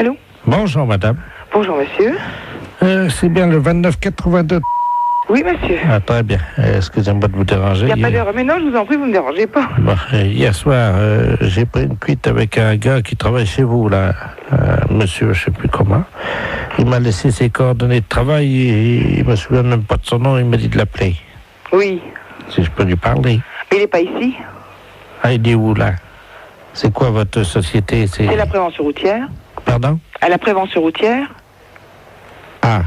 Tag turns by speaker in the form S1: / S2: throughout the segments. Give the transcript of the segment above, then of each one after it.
S1: Allô?
S2: Bonjour, madame.
S1: Bonjour, monsieur.
S2: C'est bien le 2982.
S1: Oui, monsieur.
S2: Ah, très bien. Excusez-moi de vous déranger.
S1: Il n'y a pas d'heure. Mais non, je vous en prie, vous ne me dérangez pas.
S2: Bon, hier soir, j'ai pris une cuite avec un gars qui travaille chez vous, là. Monsieur, je ne sais plus comment. Il m'a laissé ses coordonnées de travail et il ne me souvient même pas de son nom. Il m'a dit de l'appeler.
S1: Oui.
S2: Si je peux lui parler.
S1: Mais il n'est pas ici.
S2: Ah, il est où, là? C'est quoi votre société?
S1: C'est la prévention routière.
S2: Pardon?
S1: À la prévention routière.
S2: Ah.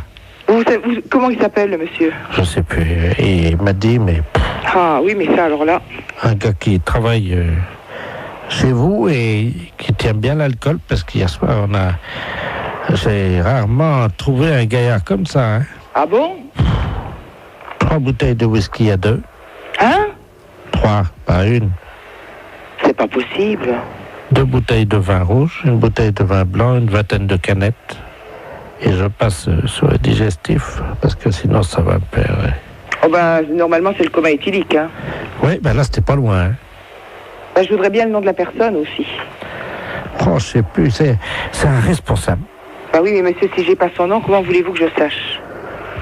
S1: Comment il s'appelle, le monsieur?
S2: Je ne sais plus. Et il m'a dit, mais...
S1: Ah, oui, mais ça, alors là...
S2: Un gars qui travaille chez vous et qui tient bien l'alcool, parce qu'hier soir, j'ai rarement trouvé un gaillard comme ça. Hein.
S1: Ah bon?
S2: 3 bouteilles de whisky à 2.
S1: Hein?
S2: 3, pas une.
S1: C'est pas possible.
S2: 2 bouteilles de vin rouge, une bouteille de vin blanc, une vingtaine de canettes. Et je passe sur le digestif, parce que sinon ça va me perdre.
S1: Oh ben, normalement, c'est le coma éthylique, hein.
S2: Oui, ben là, c'était pas loin. Hein.
S1: Ben, je voudrais bien le nom de la personne aussi.
S2: Oh, je sais plus, c'est un responsable.
S1: Ben oui, mais monsieur, si j'ai pas son nom, comment voulez-vous que je sache?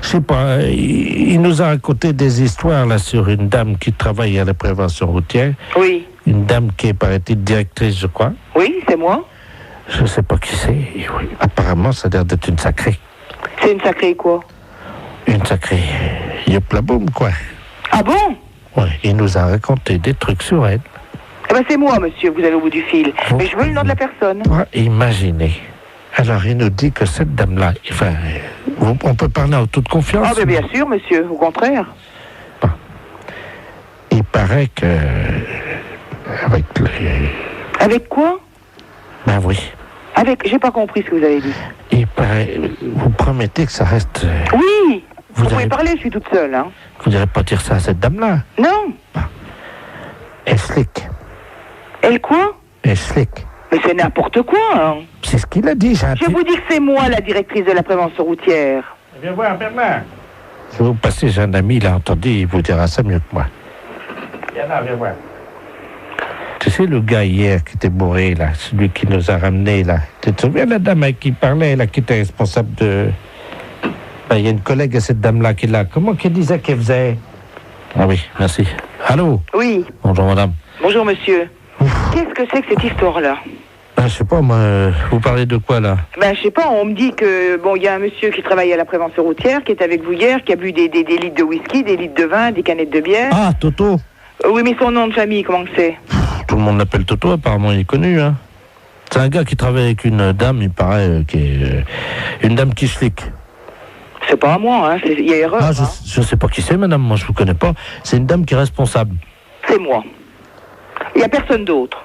S2: Je sais pas, il nous a raconté des histoires là sur une dame qui travaille à la prévention routière.
S1: Oui.
S2: Une dame qui est, paraît-il, directrice, je crois.
S1: Oui, c'est moi.
S2: Je sais pas qui c'est. Oui. Apparemment, ça a l'air d'être une sacrée.
S1: C'est une sacrée quoi?
S2: Une sacrée yoplaboum, quoi.
S1: Ah bon?
S2: Oui, il nous a raconté des trucs sur elle.
S1: Eh ben c'est moi, monsieur, vous allez au bout du fil. Mais je veux le nom de la personne.
S2: Imaginez. Alors, il nous dit que cette dame-là, enfin, on peut parler en toute confiance.
S1: Ah, ben bien sûr, monsieur, au contraire.
S2: Bon. Il paraît que...
S1: Avec quoi?
S2: Ben oui.
S1: J'ai pas compris ce que vous avez dit.
S2: Il paraît... Vous promettez que ça reste...
S1: Oui. Vous pouvez
S2: avez...
S1: parler, je suis toute seule, hein.
S2: Vous n'allez pas dire ça à cette dame-là?
S1: Non.
S2: Bon. Elle slick.
S1: Elle quoi?
S2: Elle slick.
S1: Mais c'est n'importe quoi, hein.
S2: C'est ce qu'il a dit,
S1: Je vous dis que c'est moi, la directrice de la prévention routière.
S2: Viens voir, Bernard. Si vous passez, j'ai un ami, il a entendu, il vous dira ça mieux que moi. Viens là, viens voir. Tu sais, le gars hier qui était bourré, là, celui qui nous a ramenés, là. Tu te souviens, la dame avec qui parlait, là, qui était responsable de... Ben, il y a une collègue à cette dame-là qui est là. Comment qu'elle disait qu'elle faisait? Ah oui, merci. Allô?
S1: Oui.
S2: Bonjour, madame.
S1: Bonjour, monsieur. Qu'est-ce que c'est que cette histoire-là?
S2: Ben, je sais pas, moi, vous parlez de quoi, là?
S1: Ben, je sais pas, on me dit que, bon, il y a un monsieur qui travaille à la prévention routière, qui est avec vous hier, qui a bu des litres de whisky, des litres de vin, des canettes de bière.
S2: Ah, Toto.
S1: Oui, mais son nom de famille, comment que c'est?
S2: Tout le monde l'appelle Toto, apparemment, il est connu, hein. C'est un gars qui travaille avec une dame, il paraît, qui est une dame qui flic.
S1: C'est pas à moi, hein, il y a erreur.
S2: Ah,
S1: hein.
S2: je sais pas qui c'est, madame, moi je vous connais pas. C'est une dame qui est responsable.
S1: C'est moi. Il y a personne d'autre.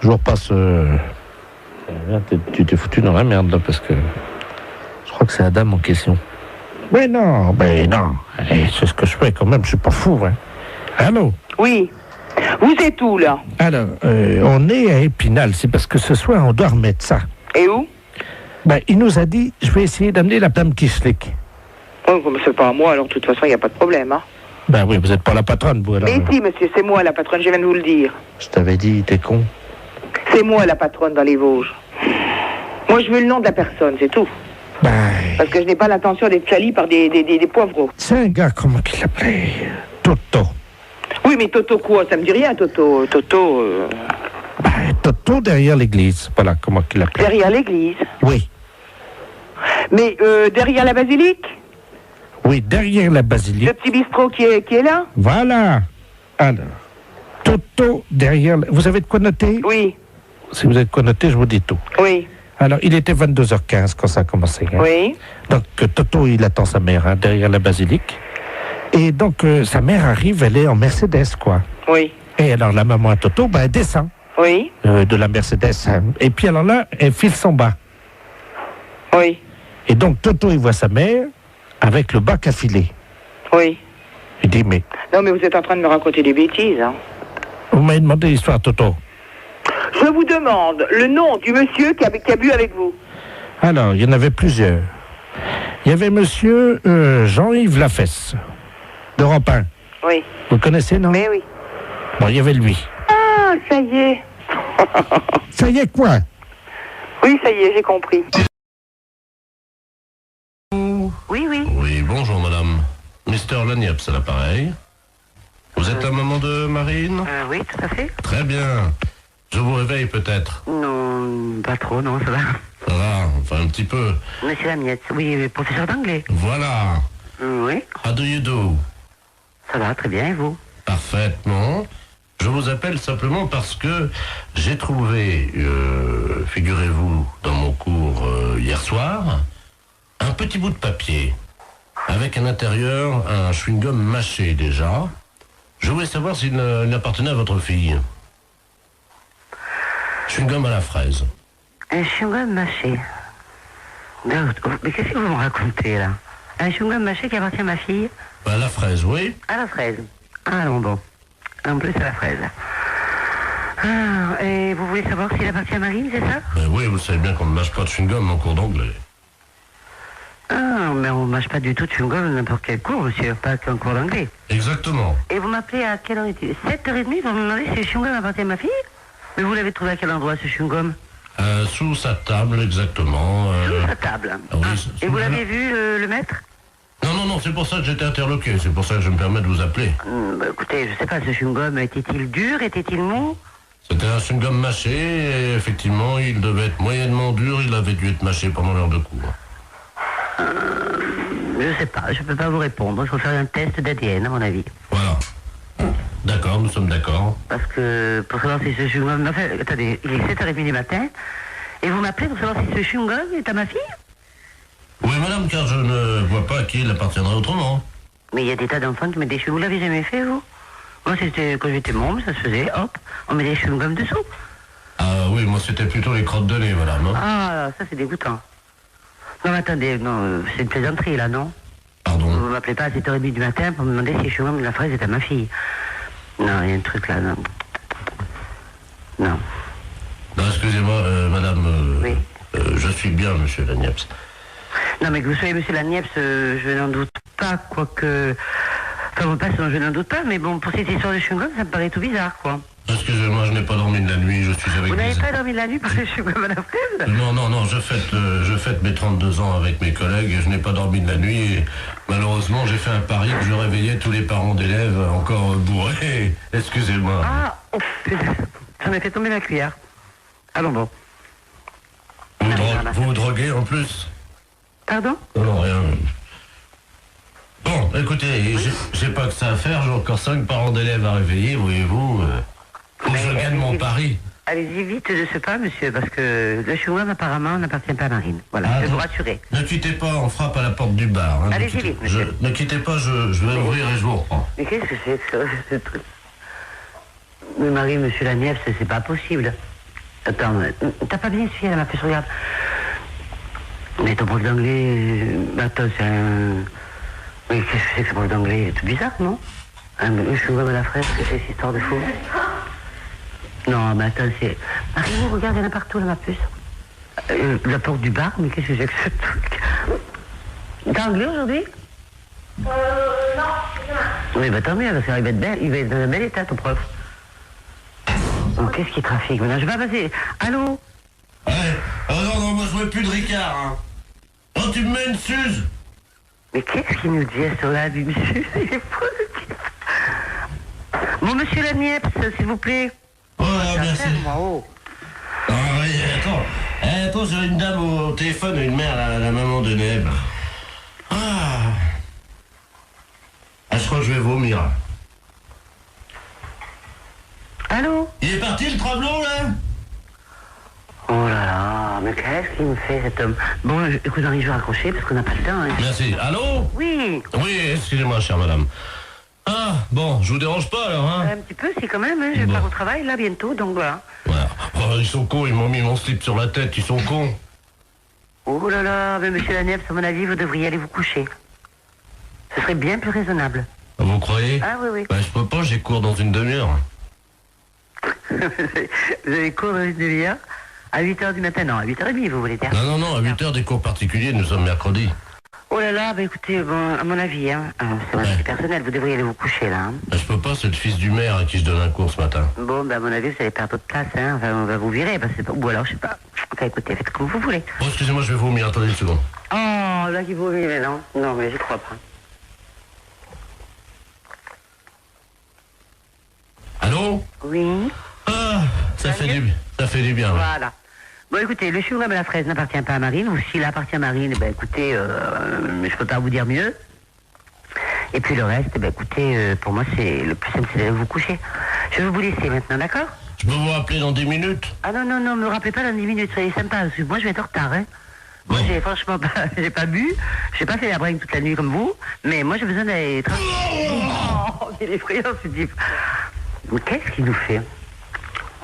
S2: Je vous repasse... Tu t'es foutu dans la merde, là, parce que... Je crois que c'est la dame en question. Mais non. C'est ce que je fais quand même, je suis pas fou, hein. Allô?
S1: Oui. Vous êtes où, là?
S2: Alors, on est à Épinal, c'est parce que ce soir, on doit remettre ça.
S1: Et où?
S2: Ben, il nous a dit, je vais essayer d'amener la dame qui slick.
S1: Oh, mais c'est pas à moi, alors de toute façon, il n'y a pas de problème, hein.
S2: Ben oui, vous n'êtes pas la patronne, vous, alors.
S1: Mais si, monsieur, c'est moi la patronne, je viens de vous le dire.
S2: Je t'avais dit, t'es con.
S1: C'est moi la patronne dans les Vosges. Moi, je veux le nom de la personne, c'est tout.
S2: Ben...
S1: Parce que je n'ai pas l'intention d'être salie par des poivreaux.
S2: C'est un gars, comment qu'il l'appelait? Toto.
S1: Oui, mais Toto quoi? Ça me dit rien, Toto.
S2: Ben, Toto derrière l'église, voilà, comment qu'il l'appelait.
S1: Derrière l'église?
S2: Oui.
S1: Mais derrière la basilique?
S2: Oui, derrière la basilique.
S1: Le petit bistrot qui est là?
S2: Voilà. Alors, Toto derrière... Vous avez de quoi noter?
S1: Oui.
S2: Si vous avez de quoi noter, je vous dis tout.
S1: Oui.
S2: Alors, il était 22h15 quand ça a commencé. Hein.
S1: Oui.
S2: Donc, Toto, il attend sa mère hein, derrière la basilique. Et donc, sa mère arrive, elle est en Mercedes, quoi.
S1: Oui.
S2: Et alors, la maman à Toto, ben, elle descend.
S1: Oui.
S2: De la Mercedes. Hein. Et puis, alors là, elle file son bas.
S1: Oui.
S2: Et donc, Toto, il voit sa mère avec le bac à filer.
S1: Oui.
S2: Il dit, mais...
S1: Non, mais vous êtes en train de me raconter des bêtises, hein.
S2: Vous m'avez demandé l'histoire, Toto.
S1: Je vous demande le nom du monsieur qui a bu avec vous.
S2: Alors, il y en avait plusieurs. Il y avait monsieur Jean-Yves Lafesse, d'Europe 1.
S1: Oui.
S2: Vous le connaissez, non?
S1: Mais oui.
S2: Bon, il y avait lui.
S1: Ah, ça y est.
S2: Ça y est, quoi?
S1: Oui, ça y est, j'ai compris. Oui, oui.
S3: Oui, bonjour madame. Mister Lagniepce à l'appareil. Vous êtes la maman de Marine?
S1: Oui, tout à fait.
S3: Très bien. Je vous réveille peut-être.
S1: Non, pas trop, non, ça va.
S3: Ça va, enfin un petit peu.
S1: Monsieur Lamiette, oui, professeur d'anglais.
S3: Voilà.
S1: Oui,
S3: How do you do?
S1: ça va, très bien, et vous?
S3: Parfaitement. Je vous appelle simplement parce que j'ai trouvé, figurez-vous, dans mon cours hier soir, un petit bout de papier avec à l'intérieur un chewing-gum mâché déjà. Je voulais savoir s'il appartenait à votre fille. Chewing-gum à la fraise.
S1: Un chewing-gum mâché. Mais qu'est-ce que vous me racontez, là? Un chewing-gum mâché qui appartient à ma fille?
S3: À la fraise, oui.
S1: À la fraise. Ah non, bon. En plus, à la fraise. Ah, et vous voulez savoir s'il appartient à Marine, c'est ça?
S3: Oui, vous savez bien qu'on ne mâche pas de chewing-gum en cours d'anglais.
S1: Ah, mais on ne mâche pas du tout de chewing-gum n'importe quel cours, monsieur, pas qu'un cours d'anglais.
S3: Exactement.
S1: Et vous m'appelez à quelle heure est-il? 7h30, vous me demandez si le chewing-gum appartient à ma fille? Mais vous l'avez trouvé à quel endroit, ce chewing-gum?
S3: Sous sa table, exactement.
S1: Sous sa table.
S3: Ah oui,
S1: Et vous l'avez vu, le maître?
S3: Non, c'est pour ça que j'étais interloqué. C'est pour ça que je me permets de vous appeler.
S1: Bah, écoutez, je sais pas, ce chewing-gum, était-il dur? Était-il mou?
S3: C'était un chewing-gum mâché et effectivement, il devait être moyennement dur. Il avait dû être mâché pendant l'heure de cours.
S1: Je sais pas, je peux pas vous répondre. Il faut faire un test d'ADN, à mon avis.
S3: Voilà. D'accord, nous sommes d'accord.
S1: Parce que, pour savoir si ce chewing-gum... Enfin, attendez, il est 7h30 du matin, et vous m'appelez pour savoir si ce chewing-gum est à ma fille?
S3: Oui, madame, car je ne vois pas à qui il appartiendrait autrement.
S1: Mais il y a des tas d'enfants qui mettent des chewing-gums. Vous l'avez jamais fait, vous? Moi, c'était quand j'étais môme, ça se faisait, hop, on met des chewing-gums dessous.
S3: Ah oui, moi c'était plutôt les crottes de nez, madame. Hein.
S1: Ah, ça c'est dégoûtant. Non, mais attendez, non, c'est une plaisanterie, là, non?
S3: Pardon.
S1: Vous m'appelez pas à 7h30 du matin pour me demander si le chewing-gum de la fraise est à ma fille. Non, il y a un truc là, non. Non.
S3: Non, excusez-moi, madame.
S1: Oui.
S3: Je suis bien, monsieur Lagniepce.
S1: Non, mais que vous soyez monsieur Lagniepce, je n'en doute pas, quoique... Enfin, mon passant, je n'en doute pas, mais bon, pour cette histoire de chewing-gum, ça me paraît tout bizarre, quoi.
S3: Excusez-moi, je n'ai pas dormi de la nuit, je suis avec
S1: Vous n'avez
S3: mes...
S1: pas dormi de la nuit par le chewing-gum à la fraise?
S3: Non, je fête mes 32 ans avec mes collègues et je n'ai pas dormi de la nuit et malheureusement j'ai fait un pari que je réveillais tous les parents d'élèves encore bourrés. Excusez-moi.
S1: Ah, oh, putain, j'en ai fait tomber la cuillère. Allons bon.
S3: Vous vous droguez en plus?
S1: Pardon?
S3: Non, rien. Bon, écoutez, j'ai pas que ça à faire, j'ai encore 5 parents d'élèves à réveiller, voyez-vous. Faut que je gagne mon pari.
S1: Allez-y vite de ce pas, monsieur, parce que le chewing-gum apparemment n'appartient pas à Marine. Voilà, je vais vous rassurer.
S3: Ne quittez pas, on frappe à la porte du bar. Hein,
S1: allez-y vite, monsieur.
S3: Ne quittez pas, je vais ouvrir et je vous reprends.
S1: Mais qu'est-ce que c'est que ça, ce truc? Mais Marie, monsieur Lagniepce, c'est pas possible. Attends, t'as pas bien essuyé, là, ma puce, regarde. Mais ton prof d'anglais, attends, c'est un... Mais qu'est-ce que c'est que ce prof d'anglais? C'est tout bizarre, non? Un chewing-gum à la fraise, que c'est cette histoire de fou? Non, mais attends, c'est... Marie, regarde, il y en a partout, là, ma puce. La porte du bar, mais qu'est-ce que c'est que ce truc? T'as anglais aujourd'hui? Non. Oui, bah tant mieux, parce qu'il va être belle, il va être dans un bel état, ton prof. Oh, qu'est-ce qui trafique maintenant? Je vais pas passer. Allô?
S3: Ouais. Oh non, moi je veux plus de Ricard, hein. Oh, tu me mets une suze.
S1: Mais qu'est-ce qu'il nous dit à ce là du monsieur? Il est fou, ce type. Bon, monsieur Lagniepce, s'il vous plaît.
S3: Oh, merci.
S1: Moi, oh.
S3: Ah oui, attends, j'ai une dame au téléphone, une mère, la maman de Neb. Ah, je crois que je vais vomir.
S1: Allô?
S3: Il est parti le travelot, là?
S1: Oh là là, mais qu'est-ce qu'il me fait, cet homme? Bon, écoute, Henri, je vais raccrocher parce qu'on n'a pas le temps. Hein.
S3: Merci. Allô?
S1: Oui.
S3: Oui, excusez-moi, chère madame. Ah, bon, je vous dérange pas, alors, hein?
S1: Un petit peu, si quand même, hein, je pars au travail, là, bientôt, donc voilà.
S3: Voilà. Oh, ils sont cons, ils m'ont mis mon slip sur la tête, ils sont cons.
S1: Oh là là, mais monsieur Lagniepce, à mon avis, vous devriez aller vous coucher. Ce serait bien plus raisonnable.
S3: Vous croyez?
S1: Ah oui, oui.
S3: Bah, je peux pas, j'ai cours dans une demi-heure.
S1: Vous avez cours dans une demi-heure? À 8h du matin, non, à 8h30, vous voulez dire?
S3: Non, à 8h des cours particuliers, nous sommes mercredi.
S1: Oh là là, bah écoutez, bon, à mon avis, hein, c'est mon avis personnel, vous devriez aller vous coucher, là. Hein.
S3: Bah, je peux pas, c'est le fils du maire à qui je donne un cours ce matin.
S1: Bon, bah à mon avis, vous allez perdre votre place, hein, enfin, on va vous virer, parce que, ou alors, je sais pas, enfin, Enfin, écoutez, faites comme vous voulez.
S3: Oh, excusez-moi, je vais vomir, attendez une seconde.
S1: Oh, là, qui vomit, mais non. Non, mais j'y crois pas.
S3: Allô?
S1: Oui.
S3: Ah, ça fait du bien. Ouais.
S1: Voilà. Bon, écoutez, le chewing-gum à la fraise n'appartient pas à Marine, ou s'il appartient à Marine, ben écoutez, je peux pas vous dire mieux. Et puis le reste, ben écoutez, pour moi, c'est le plus simple, c'est d'aller vous coucher. Je vais vous laisser maintenant, d'accord?
S3: Je peux vous rappeler dans 10 minutes?
S1: Ah non, me rappelez pas dans 10 minutes, soyez sympa, parce que moi je vais être en retard, hein. Moi,
S3: Bon.
S1: j'ai franchement pas, j'ai pas bu, j'ai pas fait la bringue toute la nuit comme vous, mais moi j'ai besoin d'aller... Oh, il est effrayant ce type. Mais qu'est-ce qu'il nous fait?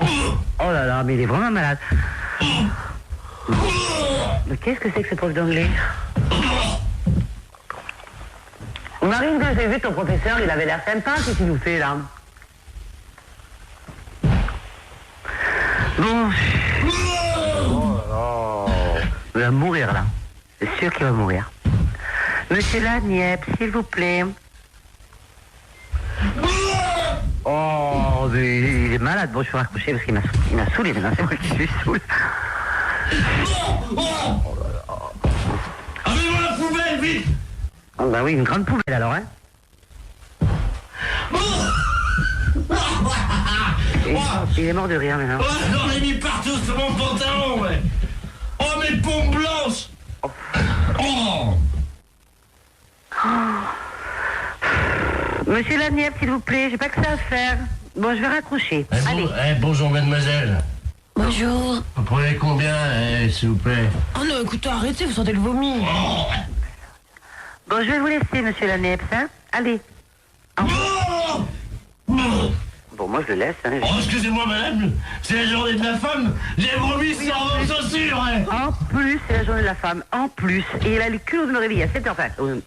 S1: Oh là là, mais il est vraiment malade. Mais qu'est-ce que c'est que ce prof d'anglais? Marine, quand j'ai vu ton professeur, il avait l'air sympa, qu'est-ce qu'il nous fait là? Bon. Il va mourir là. C'est sûr qu'il va mourir. Monsieur Laniep, s'il vous plaît. Oh, mais il est malade. Bon, je vais raccrocher parce qu'il m'a saoulé maintenant. C'est moi qui suis saoul.
S3: Avez-moi la poubelle, vite!
S1: Oh, bah oui, une grande poubelle alors, hein. Il est mort de rire maintenant.
S3: Oh, j'en ai mis partout sur mon pantalon, ouais! Oh, mes pompes blanches! Oh!
S1: Monsieur Laniep, s'il vous plaît, j'ai pas que ça à faire. Bon, je vais raccrocher. Allez.
S3: Bonjour, mademoiselle.
S4: Bonjour.
S3: Vous prenez combien, s'il vous plaît?
S4: Oh non, écoutez, arrêtez, vous sentez le vomi.
S3: Oh!
S1: Bon, je vais vous laisser, monsieur Laniep, hein. Allez.
S3: Oh!
S1: Bon, moi je le laisse, hein.
S3: Oh, excusez-moi, madame, c'est la journée de la femme. J'ai vomi sans vos chaussures, hein.
S1: En plus, c'est la journée de la femme. En plus. Et il a le culot de me réveiller à 7h. Enfin, je vais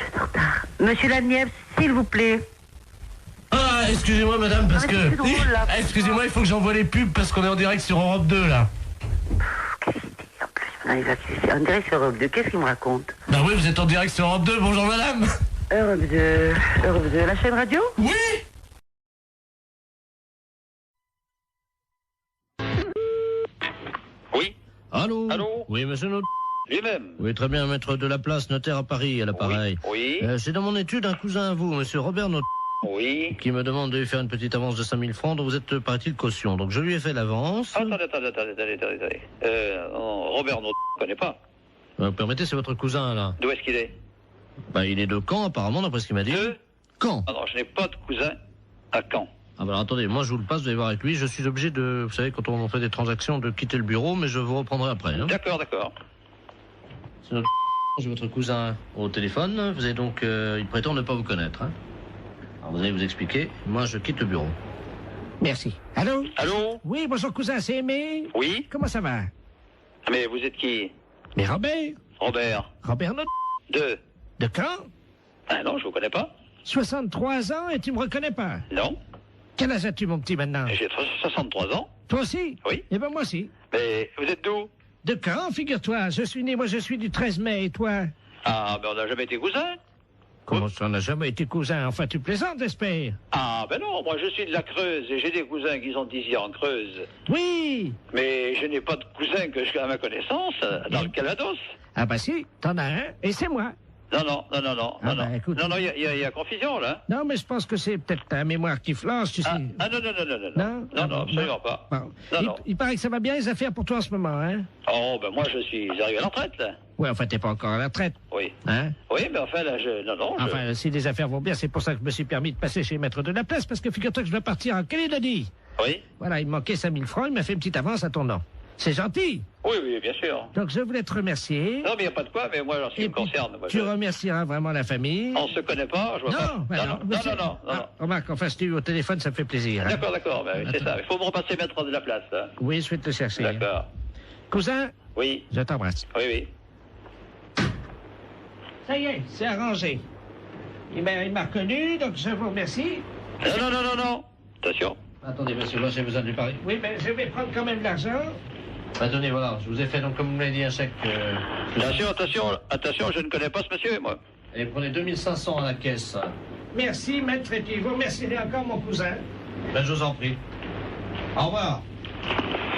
S1: être en retard. Monsieur Laniep, s'il vous plaît.
S3: Ah, excusez-moi, madame, parce
S1: Ah, mais
S3: que...
S1: c'est drôle, là.
S3: Excusez-moi, il faut que j'envoie les pubs parce qu'on est en direct sur Europe 2, là.
S1: Qu'est-ce qu'il dit en plus? On dirait sur Europe 2. Qu'est-ce qu'il me raconte?
S3: Bah oui, vous êtes en direct sur Europe 2, bonjour, madame.
S1: Europe 2, la chaîne radio?
S3: Oui.
S5: Oui,
S3: Allô?
S5: Allô?
S3: Oui, monsieur Not...
S5: lui-même.
S3: Oui, très bien, maître de la place, notaire à Paris, à l'appareil.
S5: Oui,
S3: C'est dans mon étude un cousin à vous, monsieur Robert Not...
S5: oui.
S3: qui me demande de lui faire une petite avance de 5000 francs dont vous êtes, paraît-il, caution. Donc je lui ai fait l'avance.
S5: Attendez. Robert, non, je ne connais pas.
S3: Vous permettez, c'est votre cousin, là.
S5: D'où est-ce qu'il est?
S3: Bah, il est de Caen, apparemment, d'après ce qu'il m'a dit.
S5: De
S3: Caen.
S5: Ah non, je n'ai pas de cousin à Caen.
S3: Ah bah alors, attendez, moi je vous le passe, vous allez voir avec lui. Je suis obligé de, vous savez, quand on fait des transactions, de quitter le bureau, mais je vous reprendrai après. Hein.
S5: D'accord.
S3: C'est notre... J'ai votre cousin au téléphone. Vous avez donc, il prétend ne pas vous connaître. Hein. Alors vous allez vous expliquer. Moi, je quitte le bureau.
S2: Merci. Allô?
S5: Allô?
S2: Oui, bonjour cousin, c'est Aimé.
S5: Oui?
S2: Comment ça va?
S5: Mais vous êtes qui?
S2: Mais Robert.
S5: Robert.
S2: Robert Not.
S5: De
S2: De quand?
S5: Ah non, je vous connais pas.
S2: 63 ans et tu me reconnais pas.
S5: Non.
S2: Quel âge as-tu, mon petit, maintenant?
S5: J'ai 63 ans.
S2: Toi aussi?
S5: Oui.
S2: Eh ben moi aussi.
S5: Mais vous êtes d'où?
S2: De quand, figure-toi? Je suis né, moi je suis du 13 mai, et toi?
S5: Ah, ben on n'a jamais été cousins.
S2: Comment ça, on n'a jamais été cousin? Enfin, tu plaisantes, j'espère?
S5: Ah, ben non, moi je suis de la Creuse et j'ai des cousins qui sont ici en Creuse.
S2: Oui!
S5: Mais je n'ai pas de cousin que à ma connaissance dans le Calvados.
S2: Ah bah si, t'en as un, et c'est moi.
S5: Non.
S2: Ah, bah, écoute.
S5: Non, il y a confusion, là.
S2: Non, mais je pense que c'est peut-être ta mémoire qui flanche, tu sais.
S5: Non.
S2: Non? Ah,
S5: Non, absolument pas.
S2: Bon.
S5: Non.
S2: Il paraît que ça va bien les affaires pour toi en ce moment, hein?
S5: Oh, ben moi, je suis arrivé à la retraite, là.
S2: Ouais, enfin, t'es pas encore à la retraite,
S5: Oui.
S2: hein?
S5: Oui, mais enfin, là,
S2: Enfin, si les affaires vont bien, c'est pour ça que je me suis permis de passer chez Maître de la Place, parce que figure-toi que je dois partir en Calédonie.
S5: Oui.
S2: Voilà, il me manquait 5000 francs, il m'a fait une petite avance à ton nom. C'est gentil.
S5: Oui, bien sûr.
S2: Donc, je voulais te remercier.
S5: Non, mais il n'y a pas de quoi, mais moi, en ce qui me
S2: puis,
S5: concerne, moi,
S2: tu remercieras vraiment la famille.
S5: on se connaît pas, je vois pas.
S2: Non, bah non. Ah, remarque, enfin, si tu es au téléphone, ça me fait plaisir. Hein.
S5: D'accord, ben, c'est ça. Il faut me repasser Maître de la Place, là.
S2: Oui, je vais te le chercher.
S5: D'accord.
S2: Cousin,
S5: Oui,
S2: je t'embrasse.
S5: oui.
S2: Ça y est, c'est arrangé. Il m'a reconnu, donc je vous remercie.
S5: Non. Attention.
S3: Attendez, monsieur, moi j'ai besoin de lui parler.
S2: Oui, mais je vais prendre quand même l'argent.
S3: Bah, tenez, voilà, je vous ai fait, donc, comme vous m'avez dit, un chèque.
S5: Attention, je ne connais pas ce monsieur, moi.
S3: Et prenez 2500 à la caisse.
S2: Merci, maître, et puis vous remercierez encore mon cousin.
S3: Ben, je vous en prie. Au revoir.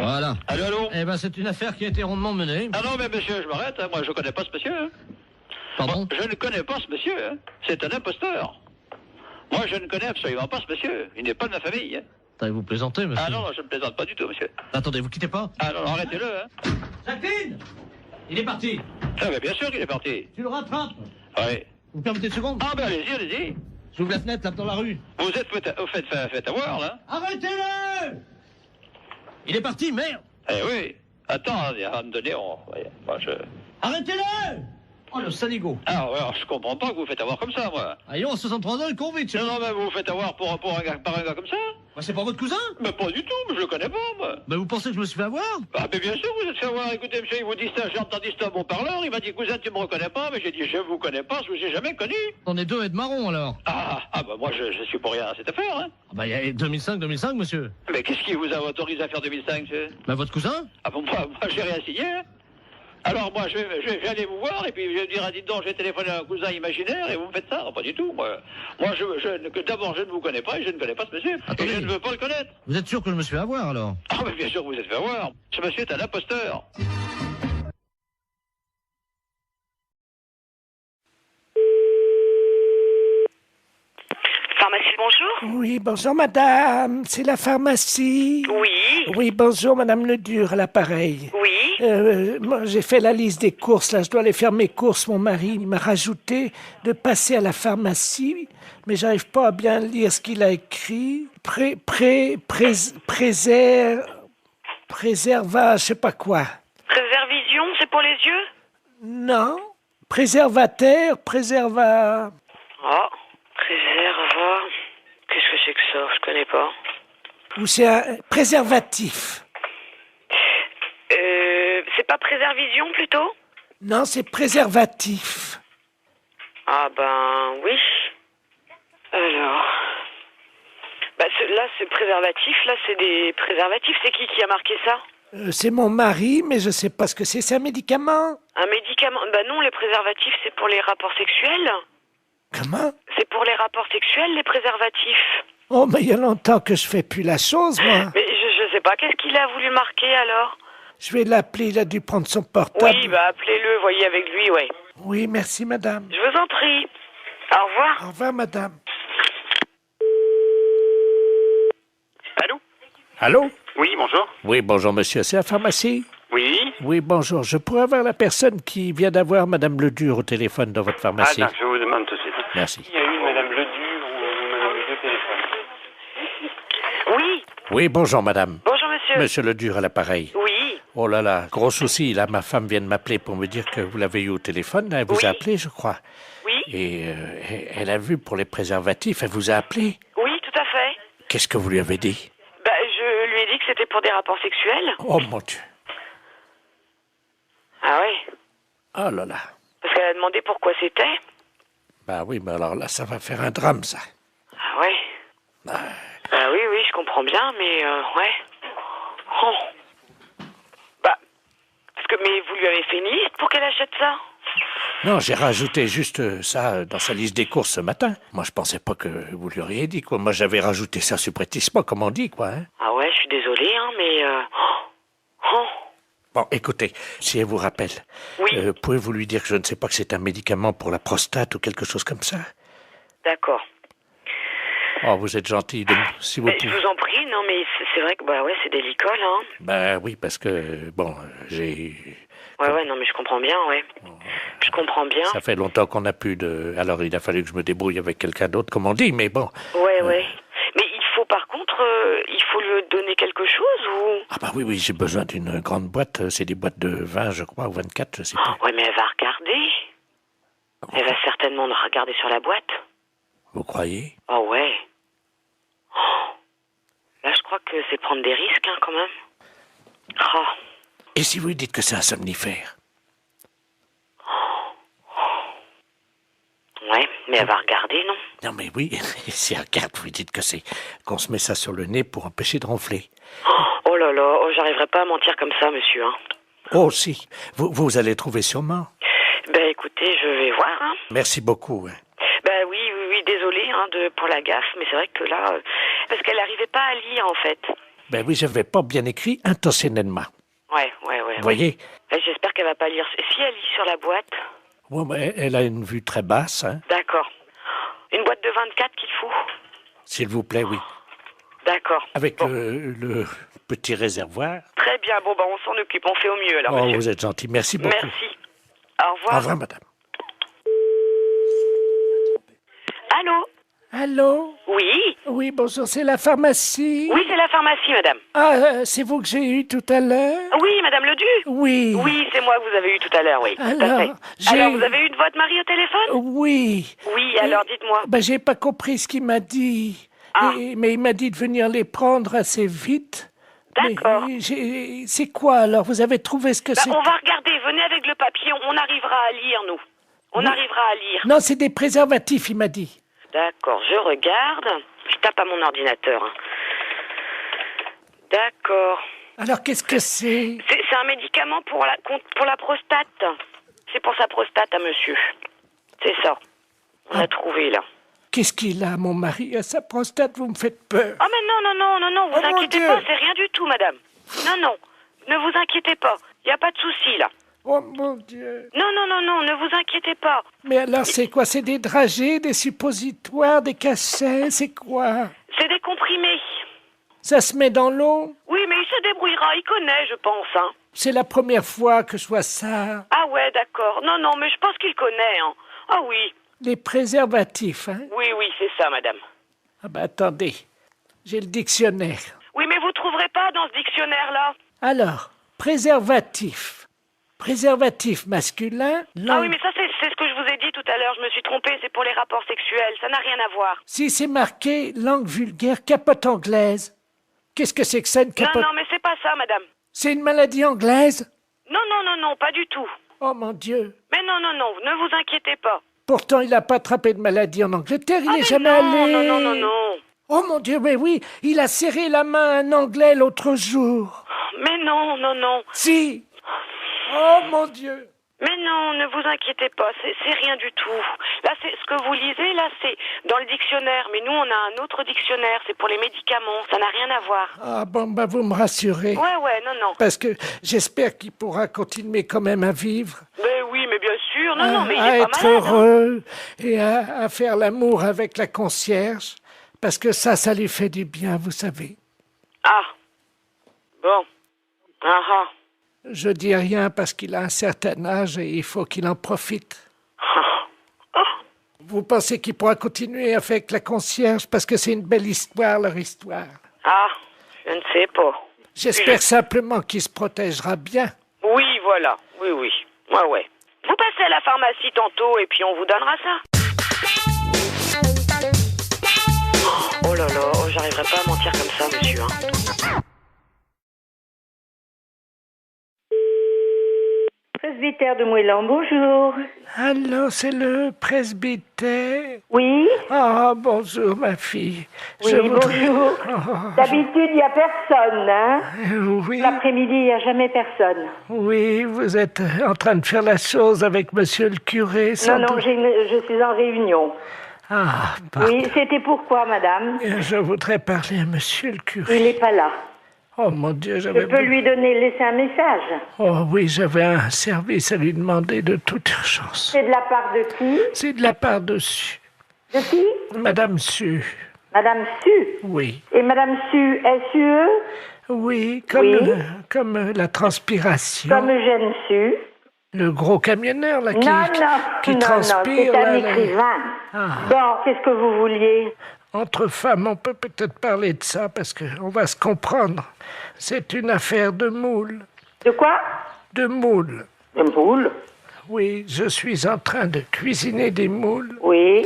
S6: Voilà.
S5: Allô, allô?
S6: Eh ben, c'est une affaire qui a été rondement menée.
S5: Ah non, mais monsieur, je m'arrête, hein. Moi je connais pas ce monsieur. Hein.
S6: Pardon?
S5: Moi, je ne connais pas ce monsieur. Hein. C'est un imposteur. Moi je ne connais absolument pas ce monsieur. Il n'est pas de ma famille. Hein.
S6: Attendez, vous plaisantez, monsieur?
S5: Ah non, non, je ne plaisante pas du tout, monsieur.
S6: Attendez, vous quittez pas?
S5: Ah non, non, arrêtez-le. Hein.
S6: Jacqueline! Il est parti.
S5: Ah, mais bien sûr qu'il est parti.
S6: Tu le rattrapes?
S5: Oui.
S6: Vous permettez une seconde?
S5: Ah ben allez-y, allez-y.
S6: J'ouvre la fenêtre, là, dans la rue.
S5: Vous êtes fait avoir, là.
S6: Arrêtez-le! Il est parti, merde!
S5: Eh oui. Attends, à un moment donné, moi,
S6: Arrêtez-le! Oh, le saligo.
S5: Ah, ouais, alors, je comprends pas que vous faites avoir comme ça, moi.
S6: Allons, à 63 ans, le con vite.
S5: Non, non, mais vous vous faites avoir par un gars comme ça?
S6: Bah, c'est pas votre cousin?
S5: Mais pas du tout, mais je le connais pas, moi.
S6: Bah, vous pensez que je me suis fait avoir?
S5: Ah, mais bien sûr, vous êtes fait avoir. Écoutez, monsieur, il vous dit ça, j'ai entendu ça à mon parleur. Il m'a dit, cousin, tu me reconnais pas? Mais j'ai dit, je vous connais pas, je vous ai jamais connu.
S6: On est deux et de marron, alors.
S5: Bah, moi, je suis pour rien à cette affaire, hein.
S6: Ah bah, il y a 2005, monsieur.
S5: Mais qu'est-ce qui vous a autorisé à faire 2005, monsieur?
S6: Bah, votre cousin?
S5: Ah bon, moi j'ai rien signé, hein. Alors moi, je vais aller vous voir, et puis je vais dire, dites donc, j'ai téléphoné à un cousin imaginaire, et vous me faites ça? Non, pas du tout, moi. Moi, d'abord, je ne vous connais pas, et je ne connais pas ce monsieur.
S6: Attendez.
S5: Et je ne veux pas le connaître.
S6: Vous êtes sûr que je me suis fait avoir, alors?
S5: Ah, mais bien sûr que vous êtes fait avoir. Ce monsieur est un imposteur.
S7: Pharmacie, bonjour.
S8: Oui, bonjour madame, c'est la pharmacie.
S7: Oui.
S8: Oui, bonjour madame Ledur à l'appareil.
S7: Oui.
S8: Moi j'ai fait la liste des courses, là je dois aller faire mes courses, mon mari il m'a rajouté de passer à la pharmacie, mais j'arrive pas à bien lire ce qu'il a écrit. Préserva, je sais pas quoi.
S7: Préservision, c'est pour les yeux?
S8: Non, préservateur, préserva...
S7: Oh, préserva... Qu'est-ce que c'est que ça? Je connais pas.
S8: Ou c'est un préservatif.
S7: C'est pas préservision, plutôt?
S8: Non, c'est préservatif.
S7: Ah ben, oui. Alors... Bah, là, c'est préservatif, là, c'est des préservatifs. C'est qui a marqué ça?
S8: C'est mon mari, mais je sais pas ce que c'est. C'est un médicament.
S7: Un médicament? Bah non, les préservatifs, c'est pour les rapports sexuels.
S8: Comment?
S7: C'est pour les rapports sexuels, les préservatifs.
S8: Oh, mais il y a longtemps que je fais plus la chose, moi.
S7: Mais je sais pas, qu'est-ce qu'il a voulu marquer, alors?
S8: Je vais l'appeler, il a dû prendre son portable.
S7: Oui, bah appelez-le, voyez avec lui, ouais.
S8: Oui, merci, madame.
S7: Je vous en prie. Au revoir.
S8: Au revoir, madame.
S5: Allô?
S2: Allô?
S5: Oui, bonjour.
S2: Oui, bonjour monsieur, c'est la pharmacie?
S5: Oui?
S8: Oui, bonjour. Je pourrais avoir la personne qui vient d'avoir madame Ledur au téléphone dans votre pharmacie.
S5: je vous demande tout de suite.
S2: Merci.
S5: Il y a eu madame Ledur ou madame Ledur au téléphone?
S7: Oui.
S2: Oui, bonjour madame.
S7: Bonjour, monsieur.
S2: Monsieur Ledur à l'appareil.
S7: Oui.
S2: Oh là là, gros souci. Là, ma femme vient de m'appeler pour me dire que vous l'avez eu au téléphone. Elle vous
S7: Oui.
S2: a appelé, je crois.
S7: Oui.
S2: Et elle a vu pour les préservatifs. Elle vous a appelé.
S7: Oui, tout à fait.
S2: Qu'est-ce que vous lui avez dit?
S7: Bah, je lui ai dit que c'était pour des rapports sexuels.
S2: Oh mon Dieu.
S7: Ah ouais.
S2: Oh là là.
S7: Parce qu'elle a demandé pourquoi c'était.
S2: Bah oui, mais alors là, ça va faire un drame, ça.
S7: Ah ouais. Bah oui, je comprends bien, mais ouais. Oh. Bah, mais vous lui avez fait une liste pour qu'elle achète ça?
S2: Non, j'ai rajouté juste ça dans sa liste des courses ce matin. Moi, je pensais pas que vous lui auriez dit, quoi. Moi, j'avais rajouté ça subrepticement, comme on dit, quoi. Hein.
S7: Ah ouais, je suis désolée, hein, mais... Oh.
S2: Bon, écoutez, si elle vous rappelle,
S7: Oui.
S2: pouvez-vous lui dire que je ne sais pas que c'est un médicament pour la prostate ou quelque chose comme ça?
S7: D'accord.
S2: Oh, vous êtes gentil, si vous
S7: Je
S2: pouvez.
S7: vous en prie, non, mais c'est vrai que, bah ouais, c'est délicat, hein.
S2: Ben oui, parce que, bon, j'ai...
S7: Ouais, non, mais je comprends bien, ouais. Je comprends bien.
S2: Ça fait longtemps qu'on n'a plus de... Alors, il a fallu que je me débrouille avec quelqu'un d'autre, comme on dit, mais bon.
S7: Ouais. Mais il faut, par contre, il faut lui donner quelque chose, ou...
S2: Ah bah oui, j'ai besoin d'une grande boîte. C'est des boîtes de 20, je crois, ou 24, je sais plus.
S7: Ouais, mais elle va regarder. Elle va certainement regarder sur la boîte.
S2: Vous croyez?
S7: Oh ouais. Oh. Là, je crois que c'est prendre des risques, hein, quand même. Oh.
S2: Et si vous lui dites que c'est un somnifère?
S7: Ouais, mais elle va regarder, non?
S2: Non mais oui, si elle regarde, vous lui dites que c'est qu'on se met ça sur le nez pour empêcher de ronfler.
S7: Oh là là, j'arriverai pas à mentir comme ça, monsieur, hein.
S2: Oh si, vous allez trouver sûrement.
S7: Ben écoutez, je vais voir, hein.
S2: Merci beaucoup. Hein.
S7: Ben oui, désolé hein, pour la gaffe, mais c'est vrai que là, parce qu'elle n'arrivait pas à lire en fait.
S8: Ben oui, je n'avais pas bien écrit intentionnellement.
S7: Ouais.
S8: Vous voyez?
S7: J'espère qu'elle va pas lire. Si elle lit sur la boîte.
S8: Ouais, mais elle a une vue très basse, hein.
S7: D'accord. Une boîte de 24 qu'il faut.
S8: S'il vous plaît, oui.
S7: D'accord.
S8: Avec le petit réservoir.
S7: Très bien. Bon, on s'en occupe. On fait au mieux, alors,
S8: Oh,
S7: monsieur.
S8: vous êtes gentil. Merci beaucoup.
S7: Merci. Au revoir.
S8: Au revoir, madame.
S7: Allô?
S8: Allô?
S7: Oui?
S8: Oui, bonjour, c'est la pharmacie.
S7: Oui, c'est la pharmacie, madame.
S8: Ah, c'est vous que j'ai eu tout à l'heure?
S7: Oui, madame Ledu?
S8: Oui.
S7: Oui, c'est moi que vous avez eu tout à l'heure, oui. Tout à fait. Alors, vous avez eu de votre mari au téléphone?
S8: Oui.
S7: Oui, alors dites-moi.
S8: Ben, j'ai pas compris ce qu'il m'a dit.
S7: Ah.
S8: Mais il m'a dit de venir les prendre assez vite.
S7: D'accord.
S8: C'est quoi alors? Vous avez trouvé ce que c'est?
S7: On va regarder, venez avec le papier, on arrivera à lire, nous. On arrivera à lire.
S8: Non, c'est des préservatifs, il m'a dit.
S7: D'accord, je regarde. Je tape à mon ordinateur. Hein. D'accord.
S8: Alors, qu'est-ce que c'est?
S7: C'est un médicament pour la prostate. C'est pour sa prostate à monsieur. C'est ça. On a trouvé, là.
S8: Qu'est-ce qu'il a, mon mari, à sa prostate? Vous me faites peur.
S7: Oh, mais non, vous inquiétez pas, c'est rien du tout, madame. Non, ne vous inquiétez pas. Il n'y a pas de souci, là.
S8: Oh, mon Dieu.
S7: Non, ne vous inquiétez pas.
S8: Mais alors, c'est quoi? C'est des dragées, des suppositoires, des cachets? C'est quoi?
S7: C'est des comprimés.
S8: Ça se met dans l'eau?
S7: Oui, mais il se débrouillera, il connaît, je pense, hein.
S8: C'est la première fois que je vois ça.
S7: Ah ouais, d'accord. Non, mais je pense qu'il connaît, hein. Ah oui.
S8: Les préservatifs, hein?
S7: Oui, c'est ça, madame.
S8: Ah ben, attendez. J'ai le dictionnaire.
S7: Oui, mais vous trouverez pas dans ce dictionnaire-là.
S8: Alors, préservatif. Préservatif masculin.
S7: Ah oui, mais ça, c'est ce que je vous ai dit tout à l'heure. Je me suis trompée, c'est pour les rapports sexuels. Ça n'a rien à voir.
S8: Si c'est marqué langue vulgaire, capote anglaise. Qu'est-ce que c'est que ça, une capote?
S7: Non, mais c'est pas ça, madame.
S8: C'est une maladie anglaise?
S7: Non, pas du tout.
S8: Oh mon Dieu.
S7: Mais non, ne vous inquiétez pas.
S8: Pourtant, il n'a pas attrapé de maladie en Angleterre, il n'est jamais allé.
S7: Non.
S8: Oh mon Dieu, mais oui, il a serré la main à un Anglais l'autre jour.
S7: Mais non.
S8: Si. Oh mon Dieu.
S7: Mais non, ne vous inquiétez pas, c'est rien du tout. Là, c'est ce que vous lisez, là, c'est dans le dictionnaire. Mais nous, on a un autre dictionnaire, c'est pour les médicaments. Ça n'a rien à voir.
S8: Ah bon, bah vous me rassurez.
S7: Ouais, non.
S8: Parce que j'espère qu'il pourra continuer quand même à vivre.
S7: Mais oui, mais bien sûr. Non, mais il
S8: à
S7: est pas
S8: être
S7: malade.
S8: heureux et à faire l'amour avec la concierge. Parce que ça lui fait du bien, vous savez.
S7: Ah. Bon. Ah.
S8: Je dis rien parce qu'il a un certain âge et il faut qu'il en profite. Vous pensez qu'il pourra continuer avec la concierge parce que c'est une belle histoire, leur histoire.
S7: Ah, je ne sais pas.
S8: J'espère simplement qu'il se protégera bien.
S7: Oui, voilà. Oui. Ouais. Vous passez à la pharmacie tantôt et puis on vous donnera ça. Oh là là, j'arriverai pas à mentir comme ça, monsieur. Hein.
S9: Presbytère de Moëlan, bonjour.
S8: Allô, c'est le presbytère?
S9: Oui?
S8: Ah, bonjour, ma fille.
S9: Oui, bonjour. D'habitude, il n'y a personne, hein?
S8: Oui.
S9: L'après-midi, il n'y a jamais personne.
S8: Oui, vous êtes en train de faire la chose avec monsieur le curé, sans
S9: Non,
S8: doute.
S9: je suis en réunion.
S8: Ah, pardon.
S9: Oui, c'était pourquoi, madame?
S8: Je voudrais parler à monsieur le curé.
S9: Il n'est pas là.
S8: Oh mon Dieu,
S9: Je peux lui laisser un message.
S8: Oh oui, j'avais un service à lui demander de toute urgence.
S9: C'est de la part de qui?
S8: C'est de la part de Su.
S9: De qui?
S8: Madame Su.
S9: Madame Su?
S8: Oui.
S9: Et Madame Su, S-U-E?
S8: Oui, comme la transpiration.
S9: Comme Eugène Su?
S8: Le gros camionneur, là, qui
S9: non,
S8: transpire.
S9: c'est un écrivain. Bon, qu'est-ce que vous vouliez?
S8: Entre femmes, on peut peut-être parler de ça, parce qu'on va se comprendre. C'est une affaire de moule.
S9: De quoi?
S8: De moules.
S9: De moules?
S8: Oui, je suis en train de cuisiner des moules.
S9: Oui.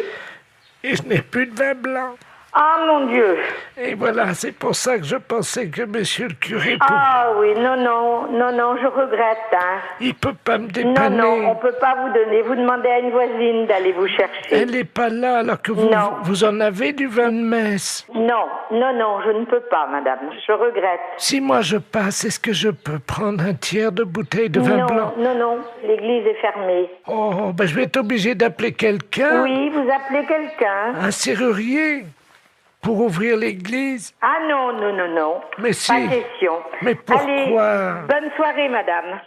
S8: Et je n'ai plus de vin blanc.
S9: Ah, mon Dieu.
S8: Et voilà, c'est pour ça que je pensais que monsieur le curé...
S9: Ah oui, non, je regrette. Hein.
S8: Il peut pas me dépanner.
S9: Non, on peut pas vous donner. Vous demandez à une voisine d'aller vous chercher.
S8: Elle n'est pas là alors que vous en avez du vin de messe.
S9: Non, je ne peux pas, madame. Je regrette.
S8: Si moi je passe, est-ce que je peux prendre un tiers de bouteille de vin blanc?
S9: Non, l'église est fermée.
S8: Oh, je vais être obligé d'appeler quelqu'un.
S9: Oui, vous appelez quelqu'un.
S8: Un serrurier. pour ouvrir l'église.
S9: Ah non, non, non, non.
S8: Mais si.
S9: Pas question.
S8: Mais pourquoi?
S9: Allez, bonne soirée, madame.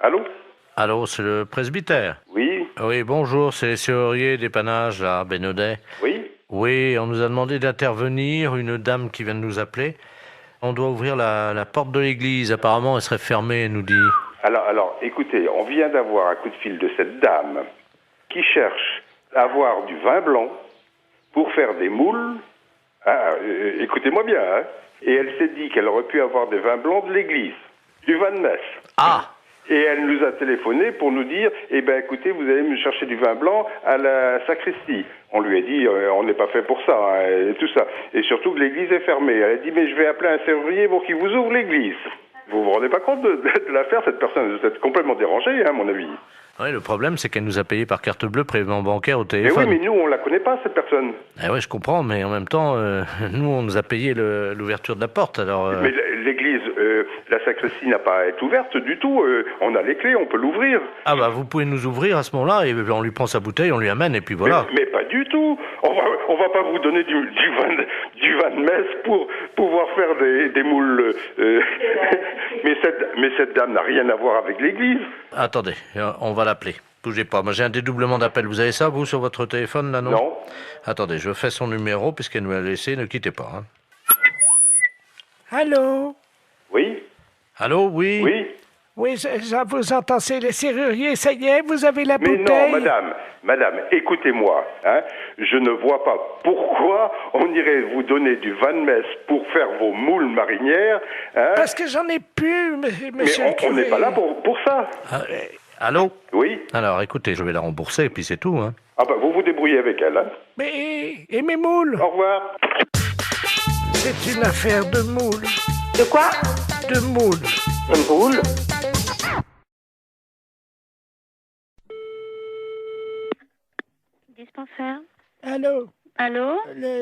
S10: Allô?
S2: Allô, c'est le presbytère?
S10: Oui.
S2: Oui, bonjour, c'est les serruriers dépannage, là, Bénodet.
S10: Oui.
S2: Oui, on nous a demandé d'intervenir, une dame qui vient de nous appeler. On doit ouvrir la porte de l'église, apparemment elle serait fermée, elle nous dit.
S10: Alors, écoutez, on vient d'avoir un coup de fil de cette dame qui cherche à avoir du vin blanc pour faire des moules. Écoutez-moi bien, hein. Et elle s'est dit qu'elle aurait pu avoir des vins blancs de l'église, du vin de messe.
S2: Ah!
S10: Et elle nous a téléphoné pour nous dire, eh ben écoutez, vous allez me chercher du vin blanc à la sacristie. On lui a dit, on n'est pas fait pour ça, hein, et tout ça. Et surtout que l'église est fermée. Elle a dit, mais je vais appeler un serrurier pour qu'il vous ouvre l'église. Vous vous rendez pas compte de l'affaire, cette personne? Vous êtes complètement dérangé, hein, à mon avis.
S2: Oui, le problème, c'est qu'elle nous a payé par carte bleue prélèvement bancaire au
S10: Mais
S2: téléphone.
S10: oui, mais nous, on la connaît pas, cette personne.
S2: Eh oui, je comprends, mais en même temps, nous, on nous a payé l'ouverture de la porte, alors...
S10: Mais l'église, la sacristie n'a pas à être ouverte du tout. On a les clés, on peut l'ouvrir.
S2: Ah bah, vous pouvez nous ouvrir à ce moment-là, et on lui prend sa bouteille, on lui amène, et puis voilà.
S10: Mais pas du tout. On va pas vous donner du vin de messe pour pouvoir faire des moules. mais cette dame n'a rien à voir avec l'église.
S2: Attendez, on va l'appeler. Bougez pas, moi j'ai un dédoublement d'appel. Vous avez ça, vous, sur votre téléphone, là, non?
S10: Non.
S2: Attendez, je fais son numéro, puisqu'elle nous l'a laissé, ne quittez pas. Hein.
S8: Allô?
S10: Oui?
S2: Allô, oui?
S10: Oui?
S8: Oui, je vous entends, c'est les serruriers, ça y est, vous avez la
S10: Mais
S8: bouteille?
S10: non, madame, écoutez-moi, hein, je ne vois pas pourquoi on irait vous donner du vin de messe pour faire vos moules marinières. Hein.
S8: Parce que j'en ai plus, monsieur
S10: Mais on n'est pas là pour ça.
S2: Allô?
S10: Oui?
S2: Alors, écoutez, je vais la rembourser, et puis c'est tout, hein.
S10: Ah bah, vous vous débrouillez avec elle, hein.
S8: Mais, et mes moules?
S10: Au revoir.
S8: C'est une affaire de moules.
S9: De quoi?
S8: De moules.
S9: De moules?
S11: Dispensaire.
S8: Allô?
S11: Allô?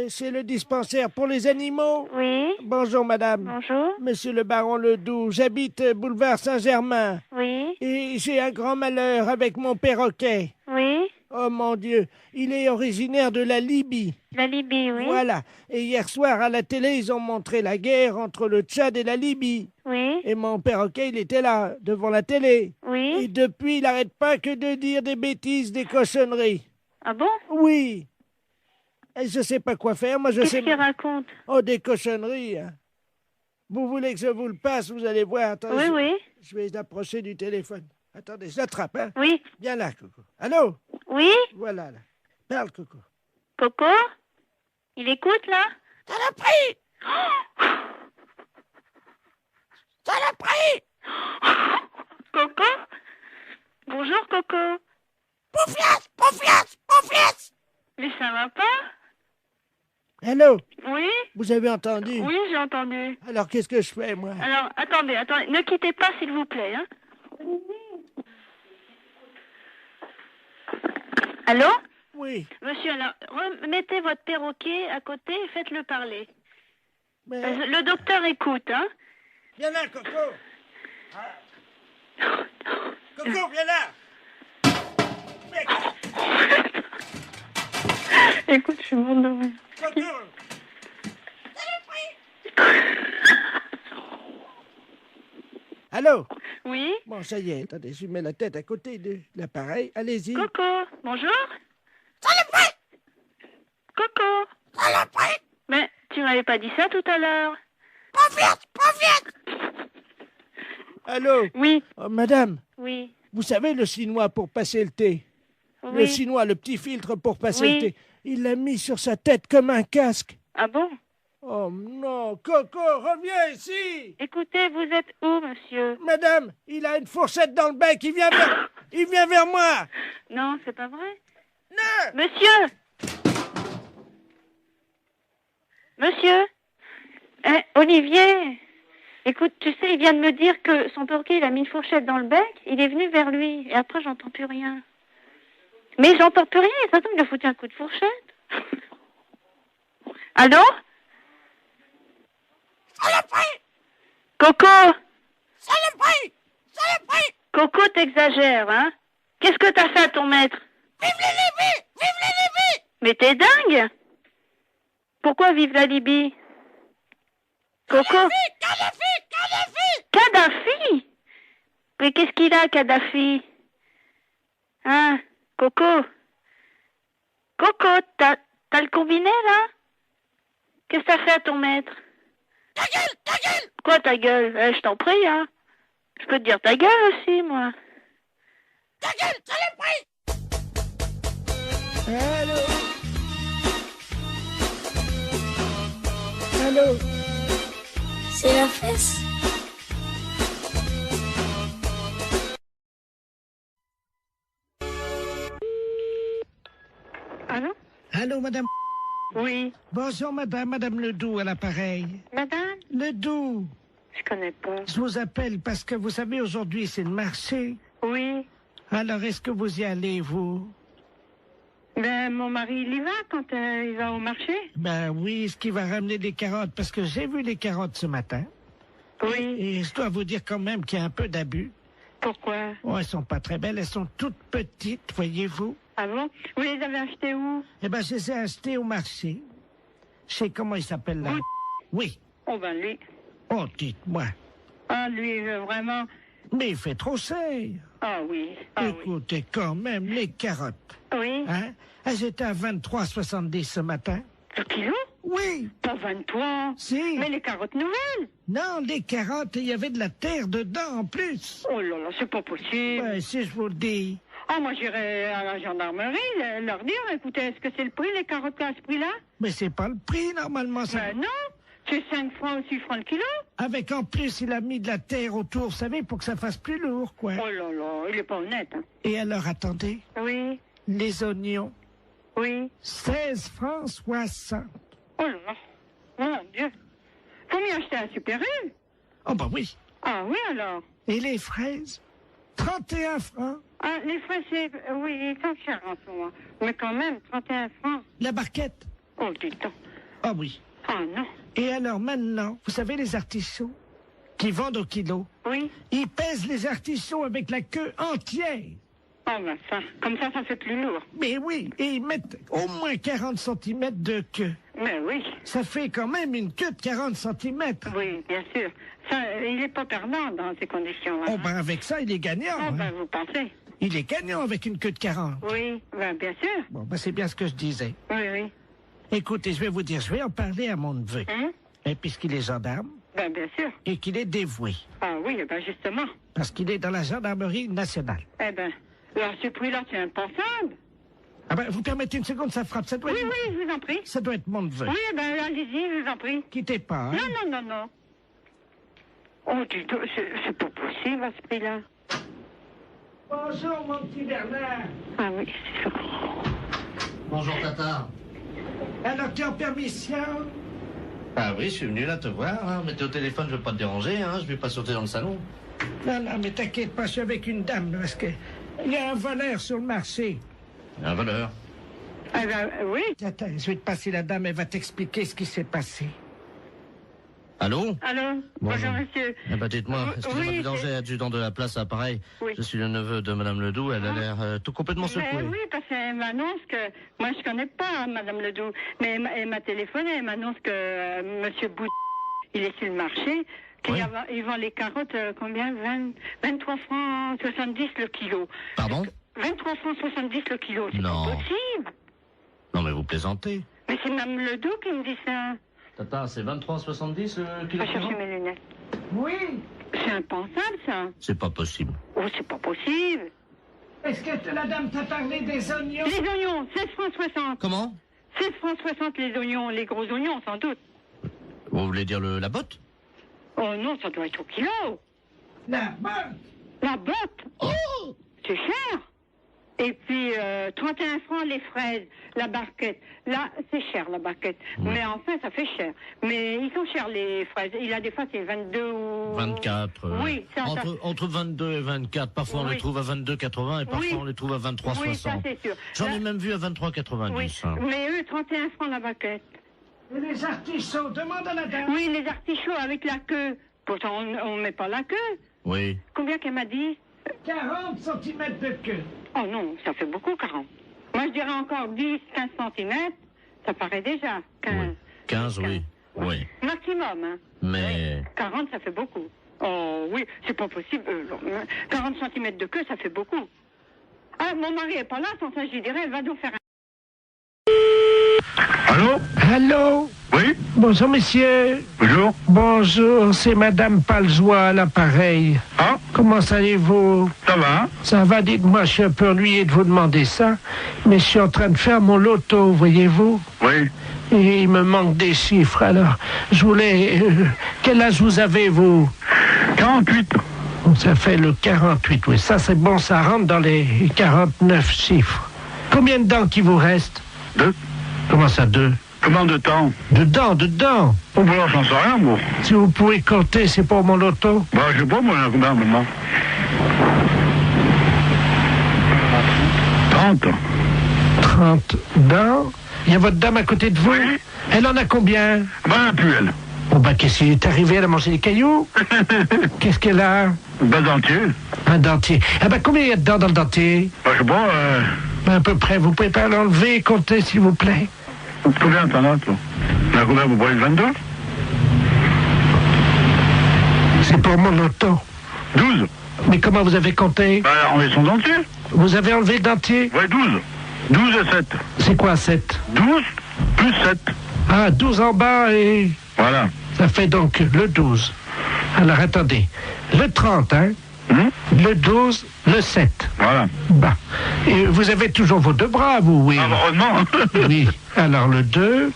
S8: C'est le dispensaire pour les animaux?
S11: Oui.
S8: Bonjour, madame.
S11: Bonjour.
S8: Monsieur le baron Ledoux, j'habite boulevard Saint-Germain.
S11: Oui.
S8: Et j'ai un grand malheur avec mon perroquet.
S11: Oui.
S8: Oh mon Dieu, il est originaire de la Libye.
S11: La Libye, oui.
S8: Voilà. Et hier soir, à la télé, ils ont montré la guerre entre le Tchad et la Libye.
S11: Oui.
S8: Et mon perroquet, il était là, devant la télé.
S11: Oui.
S8: Et depuis, il n'arrête pas que de dire des bêtises, des cochonneries.
S11: Ah bon?
S8: Oui. Et je sais pas quoi faire, moi je sais...
S11: Qu'est-ce qu'il raconte?
S8: Oh, des cochonneries. Hein. Vous voulez que je vous le passe, vous allez voir. Attendez,
S11: Oui.
S8: Je vais l'approcher du téléphone. Attendez, je l'attrape, hein.
S11: Oui.
S8: Viens là, Coco. Allô?
S11: Oui.
S8: Voilà, là. Parle, Coco.
S11: Coco? Il écoute, là?
S8: Saloperie! Saloperie!
S11: Coco? Bonjour, Coco.
S8: Poufias!
S11: Mais ça va pas?
S8: Allô?
S11: Oui.
S8: Vous avez entendu?
S11: Oui, j'ai entendu.
S8: Alors, qu'est-ce que je fais, moi?
S11: Alors, attendez. Ne quittez pas, s'il vous plaît, hein. Allô?
S8: Oui.
S11: Monsieur, alors, remettez votre perroquet à côté et faites-le parler.
S8: Mais...
S11: Le docteur écoute, hein?
S8: Viens là, Coco! Coco, viens là!
S11: Écoute, je suis morte de rire.
S8: Coco! Allô?
S11: Oui?
S8: Bon, ça y est, attendez, je mets la tête à côté de l'appareil. Allez-y.
S11: Coco, bonjour? Saloperie! Coco!
S8: Saloperie!
S11: Mais tu m'avais pas dit ça tout à l'heure.
S8: Pas vite! Allô?
S11: Oui.
S8: Oh, madame?
S11: Oui.
S8: Vous savez le chinois pour passer le thé?
S11: Oui.
S8: Le chinois, le petit filtre pour passer
S11: Oui.
S8: le thé. Il l'a mis sur sa tête comme un casque.
S11: Ah bon?
S8: Oh non, Coco, reviens ici!
S11: Écoutez, vous êtes où, monsieur?
S8: Madame, il a une fourchette dans le bec, il vient vers moi!
S11: Non, c'est pas vrai.
S8: Non!
S11: Monsieur! Monsieur? Olivier? Écoute, tu sais, il vient de me dire que son perroquet, il a mis une fourchette dans le bec, il est venu vers lui, et après, j'entends plus rien. Mais j'entends plus rien, et pourtant, il a foutu un coup de fourchette. Allô?
S8: Saloperie!
S11: Coco!
S8: Saloperie! Saloperie!
S11: Coco, t'exagères, hein? Qu'est-ce que t'as fait à ton maître?
S8: Vive les Libye! Vive les Libye!
S11: Mais t'es dingue! Pourquoi vive la Libye? Coco? Kadhafi? Mais qu'est-ce qu'il a, Kadhafi? Hein, Coco? Coco, t'as le combiné, là? Qu'est-ce que t'as fait à ton maître? Ta gueule! Quoi, ta gueule? Je t'en prie, hein. Je peux te dire ta gueule aussi, moi. Ta gueule,
S8: Allô? Allô?
S4: C'est la fesse.
S11: Allô?
S8: Allô, madame?
S11: Oui.
S8: Bonjour, madame Ledoux à l'appareil.
S11: Madame?
S8: Ledoux.
S11: Je connais pas.
S8: Je vous appelle parce que vous savez, aujourd'hui, c'est le marché.
S11: Oui.
S8: Alors, est-ce que vous y allez, vous?
S11: Ben, mon mari, il y va quand il va au marché?
S8: Ben oui, est-ce qu'il va ramener des carottes? Parce que j'ai vu les carottes ce matin.
S11: Oui.
S8: Et je dois vous dire quand même qu'il y a un peu d'abus.
S11: Pourquoi?
S8: Oh, elles sont pas très belles, elles sont toutes petites, voyez-vous.
S11: Ah bon? Vous les avez achetées où?
S8: Eh ben, je les ai achetées au marché. Je sais comment il s'appelle là. Oui.
S11: Oh ben lui.
S8: Oh, dites-moi.
S11: Ah lui, vraiment.
S8: Mais il fait trop cher.
S11: Ah oui. Ah
S8: écoutez, quand même, les carottes.
S11: Oui.
S8: Hein? Elles étaient à 23,70 ce matin.
S11: Le kilo?
S8: Oui.
S11: Pas 23.
S8: Si.
S11: Mais les carottes nouvelles?
S8: Non, les carottes, il y avait de la terre dedans en plus.
S11: Oh là là, c'est pas possible.
S8: Ouais, si je vous le dis.
S11: Ah, moi j'irai à la gendarmerie leur dire, écoutez, est-ce que c'est le prix, les carottes à ce prix-là?
S8: Mais c'est pas le prix, normalement. Ça...
S11: Ben non, c'est 5 francs ou 6 francs le kilo.
S8: Avec en plus, il a mis de la terre autour, vous savez, pour que ça fasse plus lourd, quoi.
S11: Oh là là, il est pas honnête. Hein.
S8: Et alors, attendez.
S11: Oui.
S8: Les oignons.
S11: Oui.
S8: 16 francs 60.
S11: Oh là là, mon Dieu. Faut m'y acheter un Super U.
S8: Oh bah oui.
S11: Ah oui alors.
S8: Et les fraises? 31 francs.
S11: Ah, les fraises, oui, ils sont chers en ce moment. Mais quand même, 31 francs.
S8: La barquette?
S11: Oh, dis donc.
S8: Ah oui.
S11: Ah non.
S8: Et alors maintenant, vous savez les artichauts qui vendent au kilo?
S11: Oui.
S8: Ils pèsent les artichauts avec la queue entière.
S11: Oh ben ça, comme ça fait plus lourd.
S8: Mais oui, et ils mettent au moins 40 cm de queue.
S11: Mais oui.
S8: Ça fait quand même une queue de 40 cm.
S11: Oui, bien sûr. Ça, il n'est pas perdant dans ces conditions-là.
S8: Oh ben avec ça, il est gagnant.
S11: Oh ben vous pensez?
S8: Il est gagnant avec une queue de 40.
S11: Oui, ben bien sûr.
S8: Bon, ben c'est bien ce que je disais.
S11: Oui, oui.
S8: Écoutez, je vais vous dire, je vais en parler à mon neveu. Et puisqu'il est gendarme.
S11: Ben bien sûr.
S8: Et qu'il est dévoué.
S11: Ah oui, ben justement.
S8: Parce qu'il est dans la gendarmerie nationale.
S11: Eh ben, à ce prix-là, c'est impensable.
S8: Ah ben, vous permettez une seconde, ça frappe. Ça doit
S11: Oui,
S8: être...
S11: oui, je vous en prie.
S8: Ça doit être mon neveu.
S11: Oui, ben allez-y, je vous en prie.
S8: Quittez pas, hein.
S11: Non, non, non, non. Oh, dis donc, c'est pas possible à ce prix-là.
S8: Bonjour, mon petit Bernard.
S11: Ah oui, c'est ça.
S3: Bonjour, Tata.
S8: Alors, tu es en permission?
S3: Ah oui, je suis venu là te voir, hein. Mais t'es au téléphone, je veux pas te déranger, hein. Je vais pas sauter dans le salon.
S8: Non, non, mais t'inquiète pas, je suis avec une dame, parce que il y a un voleur sur le marché.
S3: Un voleur.
S11: Ah ben, oui.
S8: Attends, je vais te passer la dame, elle va t'expliquer ce qui s'est passé.
S3: Allô?
S11: Allô? Bonjour, monsieur.
S3: Eh ben, dites-moi, excusez-moi
S11: oui,
S3: du danger, adjudant de la place à Pareil.
S11: Oui.
S3: Je suis le neveu de Madame Ledoux, elle a l'air tout complètement secouée.
S11: Mais oui, parce qu'elle m'annonce que... Moi, je connais pas Madame Ledoux, mais elle m'a téléphoné, elle m'annonce que Monsieur Bout, il est sur le marché, qu'il vend les carottes, combien? 23 francs 70 le kilo.
S3: Pardon?
S11: 23 francs 70 le kilo, c'est
S3: Non.
S11: pas possible.
S3: Non, mais vous plaisantez.
S11: Mais c'est Mme Ledoux qui me dit ça.
S3: Tata, c'est 23,70 le kilo?
S11: Je vais chercher mes lunettes.
S8: Oui.
S11: C'est impensable, ça.
S3: C'est pas possible.
S11: Oh, c'est pas possible.
S8: Est-ce que la dame t'a parlé des oignons?
S11: Les oignons, 16 francs 60.
S3: Comment?
S11: 16 francs 60 les oignons, les gros oignons, sans doute.
S3: Vous voulez dire la botte?
S11: Oh non, ça doit être au kilo.
S8: La botte?
S11: La botte? Oh! C'est cher. Et puis, 31 francs les fraises, la barquette. Là, c'est cher, la barquette. Mais enfin, ça fait cher. Mais ils sont chers, les fraises. Il y a des fois, c'est 22 ou...
S3: 24.
S11: Oui, ça...
S3: Entre 22 et 24. Parfois, on les trouve à 22,80 et parfois, on les trouve à 23,60.
S11: Oui, ça, c'est sûr.
S3: J'en ai même vu à 23,90.
S11: Oui, mais eux, 31 francs la barquette.
S8: Et les artichauts, demande à la dame.
S11: Oui, les artichauts avec la queue. Pourtant, on ne met pas la queue.
S3: Oui.
S11: Combien qu'elle m'a dit?
S8: 40 cm de queue.
S11: Oh non, ça fait beaucoup, 40. Moi, je dirais encore 10, 15 cm. Ça paraît déjà. 15.
S3: 15, oui. Oui.
S12: Maximum, hein.
S3: Mais...
S12: 40, ça fait beaucoup. Oh oui, c'est pas possible. 40 cm de queue, ça fait beaucoup. Ah, mon mari est pas là, sans ça, je lui dirais, elle va nous faire un...
S13: Allô?
S8: Allô?
S13: Oui?
S8: Bonjour, monsieur.
S13: Bonjour.
S8: Bonjour, c'est Madame Palzois à l'appareil.
S13: Ah?
S8: Comment allez-vous?
S13: Ça va?
S8: Ça va, dites-moi, je suis un peu ennuyé de vous demander ça, mais je suis en train de faire mon loto, voyez-vous?
S13: Oui.
S8: Et il me manque des chiffres, alors je voulais... quel âge vous avez, vous?
S13: 48.
S8: Ça fait le 48, oui. Ça, c'est bon, ça rentre dans les 49 chiffres. Combien de dents qui vous reste?
S13: 2.
S8: Comment ça, 2?
S13: Combien de temps?
S8: Dedans.
S13: Oh, bah, j'en sais rien, moi.
S8: Si vous pouvez compter, c'est pour mon loto?
S13: Bah, je sais pas, moi, il y en a combien maintenant? 30.
S8: 30 dents. Il y a votre dame à côté de vous?
S13: Oui.
S8: Elle en a combien?
S13: Bah, elle a plus, elle.
S8: Bon, bah, qu'est-ce qui est arrivé? Elle a mangé des cailloux? Qu'est-ce qu'elle a?
S13: Un dentier.
S8: Un dentier. Ah, bah, combien il y a de dents dans le dentier?
S13: Bah, je sais pas,
S8: Bah, à peu près. Vous pouvez pas l'enlever et compter, s'il vous plaît?
S13: combien t'en as, toi? Il y en a combien, vous voyez 22?
S8: C'est pour mon loto.
S13: 12.
S8: Mais comment vous avez compté?
S13: Bah, enlever son dentier.
S8: Vous avez enlevé le dentier?
S13: Ouais, 12. 12 et 7.
S8: C'est quoi, 7?
S13: 12 plus 7.
S8: Ah, 12 en bas et...
S13: Voilà.
S8: Ça fait donc le 12. Alors, attendez. Le 30, hein? Le 12, le 7.
S13: Voilà.
S8: Bah. Et vous avez toujours vos 2 bras, vous, oui?
S13: Heureusement.
S8: Oui. Alors, le 2.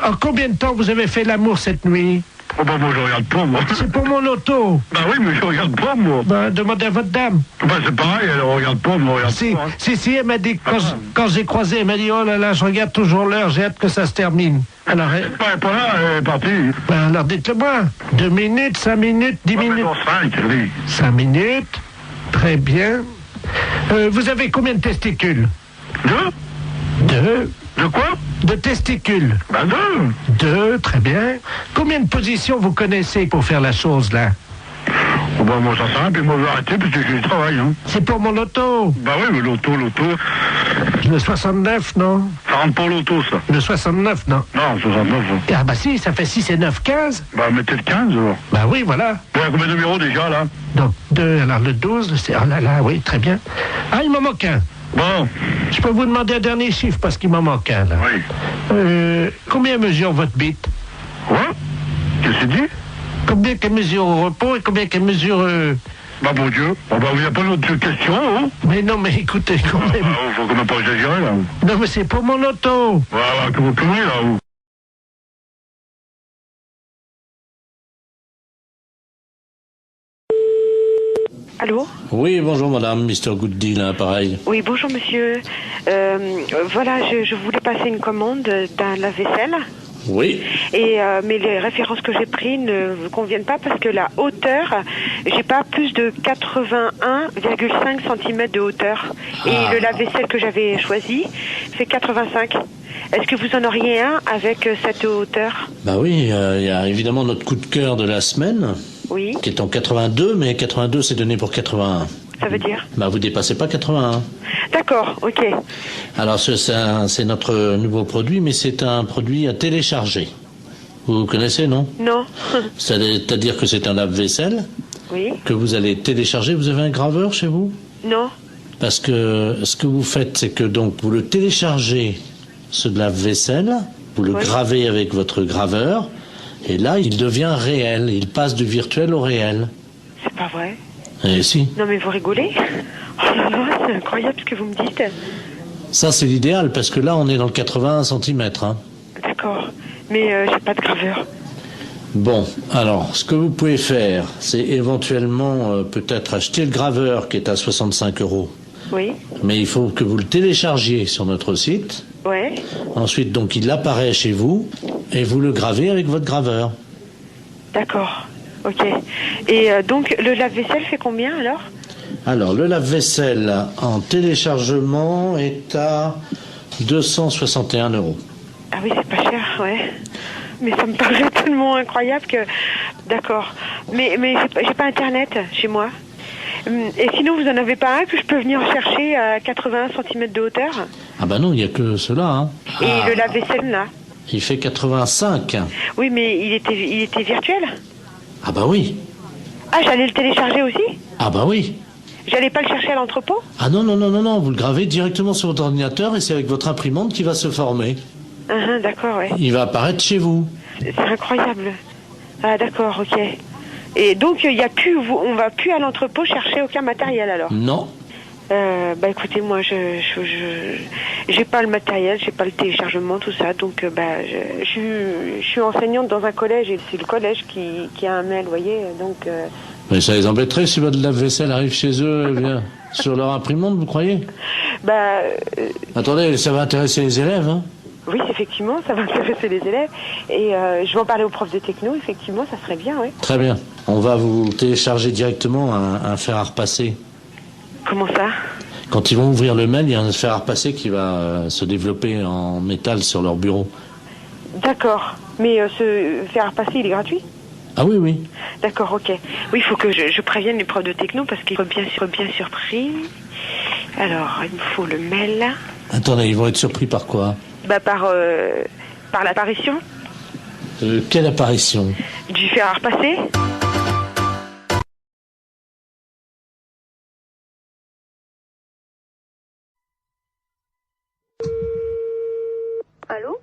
S8: En combien de temps vous avez fait l'amour cette nuit?
S13: Oh, bah, moi, je regarde pas, moi.
S8: C'est pour mon loto.
S13: Bah oui, mais je regarde pas, moi.
S8: Bah, demandez à votre dame.
S13: Bah, c'est pareil, elle regarde pas, moi, regarde
S8: Si,
S13: pas. Hein.
S8: si, elle m'a dit, quand j'ai croisé, elle m'a dit, oh là là, je regarde toujours l'heure, j'ai hâte que ça se termine. Alors,
S13: Elle est pas là, elle est partie.
S8: Ben alors dites-le-moi. 2 minutes, 5 minutes, 10 minutes.
S13: 5, oui.
S8: 5 minutes. Très bien. Vous avez combien de testicules? 2.
S13: De quoi?
S8: De testicules.
S13: Ben
S8: 2, très bien. Combien de positions vous connaissez pour faire la chose, là?
S13: Oh, bah, moi, ça sert à rien, puis moi, je vais arrêter, parce que j'ai du travail, hein.
S8: C'est pour mon loto.
S13: Bah oui, mais loto.
S8: Le 69, non?
S13: Ça rentre pas au loto, ça.
S8: Le 69, non?
S13: Non, 69, ça.
S8: Ah bah si, ça fait 6 et 9, 15.
S13: Bah, mettez le 15, alors.
S8: Bah oui, voilà.
S13: Il y a combien de numéros, déjà, là?
S8: Donc 2, alors le 12, c'est... Oh là là, oui, très bien. Ah, il m'en manque un.
S13: Bon.
S8: Je peux vous demander un dernier chiffre, parce qu'il m'en manque un, là.
S13: Oui.
S8: Combien mesure votre bite?
S13: Quoi? Qu'est-ce que c'est dit?
S8: Combien qu'elle mesure au repos et combien qu'elle mesure...
S13: Bah, bon Dieu. Bon, bah, il n'y a pas d'autre question, hein?
S8: Mais non, mais écoutez, quand même...
S13: Faut quand même pas exagérer, là.
S8: Non, mais c'est pour mon auto.
S13: Voilà, que vous pouvez, là, vous.
S7: Allô?
S3: Oui, bonjour madame, Mr. Good Deal, hein, pareil.
S7: Oui, bonjour monsieur. Voilà, je voulais passer une commande d'un lave-vaisselle.
S3: Oui.
S7: Et mais les références que j'ai prises ne vous conviennent pas parce que la hauteur, j'ai pas plus de 81,5 cm de hauteur. Et le lave-vaisselle que j'avais choisi fait 85. Est-ce que vous en auriez un avec cette hauteur?
S3: Bah oui, il y a évidemment notre coup de cœur de la semaine.
S7: Oui.
S3: Qui est en 82, mais 82 c'est donné pour 81.
S7: Ça veut dire?
S3: Bah vous dépassez pas 81.
S7: D'accord, ok.
S3: Alors c'est notre nouveau produit, mais c'est un produit à télécharger. Vous connaissez, non?
S7: Non.
S3: C'est-à-dire que c'est un lave-vaisselle.
S7: Oui.
S3: Que vous allez télécharger. Vous avez un graveur chez vous?
S7: Non.
S3: Parce que ce que vous faites, c'est que donc vous le téléchargez, ce lave-vaisselle, vous le gravez avec votre graveur, et là il devient réel. Il passe du virtuel au réel.
S7: C'est pas vrai?
S3: Eh si.
S7: Non mais vous rigolez? Oh là là, c'est incroyable ce que vous me dites.
S3: Ça c'est l'idéal, parce que là on est dans le 81 cm. Hein.
S7: D'accord. Mais j'ai pas de graveur.
S3: Bon, alors, ce que vous pouvez faire, c'est éventuellement peut-être acheter le graveur qui est à 65 €.
S7: Oui.
S3: Mais il faut que vous le téléchargiez sur notre site.
S7: Ouais.
S3: Ensuite, donc, il apparaît chez vous et vous le gravez avec votre graveur.
S7: D'accord. Ok. Et donc, le lave-vaisselle fait combien alors?
S3: Alors, le lave-vaisselle en téléchargement est à 261 €.
S7: Ah oui, c'est pas cher, ouais. Mais ça me paraît tellement incroyable que... D'accord. Mais j'ai pas Internet chez moi. Et sinon, vous en avez pas un que je peux venir chercher à 81 cm de hauteur?
S3: Ah bah non, il n'y a que cela. Hein.
S7: Et le lave-vaisselle, là?
S2: Il fait 85.
S7: Oui, mais il était virtuel?
S2: Ah bah oui.
S7: Ah, j'allais le télécharger aussi?
S2: Ah bah oui.
S7: J'allais pas le chercher à l'entrepôt?
S2: Ah non, non, non, non, non, vous le gravez directement sur votre ordinateur et c'est avec votre imprimante qui va se former.
S7: D'accord, ouais.
S2: Il va apparaître chez vous.
S7: C'est incroyable. Ah d'accord, ok. Et donc il y a plus, on va plus à l'entrepôt chercher aucun matériel alors?
S2: Non.
S7: Bah écoutez, moi j'ai pas le matériel, j'ai pas le téléchargement, tout ça, donc je suis enseignante dans un collège et c'est le collège qui a un mail, vous voyez, donc.
S2: Mais ça les embêterait si votre lave-vaisselle arrive chez eux et vient sur leur imprimante, vous croyez?
S7: Bah.
S2: Attendez, ça va intéresser les élèves, hein?
S7: Oui, effectivement, ça va intéresser les élèves. Et je vais en parler aux profs de techno, effectivement, ça serait bien, oui.
S2: Très bien. On va vous télécharger directement un fer à repasser.
S7: Comment ça?
S2: Quand ils vont ouvrir le mail, il y a un fer à repasser qui va se développer en métal sur leur bureau.
S7: D'accord. Mais ce fer à repasser, il est gratuit?
S2: Ah oui, oui.
S7: D'accord, ok. Oui, il faut que je prévienne les profs de techno parce qu'ils sont bien surpris. Alors, il me faut le mail.
S2: Attendez, ils vont être surpris par quoi?
S7: Bah par l'apparition.
S2: Quelle apparition?
S7: Du fer à repasser.
S11: Allô?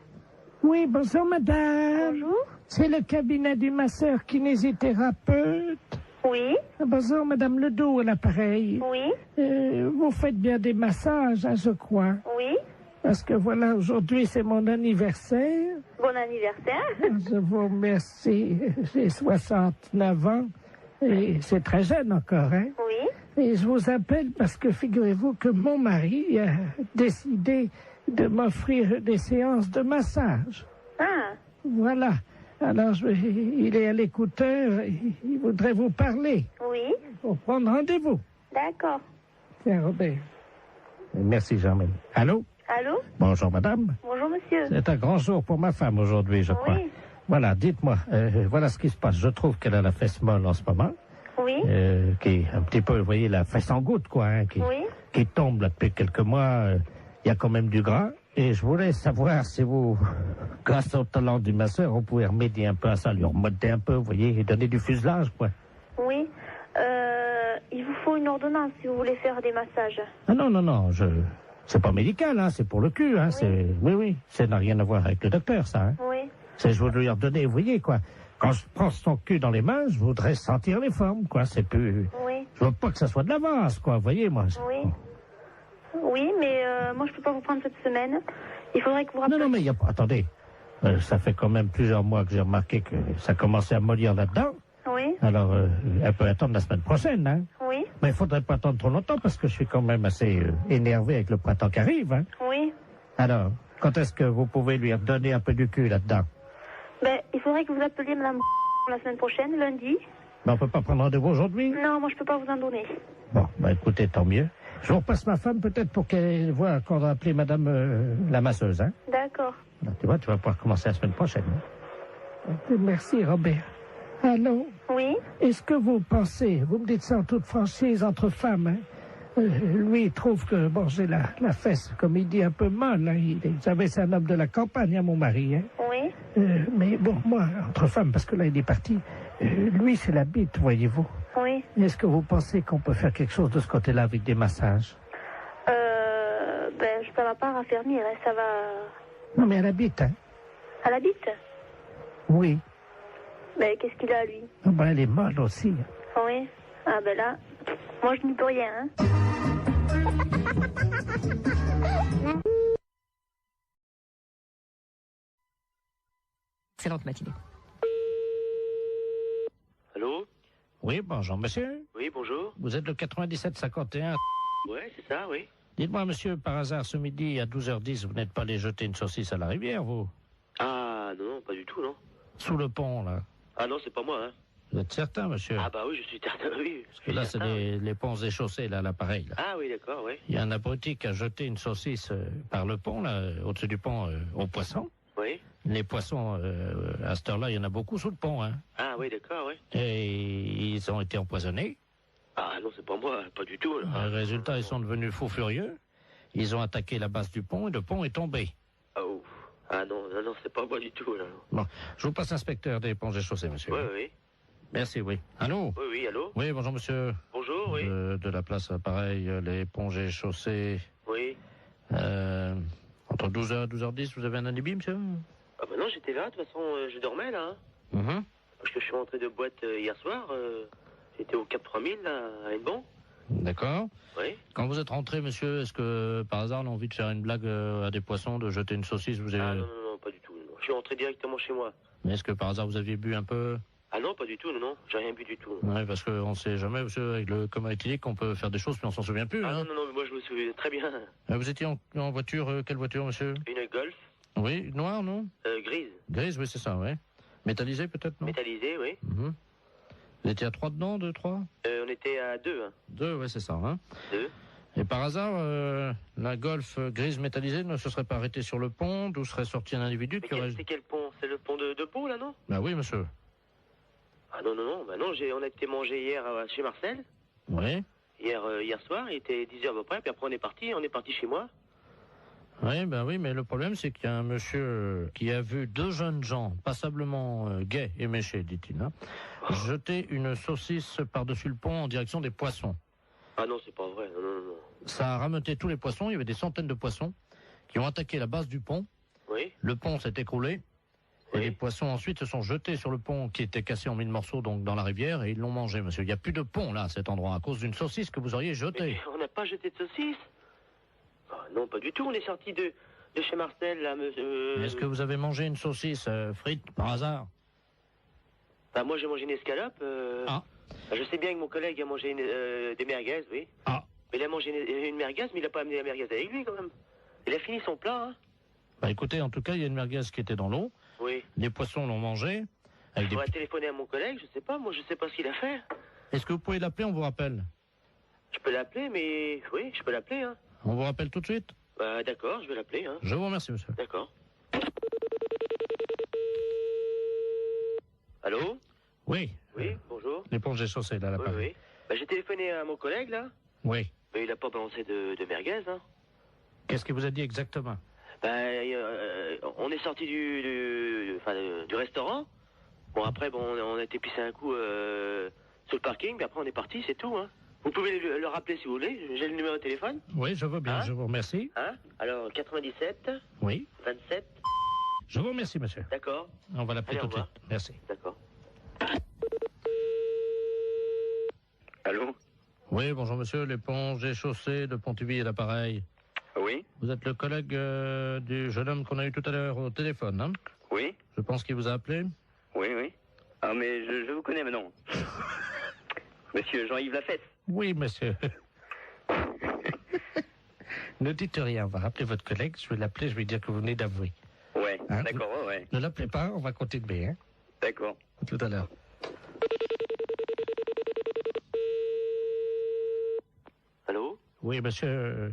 S8: Oui, bonjour madame.
S11: Bonjour.
S8: C'est le cabinet du masseur kinésithérapeute.
S11: Oui.
S8: Bonjour madame Ledoux à l'appareil.
S11: Oui.
S8: Vous faites bien des massages, hein, je crois.
S11: Oui.
S8: Parce que voilà, aujourd'hui c'est mon anniversaire.
S11: Bon anniversaire.
S8: Je vous remercie. J'ai 69 ans et c'est très jeune encore, hein?
S11: Oui.
S8: Et je vous appelle parce que figurez-vous que mon mari a décidé de m'offrir des séances de massage.
S11: Ah.
S8: Voilà. Alors, il est à l'écouteur, il voudrait vous parler.
S11: Oui.
S8: Pour prendre rendez-vous.
S11: D'accord.
S8: Tiens, Robert. Merci, Jean-Marie. Allô?
S11: Allô?
S8: Bonjour, madame.
S11: Bonjour, monsieur.
S8: C'est un grand jour pour ma femme aujourd'hui, je crois.
S11: Oui.
S8: Voilà, dites-moi, voilà ce qui se passe. Je trouve qu'elle a la fesse molle en ce moment.
S11: Oui.
S8: Qui est un petit peu, vous voyez, la fesse en goutte, quoi, hein, qui tombe là depuis quelques mois. Il y a quand même du gras. Et je voulais savoir si vous, grâce au talent du masseur, on pouvait remédier un peu à ça, lui remonter un peu, vous voyez, et donner du fuselage, quoi.
S11: Oui. Il vous faut une ordonnance si vous voulez faire des massages.
S8: Ah non, non, non, c'est pas médical, hein, c'est pour le cul, hein, oui, ça n'a rien à voir avec le docteur, ça, hein.
S11: Oui.
S8: C'est, je voudrais lui redonner, vous voyez, quoi. Quand je prends son cul dans les mains, je voudrais sentir les formes, quoi, c'est plus...
S11: Oui.
S8: Je veux pas que ça soit de l'avance, quoi, vous voyez, moi.
S11: Oui. Oui, mais moi, je peux pas vous prendre cette semaine. Il faudrait que vous rappeliez...
S8: Non, mais il y a pas... Attendez, ça fait quand même plusieurs mois que j'ai remarqué que ça commençait à mollir là-dedans.
S11: Oui.
S8: Alors, elle peut attendre la semaine prochaine, hein.
S11: Oui.
S8: Mais il faudrait pas attendre trop longtemps parce que je suis quand même assez énervé avec le printemps qui arrive, hein.
S11: Oui.
S8: Alors, quand est-ce que vous pouvez lui redonner un peu du cul là-dedans?
S11: Ben, il faudrait que vous appeliez madame la semaine prochaine, lundi.
S8: Ben, on peut pas prendre rendez-vous aujourd'hui?
S11: Non, moi, je peux pas vous en donner.
S8: Bon, ben écoutez, tant mieux. Je vous repasse ma femme peut-être pour qu'elle voit qu'on va appeler madame la masseuse, hein.
S11: D'accord.
S8: Alors, tu vois, tu vas pouvoir commencer la semaine prochaine. Merci, Robert. Allô?
S11: Oui?
S8: Est-ce que vous pensez, vous me dites ça en toute franchise, entre femmes, hein? Lui, il trouve que, bon, j'ai la fesse, comme il dit, un peu molle, hein. Vous savez, c'est un homme de la campagne, hein, mon mari, hein?
S11: Oui?
S8: Mais bon, moi, entre femmes, parce que là, il est parti, lui, c'est la bite, voyez-vous.
S11: Oui.
S8: Est-ce que vous pensez qu'on peut faire quelque chose de ce côté-là avec des massages?
S11: Ben, ça va pas raffermir, hein, ça va...
S8: Non, mais elle habite, hein?
S11: Elle habite?
S8: Oui.
S11: Ben, qu'est-ce qu'il a, lui?
S8: Ah ben, elle est molle aussi.
S11: Oui. Ah, ben là, moi, je n'y peux rien, hein.
S14: Excellente matinée.
S15: Allô?
S8: Oui, bonjour, monsieur.
S15: Oui, bonjour.
S8: Vous êtes le 9751.
S15: Ouais, c'est ça, oui.
S8: Dites-moi, monsieur, par hasard, ce midi, à 12h10, vous n'êtes pas allé jeter une saucisse à la rivière, vous?
S15: Ah, non, pas du tout, non.
S8: Sous le pont, là.
S15: Ah non, c'est pas moi, hein.
S8: Vous êtes certain, monsieur?
S15: Ah bah oui, je suis certain, oui.
S8: Parce que là, c'est les ponts et chaussées, là, l'appareil, là.
S15: Ah oui, d'accord, oui.
S8: Il y a un abruti qui a jeté une saucisse par le pont, là, au-dessus du pont, aux poissons.
S15: Oui.
S8: Les poissons, à cette heure-là, il y en a beaucoup sous le pont, hein.
S15: Ah oui, d'accord, oui.
S8: Et ils ont été empoisonnés.
S15: Ah non, c'est pas moi, pas du tout, là.
S8: Résultat, ils sont devenus fous furieux. Ils ont attaqué la base du pont et le pont est tombé.
S15: Oh. Ah non, c'est pas moi du tout, là.
S2: Bon, je vous passe l'inspecteur des ponts et chaussées, monsieur.
S15: Oui.
S2: Merci, oui. Allô?
S15: Oui, allô?
S2: Oui, bonjour, monsieur.
S15: Bonjour, oui.
S2: De la place, pareil, les ponts et chaussées.
S15: Oui.
S2: Entre 12h et 12h10, vous avez un alibi, monsieur?
S15: Ah bah non, j'étais là, de toute façon, je dormais, là. Parce que je suis rentré de boîte hier soir, j'étais au Cap 3000, là, à Hennebon.
S2: D'accord.
S15: Oui.
S2: Quand vous êtes rentré, monsieur, est-ce que, par hasard, l'envie de faire une blague à des poissons, de jeter une saucisse, vous avez...
S15: Ah non, pas du tout. Non. Je suis rentré directement chez moi.
S2: Mais est-ce que, par hasard, vous aviez bu un peu?
S15: Ah non, pas du tout, non. J'ai rien bu du tout.
S2: Ouais, parce qu'on sait jamais, monsieur, avec le coma éthylique, on peut faire des choses, mais on s'en souvient plus,
S15: Ah
S2: hein.
S15: non, mais moi, je me souviens très bien.
S2: Vous étiez en voiture, quelle voiture, monsieur?
S15: Une Golf.
S2: Oui, noire, non?
S15: Grise.
S2: Grise, oui, c'est ça, ouais. Métallisée, peut-être, non?
S15: Métallisée, oui.
S2: Vous étiez à 3 dedans, 2, 3?
S15: On était à 2, hein.
S2: 2, ouais, c'est ça, hein.
S15: 2.
S2: Et par hasard, la Golf grise métallisée ne se serait pas arrêtée sur le pont, d'où serait sorti un individu qui aurait...
S15: C'est quel pont? C'est le pont de Pau, là, non?
S2: Bah oui, monsieur.
S15: Ah non, on a été manger hier chez Marcel.
S2: Oui.
S15: Hier soir, il était 10h à peu près, puis après on est parti chez moi.
S2: Oui, ben oui, mais le problème, c'est qu'il y a un monsieur qui a vu 2 jeunes gens, passablement gais et méchés, dit-il, hein, jeter une saucisse par-dessus le pont en direction des poissons.
S15: Ah non, c'est pas vrai, non.
S2: Ça a rameuté tous les poissons, il y avait des centaines de poissons qui ont attaqué la base du pont.
S15: Oui.
S2: Le pont s'est écroulé, et les poissons ensuite se sont jetés sur le pont qui était cassé en 1000 morceaux, donc dans la rivière, et ils l'ont mangé, monsieur. Il n'y a plus de pont, là, à cet endroit, à cause d'une saucisse que vous auriez jetée.
S15: Mais on n'a pas jeté de saucisse. Ah, non, pas du tout. On est sorti de chez Marcel, là, monsieur.
S2: Est-ce que vous avez mangé une saucisse frite, par hasard?
S15: Bah, moi, j'ai mangé une escalope. Je sais bien que mon collègue a mangé des merguez, oui.
S2: Ah.
S15: Mais il a mangé une merguez, mais il n'a pas amené la merguez avec lui, quand même. Il a fini son plat, hein.
S2: Bah, écoutez, en tout cas, il y a une merguez qui était dans l'eau.
S15: Oui.
S2: Les poissons l'ont mangé.
S15: Il faudrait téléphoner à mon collègue, je sais pas. Moi, je sais pas ce qu'il a fait.
S2: Est-ce que vous pouvez l'appeler, on vous rappelle?
S15: Je peux l'appeler, mais... Oui, je peux l'appeler, hein.
S2: On vous rappelle tout de suite?
S15: Bah, d'accord, je vais l'appeler, hein.
S2: Je vous remercie, monsieur.
S15: D'accord. Allô?
S2: Oui.
S15: Oui, bonjour.
S2: L'éponge est chaussée, là, l'appareil.
S15: Oui. Bah, j'ai téléphoné à mon collègue, là.
S2: Oui.
S15: Mais il a pas balancé de merguez, hein.
S2: Qu'est-ce qu'il vous a dit exactement?
S15: Bah, on est sorti du restaurant. Bon, après, on a été pisser un coup sur le parking, puis après on est parti, c'est tout, hein. Vous pouvez le rappeler si vous voulez, j'ai le numéro de téléphone.
S2: Oui, je veux bien, je vous remercie.
S15: Hein? Alors, 97.
S2: Oui.
S15: 27.
S2: Je vous remercie, monsieur.
S15: D'accord.
S2: On va l'appeler tout de suite. Merci.
S15: D'accord.
S14: Allô?
S2: Oui, bonjour monsieur, l'éponge et chaussée de Pontivy et l'appareil.
S14: Oui.
S2: Vous êtes le collègue du jeune homme qu'on a eu tout à l'heure au téléphone, hein?
S14: Oui.
S2: Je pense qu'il vous a appelé.
S14: Oui. Ah, mais je vous connais maintenant. Monsieur Jean-Yves Lafesse.
S2: Oui, monsieur. Ne dites rien, on va rappeler votre collègue, je vais l'appeler, je vais dire que vous venez d'avouer.
S14: Ouais,
S2: hein,
S14: d'accord, ouais.
S2: Ne l'appelez pas, on va continuer, hein?
S14: D'accord.
S2: À tout à l'heure.
S15: Allô?
S2: Oui, monsieur,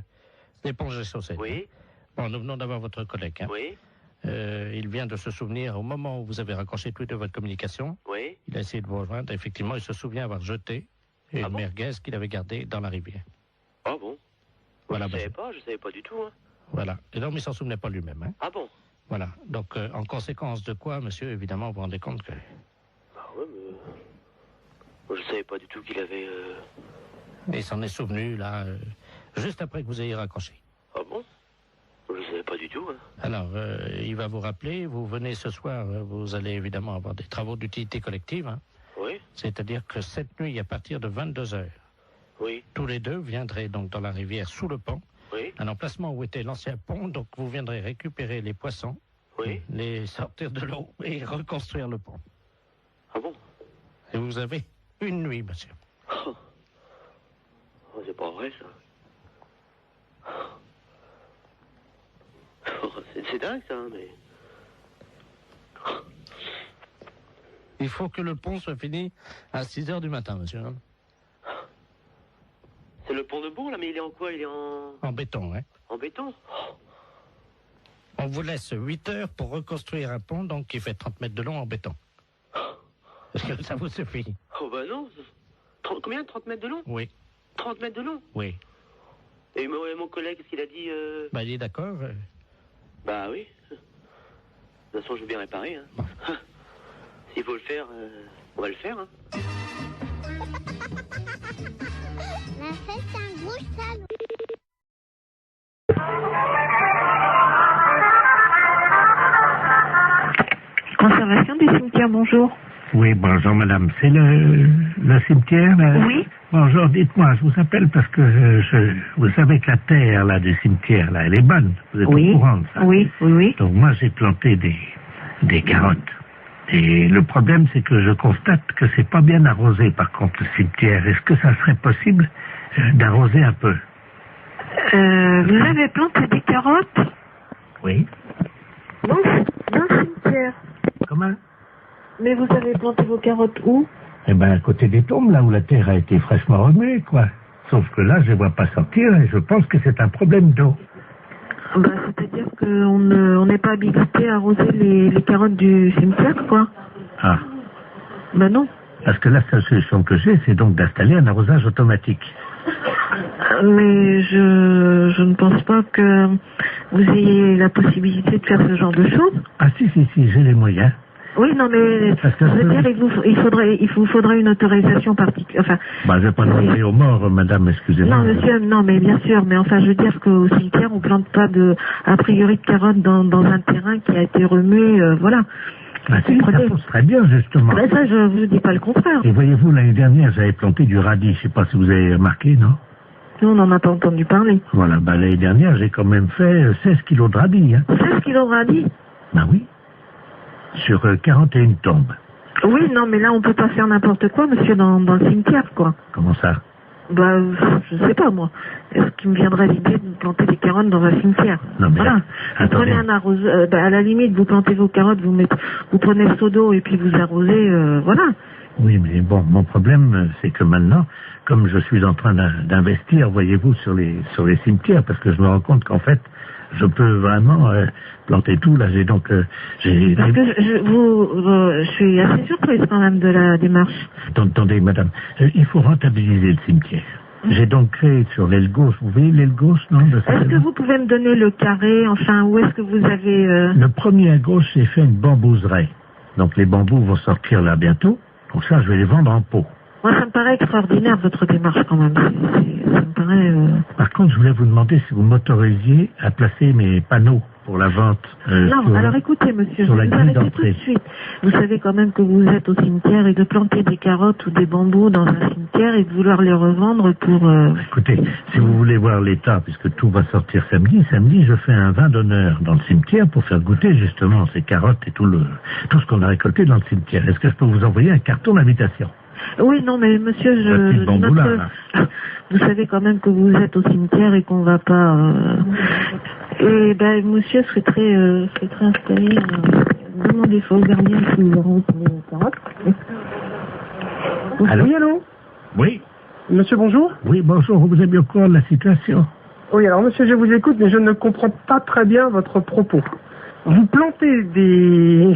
S2: l'éponge et chaussée.
S15: Oui.
S2: Bon, nous venons d'avoir votre collègue, hein?
S15: Oui.
S2: Il vient de se souvenir, au moment où vous avez raccroché tout de votre communication,
S15: oui.
S2: Il a essayé de vous rejoindre. Effectivement, il se souvient avoir jeté une merguez qu'il avait gardée dans la rivière.
S15: Ah bon?
S2: Voilà,
S15: je savais pas du tout, hein.
S2: Voilà. Et donc, il s'en souvenait pas lui-même, hein.
S15: Ah bon?
S2: Voilà. Donc, en conséquence de quoi, monsieur, évidemment, vous vous rendez compte que...
S15: Ah ouais, mais... Moi, je savais pas du tout qu'il avait...
S2: Il s'en est souvenu, là, juste après que vous ayez raccroché.
S15: Ah bon? Je savais pas du tout, hein.
S2: Alors, il va vous rappeler, vous venez ce soir, vous allez évidemment avoir des travaux d'utilité collective, hein.
S15: Oui.
S2: C'est-à-dire que cette nuit, à partir de 22h,
S15: oui.
S2: Tous les deux viendraient donc dans la rivière sous le pont,
S15: oui.
S2: Un emplacement où était l'ancien pont, donc vous viendrez récupérer les poissons,
S15: oui.
S2: Les sortir de l'eau et reconstruire le pont.
S15: Ah bon?
S2: Et vous avez une nuit, monsieur.
S15: Oh, c'est pas vrai, ça. C'est dingue, ça, mais...
S2: Il faut que le pont soit fini à 6h du matin, monsieur.
S15: C'est le pont de Bourg, là, mais il est en quoi? Il est en
S2: béton, hein.
S15: En béton?
S2: On vous laisse 8 heures pour reconstruire un pont, donc qui fait 30 mètres de long en béton. Est-ce que ça vous suffit?
S15: Oh, bah non. Combien? 30 mètres de long?
S2: Oui.
S15: 30 mètres de long?
S2: Oui.
S15: Et mon collègue, qu'est-ce qu'il a dit?
S2: Bah, il est d'accord.
S15: Bah oui. toute façon, je veux bien réparer. Hein. S'il faut le faire, on va le faire. Hein.
S4: La fête, c'est un gros salon.
S16: Conservation des cimetières, bonjour.
S8: Oui, bonjour madame. C'est le cimetière là?
S16: Oui.
S8: Bonjour, dites-moi, je vous appelle parce que vous savez que la terre là, du cimetière, là, elle est bonne. Vous êtes
S16: Oui.
S8: au courant de ça?
S16: Oui, oui, oui.
S8: Donc moi, j'ai planté des carottes. Et le problème, c'est que je constate que c'est pas bien arrosé, par contre, le cimetière. Est-ce que ça serait possible d'arroser un peu?
S16: Vous avez planté des carottes
S8: Oui.
S16: dans le cimetière.
S8: Comment?
S16: Mais vous avez planté vos carottes où?
S8: Eh ben, à côté des tombes, là où la terre a été fraîchement remuée, quoi. Sauf que là, je les vois pas sortir et je pense que c'est un problème d'eau.
S16: Bah, c'est-à-dire qu'on n'est pas habilité à arroser les carottes du cimetière, quoi.
S8: Ah.
S16: Bah non.
S8: Parce que la seule solution que j'ai, c'est donc d'installer un arrosage automatique.
S16: Mais je ne pense pas que vous ayez la possibilité de faire ce genre de choses.
S8: Ah si, j'ai les moyens.
S16: Oui, non, mais je veux dire, il vous faudrait une autorisation particulière. Enfin,
S8: bah, je vais pas demander aux morts, madame, excusez-moi.
S16: non, monsieur, non, mais bien sûr, mais enfin, je veux dire qu'au cimetière, on plante pas a priori de carottes dans un terrain qui a été remué, voilà.
S8: Ah si, ça pousse très bien, justement.
S16: Ben ça, je vous dis pas le contraire.
S8: Et voyez-vous, l'année dernière, j'avais planté du radis, je sais pas si vous avez remarqué, non?
S16: Nous, on n'en a pas entendu parler.
S8: Voilà, bah, l'année dernière, j'ai quand même fait 16 kilos de radis, hein.
S16: 16 kilos de radis?
S8: Ben oui. Sur 41 tombes.
S16: Oui, non, mais là, on peut pas faire n'importe quoi, monsieur, dans le cimetière, quoi.
S8: Comment ça?
S16: Bah, je sais pas, moi. Est-ce qu'il me viendrait l'idée de planter des carottes dans un cimetière?
S8: Non, mais
S16: voilà. Vous prenez un arroseur, à la limite, vous plantez vos carottes, vous prenez le seau d'eau et puis vous arrosez, voilà.
S8: Oui, mais bon, mon problème, c'est que maintenant, comme je suis en train d'investir, voyez-vous, sur les cimetières, parce que je me rends compte qu'en fait, je peux vraiment planter tout. Là, j'ai donc...
S16: Parce que je suis assez surprise quand même de la démarche.
S8: Attendez, madame, il faut rentabiliser le cimetière. J'ai donc créé sur l'aile gauche, vous voyez l'aile gauche, non?
S16: Est-ce que vous pouvez me donner le carré, enfin, où est-ce que vous avez...
S8: Le premier à gauche, j'ai fait une bambouseraie. Donc les bambous vont sortir là bientôt. Donc ça, je vais les vendre en pot.
S16: Moi, ça me paraît extraordinaire, votre démarche, quand même. Ça me paraît...
S8: Par contre, je voulais vous demander si vous m'autorisiez à placer mes panneaux pour la vente.
S16: Non, alors écoutez, monsieur, je
S8: sur la
S16: vais vous
S8: grille
S16: arrêter tout de suite. Vous savez quand même que vous êtes au cimetière et de planter des carottes ou des bambous dans un cimetière et de vouloir les revendre pour...
S8: Écoutez, si vous voulez voir l'état, puisque tout va sortir samedi, je fais un vin d'honneur dans le cimetière pour faire goûter justement ces carottes et tout ce qu'on a récolté dans le cimetière. Est-ce que je peux vous envoyer un carton d'invitation?
S16: Oui, non, mais monsieur, vous savez quand même que vous êtes au cimetière et qu'on va pas... Et ben, monsieur serait très installé. Demandez au gardien si nous aurons les carottes.
S8: Allô?
S17: Oui, allô?
S8: Oui.
S17: Monsieur, bonjour?
S8: Oui, bonjour, vous êtes bien au courant de la situation?
S17: Oui, alors monsieur, je vous écoute, mais je ne comprends pas très bien votre propos. Vous plantez des...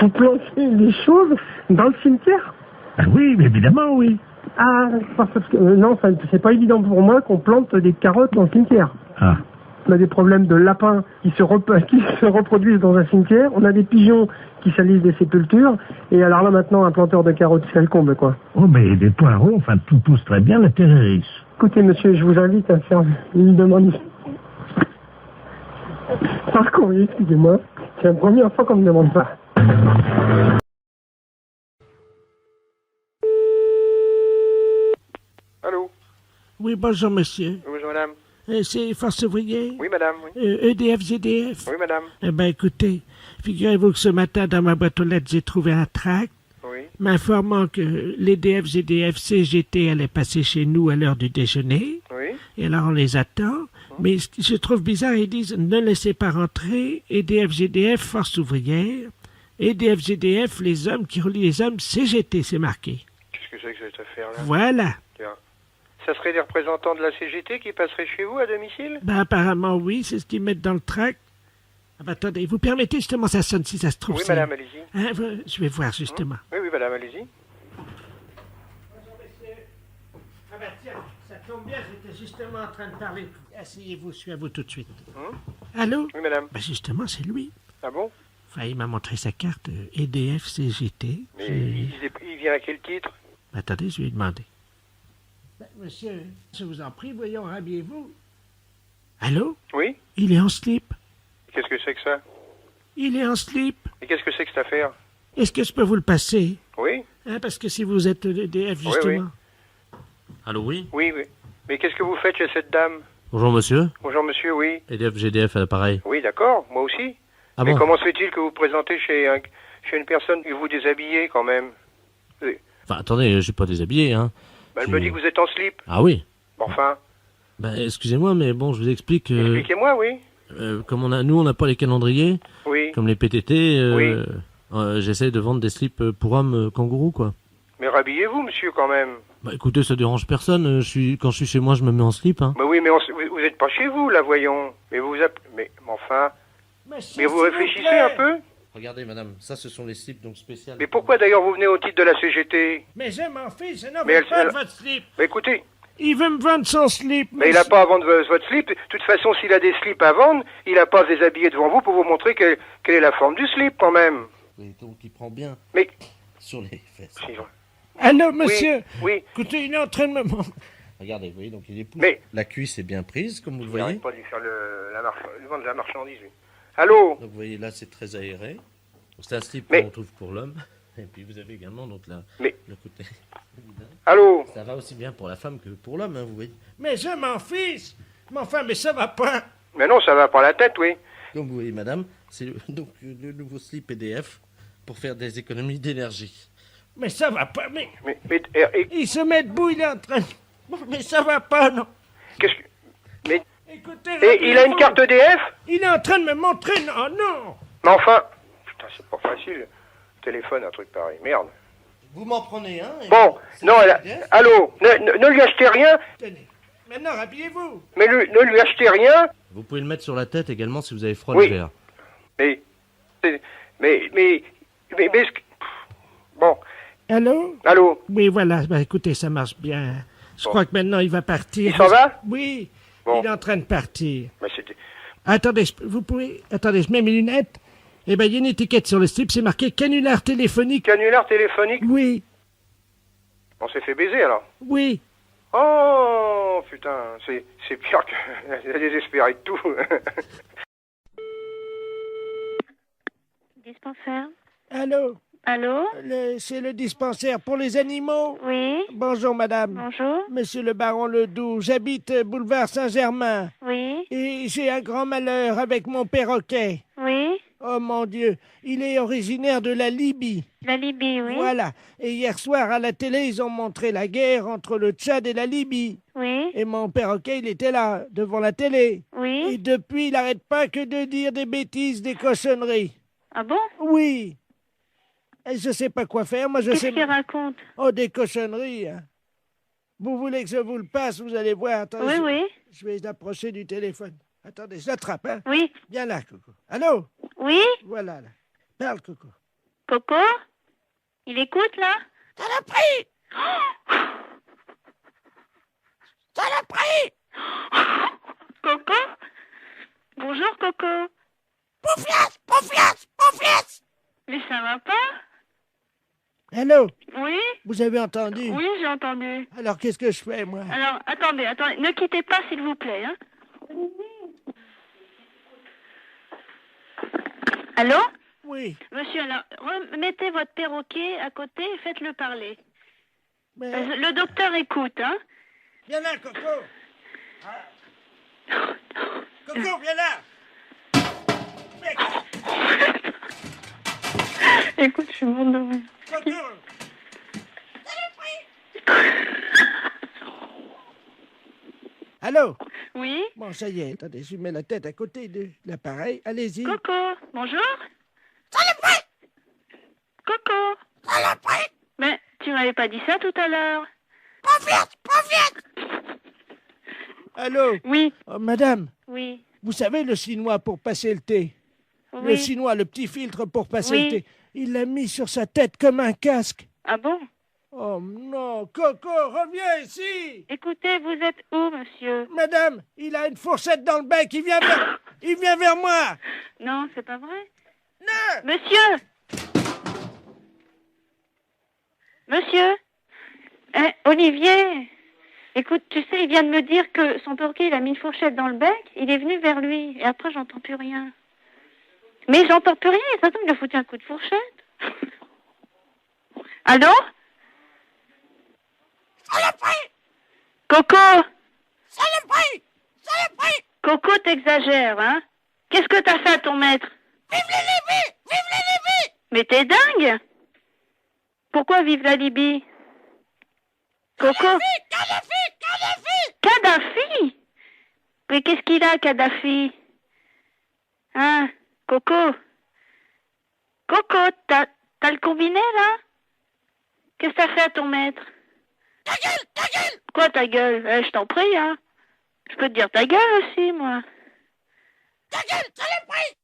S17: Vous plantez des choses dans le cimetière?
S8: Ah oui, évidemment, oui.
S17: Ah, parce que non, c'est pas évident pour moi qu'on plante des carottes dans le cimetière.
S8: Ah.
S17: On a des problèmes de lapins qui se reproduisent dans un cimetière. On a des pigeons qui salissent des sépultures. Et alors là, maintenant, un planteur de carottes, c'est le comble, quoi.
S8: Oh, mais des poireaux, enfin, tout pousse très bien, la terre est riche.
S17: Écoutez, monsieur, je vous invite à faire une demande. Par contre, excusez-moi, c'est la première fois qu'on me demande ça.
S10: Allô?
S2: Oui, bonjour, monsieur.
S10: Bonjour, madame.
S2: C'est Force Ouvrière?
S10: Oui, madame, oui.
S2: EDF, GDF?
S10: Oui, madame.
S2: Eh bien, écoutez, figurez-vous que ce matin, dans ma boîte aux lettres, j'ai trouvé un tract m'informant que l'EDF, GDF, CGT allait passer chez nous à l'heure du déjeuner.
S10: Oui.
S2: Et alors, on les attend. Mais ce que je trouve bizarre, ils disent « Ne laissez pas rentrer, EDF, GDF, Force Ouvrière. EDF, GDF, les hommes qui relient les hommes, CGT, c'est marqué. »
S10: Qu'est-ce que c'est que cette affaire-là?
S2: Voilà.
S10: Tiens. Ça serait des représentants de la CGT qui passeraient chez vous à domicile?
S2: Ben, apparemment, oui, c'est ce qu'ils mettent dans le tract. Ah ben, attendez, vous permettez justement, ça sonne si ça se trouve.
S10: Oui, madame, allez-y.
S2: Hein, je vais voir justement.
S10: Oui, madame, allez-y.
S2: Bonjour, monsieur. Ah ben tiens, ça tombe bien, j'étais justement en train de parler. Asseyez-vous, je suis à vous tout de suite.
S18: Allô?
S19: Oui, madame.
S18: Ben justement, c'est lui.
S19: Ah bon?
S18: Enfin, il m'a montré sa carte EDF CGT.
S19: Mais il vient à quel titre?
S18: Attendez, je vais lui demander. Ben, monsieur, je vous en prie, voyons, rhabillez-vous. Allô?
S19: Oui?
S18: Il est en slip.
S19: Qu'est-ce que c'est que ça?
S18: Il est en slip.
S19: Et qu'est-ce que c'est que cette affaire?
S18: Est-ce que je peux vous le passer?
S19: Oui?
S18: Hein, parce que si vous êtes EDF, justement...
S19: Oui, oui.
S3: Allô, oui?
S19: Oui, oui. Mais qu'est-ce que vous faites chez cette dame?
S3: Bonjour, monsieur.
S19: Bonjour, monsieur, oui.
S3: EDF, GDF à l'appareil.
S19: Oui, d'accord, moi aussi.
S3: Ah
S19: mais
S3: bon?
S19: comment se fait-il que vous vous présentez chez une personne et vous déshabillez, quand même? Oui.
S3: Enfin, attendez, je suis pas déshabillé, hein.
S19: Ben, elle me dit que vous êtes en slip.
S3: Ah oui?
S19: Enfin...
S3: Ben, excusez-moi, mais bon, je vous explique...
S19: Expliquez-moi, oui.
S3: Comme nous, on n'a pas les calendriers,
S19: Oui.
S3: comme les PTT,
S19: Oui.
S3: j'essaie de vendre des slips pour hommes kangourous, quoi.
S19: Mais rhabillez-vous, monsieur, quand même.
S3: Bah écoutez, ça dérange personne, quand je suis chez moi, je me mets en slip, hein.
S19: Mais oui, mais vous êtes pas chez vous, là, voyons. Mais vous mais enfin... Mais vous réfléchissez un peu?
S3: Regardez, madame, ça, ce sont les slips, donc spéciales.
S19: Mais pourquoi, d'ailleurs, vous venez au titre de la CGT?
S18: Mais je m'en fiche, je n'en
S19: Mais
S18: veux pas de votre slip.
S19: Mais écoutez...
S18: Il veut me vendre son slip.
S19: Mais il n'a pas à vendre votre slip. De toute façon, s'il a des slips à vendre, il n'a pas à se déshabiller devant vous pour vous montrer quelle est la forme du slip, quand même.
S3: Oui, donc il prend bien
S19: Mais...
S3: sur les fesses.
S18: Allô, monsieur?
S19: Oui.
S18: Écoutez, il est en train de me montrer.
S3: Regardez, vous voyez, donc il est pousse.
S19: Mais...
S3: La cuisse est bien prise, comme vous le
S19: Il
S3: voyez.
S19: n'arrête pas de lui faire le vendre de la marchandise, lui. Allô?
S3: Donc vous voyez, là, c'est très aéré. C'est un slip
S19: Mais...
S3: qu'on trouve pour l'homme. Et puis vous avez également donc
S19: Mais...
S3: le côté...
S19: Allô?
S3: Ça va aussi bien pour la femme que pour l'homme, hein, vous voyez.
S18: Mais je m'en fiche. Mais enfin, mais ça va pas.
S19: Mais non, ça va pas la tête, oui.
S3: Donc vous voyez, madame, c'est donc le nouveau slip EDF pour faire des économies d'énergie.
S18: Mais ça va pas, mais...
S19: et...
S18: Il se met debout, il est en train... Mais ça va pas, non.
S19: Qu'est-ce que... Mais...
S18: Écoutez,
S19: et il a une carte EDF?
S18: Il est en train de me montrer... Non, non.
S19: Mais enfin... Putain, c'est pas facile. Téléphone, un truc pareil. Merde.
S3: Vous m'en prenez un
S19: Bon, non, allô, ne lui achetez rien.
S18: Tenez, maintenant, habillez-vous.
S19: Mais ne lui achetez rien.
S3: Vous pouvez le mettre sur la tête également si vous avez froid
S19: Oui.
S3: l'hiver.
S19: Mais... Bon.
S18: Allô?
S19: Allô?
S18: Oui, voilà, ben, écoutez, ça marche bien. Je crois que maintenant, il va partir.
S19: Il s'en va?
S18: Oui,
S19: bon.
S18: Il est en train de partir.
S19: Mais c'était...
S18: Attendez, vous pouvez... Attendez, je mets mes lunettes. Eh ben, il y a une étiquette sur le slip, c'est marqué canular téléphonique.
S19: Canular téléphonique?
S18: Oui.
S19: On s'est fait baiser, alors?
S18: Oui.
S19: Oh, putain, c'est pire que... Elle est désespérée de tout.
S11: Dispensaire.
S18: Allô?
S11: Allô?
S18: C'est le dispensaire pour les animaux?
S11: Oui.
S18: Bonjour, madame.
S11: Bonjour.
S18: Monsieur le baron Ledoux, j'habite boulevard Saint-Germain.
S11: Oui.
S18: Et j'ai un grand malheur avec mon perroquet.
S11: Oui.
S18: Oh mon Dieu, il est originaire de la Libye.
S11: La Libye, oui.
S18: Voilà. Et hier soir, à la télé, ils ont montré la guerre entre le Tchad et la Libye.
S11: Oui.
S18: Et mon perroquet, il était là, devant la télé.
S11: Oui.
S18: Et depuis, il n'arrête pas que de dire des bêtises, des cochonneries.
S11: Ah bon?
S18: Oui. Et je sais pas quoi faire, moi je sais...
S11: Qu'est-ce qu'il raconte?
S18: Oh, des cochonneries, hein. Vous voulez que je vous le passe, vous allez voir. Attendez,
S11: oui.
S18: Je vais l'approcher du téléphone. Attendez, je l'attrape, hein.
S11: Oui.
S18: Viens là, Coco. Allô?
S11: Oui?
S18: Voilà, là. Parle, Coco.
S11: Coco? Il écoute, là?
S18: Saloperie! Saloperie!
S11: Coco? Bonjour, Coco.
S18: Pouflasse! Pouflasse! Pouflasse!
S11: Mais ça va pas?
S18: Allô?
S11: Oui?
S18: Vous avez entendu?
S11: Oui, j'ai entendu.
S18: Alors, qu'est-ce que je fais, moi?
S11: Alors, attendez. Ne quittez pas, s'il vous plaît, hein. Allô?
S18: Oui.
S11: Monsieur, alors, remettez votre perroquet à côté et faites-le parler.
S18: Mais...
S11: Le docteur écoute, hein?
S18: Viens là, Coco. Coco, viens là.
S11: Écoute, je suis morte de rire.
S18: Coco. Allô?
S11: Oui?
S18: Bon, ça y est, attendez, je mets la tête à côté de l'appareil. Allez-y.
S11: Coco, bonjour?
S18: Saloperie!
S11: Coco!
S18: Saloperie!
S11: Mais tu m'avais pas dit ça tout à l'heure.
S18: Pas vite! Allô?
S11: Oui.
S18: Oh, madame?
S11: Oui.
S18: Vous savez le chinois pour passer le thé?
S11: Oui.
S18: Le chinois, le petit filtre pour passer
S11: Oui.
S18: le thé. Il l'a mis sur sa tête comme un casque.
S11: Ah bon?
S18: Oh non, Coco, reviens ici!
S11: Écoutez, vous êtes où, monsieur?
S18: Madame, il a une fourchette dans le bec, il vient vers... Il vient vers moi.
S11: Non, c'est pas vrai.
S18: Non.
S11: Monsieur. Olivier. Écoute, tu sais, il vient de me dire que son perroquet, il a mis une fourchette dans le bec. Il est venu vers lui. Et après, j'entends plus rien. Mais j'entends plus rien. Attends, il a foutu un coup de fourchette. Allô?
S18: Saloperie.
S11: Coco.
S18: Saloperie.
S11: Coco, t'exagères, hein? Qu'est-ce que t'as fait à ton maître?
S18: Vive la Libye. Vive la Libye.
S11: Mais t'es dingue? Pourquoi vive la Libye? Coco? Kadhafi? Mais qu'est-ce qu'il a, Kadhafi? Hein? Coco? Coco, t'as le combiné, là? Qu'est-ce que t'as fait à ton maître?
S18: Ta gueule.
S11: Quoi, ta gueule? Je t'en prie, hein? Je peux te dire ta gueule aussi, moi.
S18: Ta gueule, saloperie.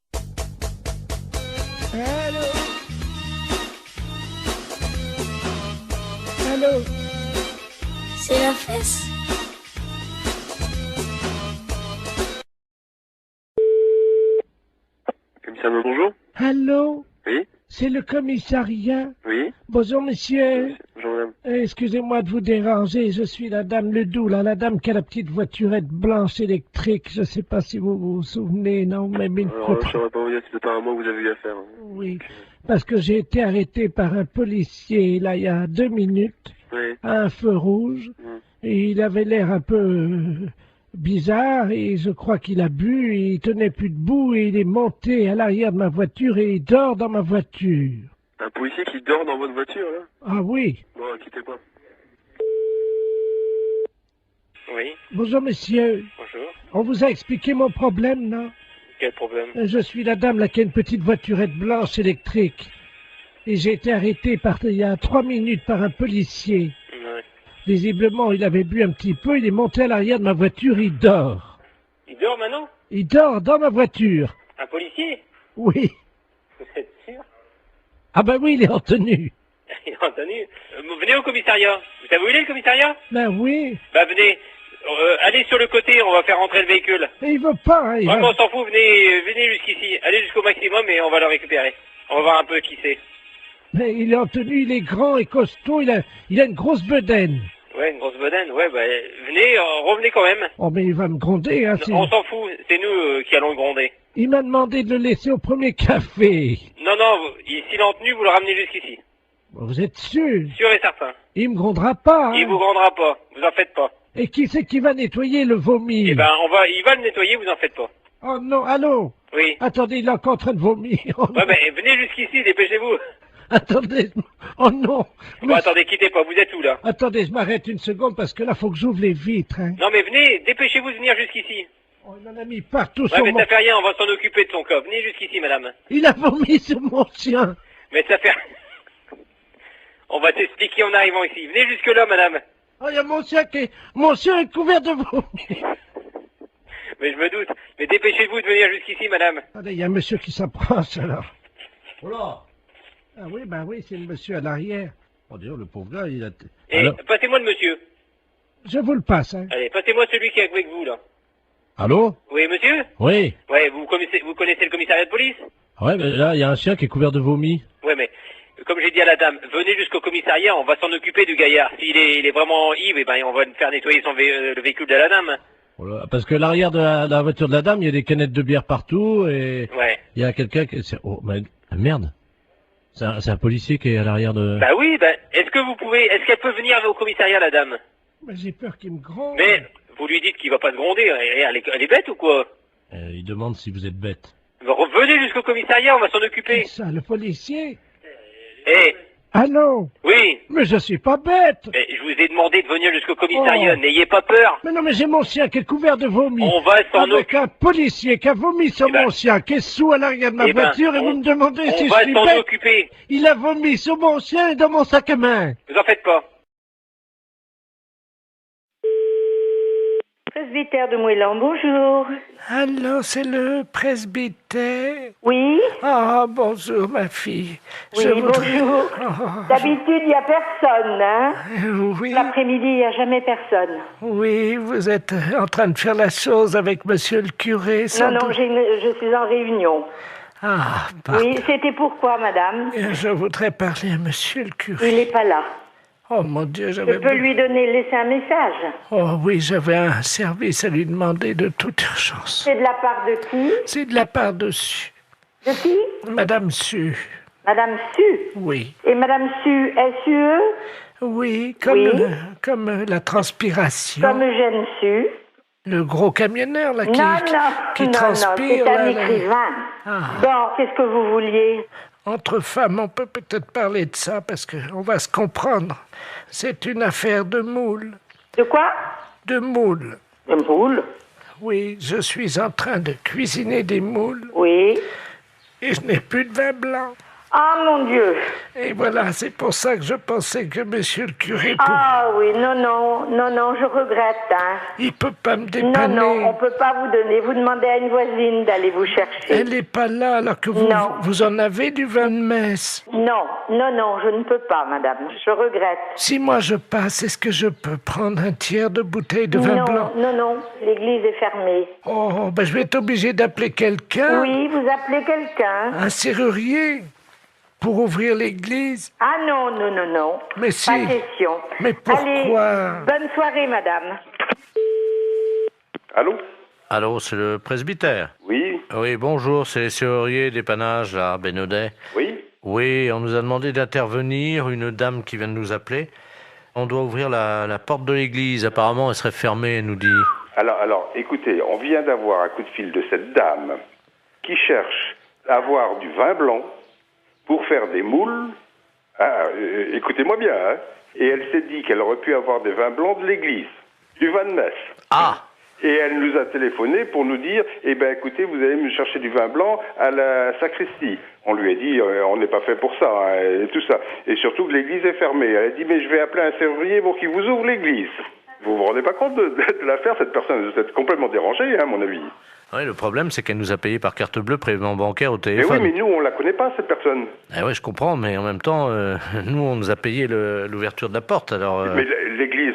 S20: Allô? C'est la fesse.
S15: Commissaire, bonjour.
S20: Allô?
S15: Oui?
S20: C'est le commissariat?
S15: Oui?
S20: Bonjour, monsieur.
S15: Bonjour, madame.
S20: Excusez-moi de vous déranger, je suis la dame Ledoux, là, la dame qui a la petite voiturette blanche électrique. Je sais pas si vous vous souvenez, non, mais une
S15: Alors, je ne saurais pas vous dire, c'est apparemment que vous avez eu affaire.
S20: Oui, parce que j'ai été arrêté par un policier, là, il y a 2 minutes,
S15: Oui.
S20: à un feu rouge, et il avait l'air un peu bizarre, et je crois qu'il a bu, et il tenait plus debout, et il est monté à l'arrière de ma voiture, et il dort dans ma voiture.
S15: Un policier qui dort dans votre voiture, là?
S20: Ah oui.
S15: Bon, quittez pas. Oui.
S20: Bonjour, monsieur.
S15: Bonjour.
S20: On vous a expliqué mon problème, non?
S15: Quel problème?
S20: Je suis la dame là qui a une petite voiturette blanche électrique. Et j'ai été arrêté il y a 3 minutes par un policier.
S15: Ouais.
S20: Visiblement, il avait bu un petit peu, il est monté à l'arrière de ma voiture, il dort.
S15: Il dort maintenant?
S20: Il dort dans ma voiture.
S15: Un policier?
S20: Oui.
S15: Vous êtes sûr?
S20: Ah ben oui, il est en tenue.
S15: Il est en tenue. Venez au commissariat. Vous savez où il est, le commissariat?
S20: Ben oui.
S15: Bah venez. Allez sur le côté, on va faire rentrer le véhicule.
S20: Mais il veut pas, hein,
S15: Vraiment, on s'en fout, venez jusqu'ici. Allez jusqu'au maximum et on va le récupérer. On va voir un peu qui c'est.
S20: Mais il est en tenue, il est grand et costaud, il a une grosse bedaine.
S15: Ouais, une grosse bedaine, ouais, bah venez, revenez quand même.
S20: Oh mais il va me gronder, hein.
S15: On s'en fout, c'est nous qui allons le gronder.
S20: Il m'a demandé de le laisser au premier café.
S15: Non, s'il est en tenue, vous le ramenez jusqu'ici.
S20: Vous êtes sûr?
S15: Sûr et certain.
S20: Il me grondera pas, hein.
S15: Il vous grondera pas, vous en faites pas.
S20: Et qui c'est qui va nettoyer le vomi?
S15: Eh ben, il va le nettoyer, vous en faites pas.
S20: Oh non, allô?
S15: Oui.
S20: Attendez, il est encore en train de vomir. Oh,
S15: ouais, mais venez jusqu'ici, dépêchez-vous.
S20: Attendez, oh non.
S15: Bon, attendez, quittez pas, vous êtes où, là?
S20: Attendez, je m'arrête une seconde parce que là, faut que j'ouvre les vitres, hein.
S15: Non, mais venez, dépêchez-vous de venir jusqu'ici.
S20: Oh, il en a mis partout
S15: ouais,
S20: sur
S15: mais
S20: mon...
S15: ça fait rien, on va s'en occuper de son cas. Venez jusqu'ici, madame.
S20: Il a vomi sur mon chien.
S15: Mais ça fait... On va t'expliquer en arrivant ici. Venez jusque-là, madame.
S20: Oh, il y a mon chien est couvert de vomi.
S15: Mais je me doute. Mais dépêchez-vous de venir jusqu'ici, madame.
S20: Attendez, il y a un monsieur qui s'approche, alors. Oh là. Ah oui, ben oui, c'est le monsieur à l'arrière. Oh, d'ailleurs, le pauvre gars, il a...
S15: Et alors... passez-moi le monsieur.
S20: Je vous le passe, hein.
S15: Allez, passez-moi celui qui est avec vous, là.
S8: Allô?
S15: Oui, monsieur?
S8: Oui.
S15: Ouais, vous connaissez le commissariat de police?
S8: Ouais, mais là, il y a un chien qui est couvert de vomi.
S15: Ouais, mais, comme j'ai dit à la dame, venez jusqu'au commissariat, on va s'en occuper du gaillard. S'il est vraiment ivre, eh ben, on va faire nettoyer le véhicule de la dame.
S8: Voilà, parce que l'arrière de la voiture de la dame, il y a des canettes de bière partout, et...
S15: Ouais.
S8: Il y a quelqu'un qui... Oh, mais... Merde. C'est un policier qui est à l'arrière de...
S15: Bah oui, est-ce qu'elle peut venir au commissariat, la dame?
S20: Mais j'ai peur qu'il me gronde.
S15: Mais, vous lui dites qu'il va pas se gronder, elle est bête ou quoi?
S8: Il demande si vous êtes bête.
S15: Revenez jusqu'au commissariat, on va s'en occuper.
S20: Ça, le policier?
S15: Eh.
S20: Allô?
S15: Oui.
S20: Mais je suis pas bête.
S15: Mais je vous ai demandé de venir jusqu'au commissariat, n'ayez pas peur.
S20: Mais non, mais j'ai mon chien qui est couvert de vomi.
S15: On va s'en occuper.
S20: Avec un policier qui a vomi sur mon chien, qui est sous à l'arrière de ma voiture, et vous me demandez si je suis bête.
S15: On va s'en occuper.
S20: Il a vomi sur mon chien et dans mon sac à main.
S15: Vous en faites pas.
S9: Presby. presbytère de Moëlan, bonjour.
S20: Allô, c'est le presbytère?
S9: Oui.
S20: Ah, bonjour, ma fille.
S9: Oui, bonjour. D'habitude, il n'y a personne, hein?
S20: Oui.
S9: L'après-midi, il n'y a jamais personne.
S20: Oui, vous êtes en train de faire la chose avec monsieur le curé, sans
S9: Non,
S20: doute.
S9: je suis en réunion.
S20: Ah, pardon.
S9: Oui, c'était pourquoi, madame?
S20: Je voudrais parler à monsieur le curé.
S9: Il n'est pas là.
S20: Oh, mon Dieu,
S9: Je peux lui laisser un message.
S20: Oh oui, j'avais un service à lui demander de toute urgence.
S9: C'est de la part de qui?
S20: C'est de la part de Su.
S9: De qui?
S20: Madame Su.
S9: Madame Su?
S20: Oui.
S9: Et Madame Su, S-U-E?
S20: Oui, comme la transpiration.
S9: Comme Eugène Su.
S20: Le gros camionneur, là, qui
S9: non,
S20: transpire.
S9: c'est un
S20: là,
S9: écrivain.
S20: Ah.
S9: Bon, qu'est-ce que vous vouliez?
S20: Entre femmes, on peut peut-être parler de ça, parce qu'on va se comprendre. C'est une affaire de moule.
S9: De quoi?
S20: De moule.
S9: De moule?
S20: Oui, je suis en train de cuisiner des moules.
S9: Oui.
S20: Et je n'ai plus de vin blanc.
S9: Ah, mon Dieu.
S20: Et voilà, c'est pour ça que je pensais que monsieur le curé...
S9: Ah oui, non, je regrette. Hein.
S20: Il peut pas me dépanner.
S9: Non, on peut pas vous donner. Vous demandez à une voisine d'aller vous chercher.
S20: Elle n'est pas là, alors que vous en avez du vin de messe.
S9: Non, je ne peux pas, madame. Je regrette.
S20: Si moi je passe, est-ce que je peux prendre un tiers de bouteille de vin blanc?
S9: Non, l'église est fermée.
S20: Oh, ben je vais être obligé d'appeler quelqu'un.
S9: Oui, vous appelez quelqu'un.
S20: Un serrurier pour ouvrir l'église?
S9: Ah non.
S20: Mais si.
S9: Pas question.
S20: Mais pourquoi?
S9: Allez, bonne soirée, madame.
S10: Allô?
S2: Allô, c'est le presbytère?
S10: Oui.
S2: Oui, bonjour, c'est les serruriers d'épanage, là, Bénodet.
S10: Oui.
S2: Oui, on nous a demandé d'intervenir, une dame qui vient de nous appeler. On doit ouvrir la porte de l'église, apparemment elle serait fermée, elle nous dit.
S10: Alors, écoutez, on vient d'avoir un coup de fil de cette dame qui cherche à avoir du vin blanc pour faire des moules. Écoutez-moi bien, hein. Et elle s'est dit qu'elle aurait pu avoir des vins blancs de l'église, du vin de messe.
S2: Ah!
S10: Et elle nous a téléphoné pour nous dire, écoutez, vous allez me chercher du vin blanc à la sacristie. On lui a dit, on n'est pas fait pour ça, hein, et tout ça. Et surtout que l'église est fermée. Elle a dit, mais je vais appeler un serrurier pour qu'il vous ouvre l'église. Vous vous rendez pas compte de l'affaire? Cette personne, vous êtes complètement dérangée, hein, à mon avis.
S2: Oui, le problème, c'est qu'elle nous a payé par carte bleue prélèvement bancaire au
S10: Mais
S2: téléphone.
S10: oui, mais nous, on la connaît pas, cette personne.
S2: Eh oui, je comprends, mais en même temps, nous, on nous a payé l'ouverture de la porte, alors...
S10: Mais l'église,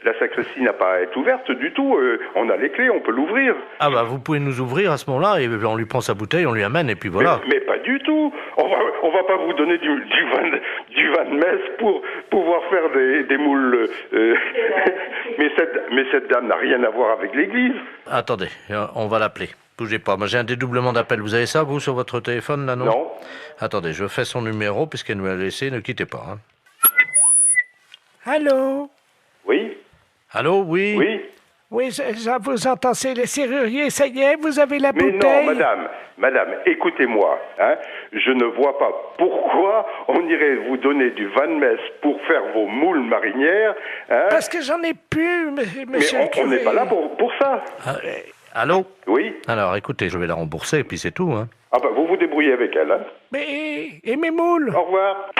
S10: la sacristie n'a pas à être ouverte du tout. On a les clés, on peut l'ouvrir.
S2: Ah bah, vous pouvez nous ouvrir à ce moment-là, et on lui prend sa bouteille, on lui amène, et puis voilà.
S10: Mais pas du tout. On va pas vous donner du vin de messe pour pouvoir faire des moules. Mais cette dame n'a rien à voir avec l'église.
S2: Attendez, on va l'appeler. Bougez pas, moi j'ai un dédoublement d'appel. Vous avez ça, vous, sur votre téléphone, là, non?
S10: Non.
S2: Attendez, je fais son numéro, puisqu'elle nous l'a laissé, ne quittez pas. Hein.
S20: Allô?
S10: Oui.
S2: Allô, oui?
S10: Oui.
S20: Oui, je vous entends, c'est les serruriers, ça y est, vous avez la
S10: Mais
S20: bouteille?
S10: non, madame, écoutez-moi, hein, je ne vois pas pourquoi on irait vous donner du vin de messe pour faire vos moules marinières. Hein.
S20: Parce que j'en ai plus, monsieur
S10: le curé. On n'est pas là pour ça.
S2: Allô?
S10: Oui.
S2: Alors, écoutez, je vais la rembourser, et puis c'est tout, hein.
S10: Ah bah, vous vous débrouillez avec elle, hein.
S20: Mais, et mes moules?
S10: Au revoir.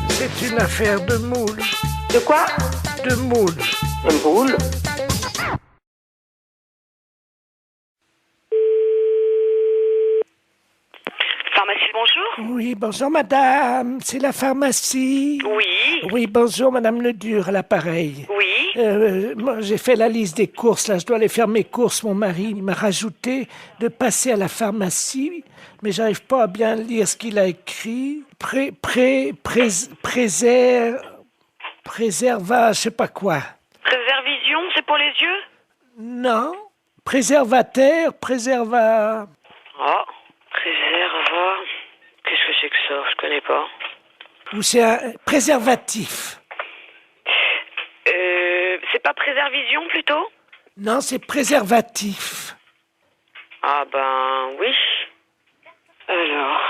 S20: C'est une affaire de moules.
S9: De quoi?
S20: De moules.
S9: De moules?
S21: Pharmacie, bonjour.
S20: Oui, bonjour madame, c'est la pharmacie.
S21: Oui.
S20: Oui, bonjour madame Ledur, à l'appareil.
S21: Oui.
S20: Moi, j'ai fait la liste des courses, là, je dois aller faire mes courses. Mon mari m'a rajouté de passer à la pharmacie, mais j'arrive pas à bien lire ce qu'il a écrit. Préserva, je sais pas quoi.
S21: Préservision, c'est pour les yeux?
S20: Non. Préservateur, préserva...
S21: Oh, préserva... Qu'est-ce que c'est que ça? Je connais pas.
S20: Ou c'est un préservatif.
S21: C'est pas préservision, plutôt?
S20: Non, c'est préservatif.
S21: Ah ben, oui. Alors...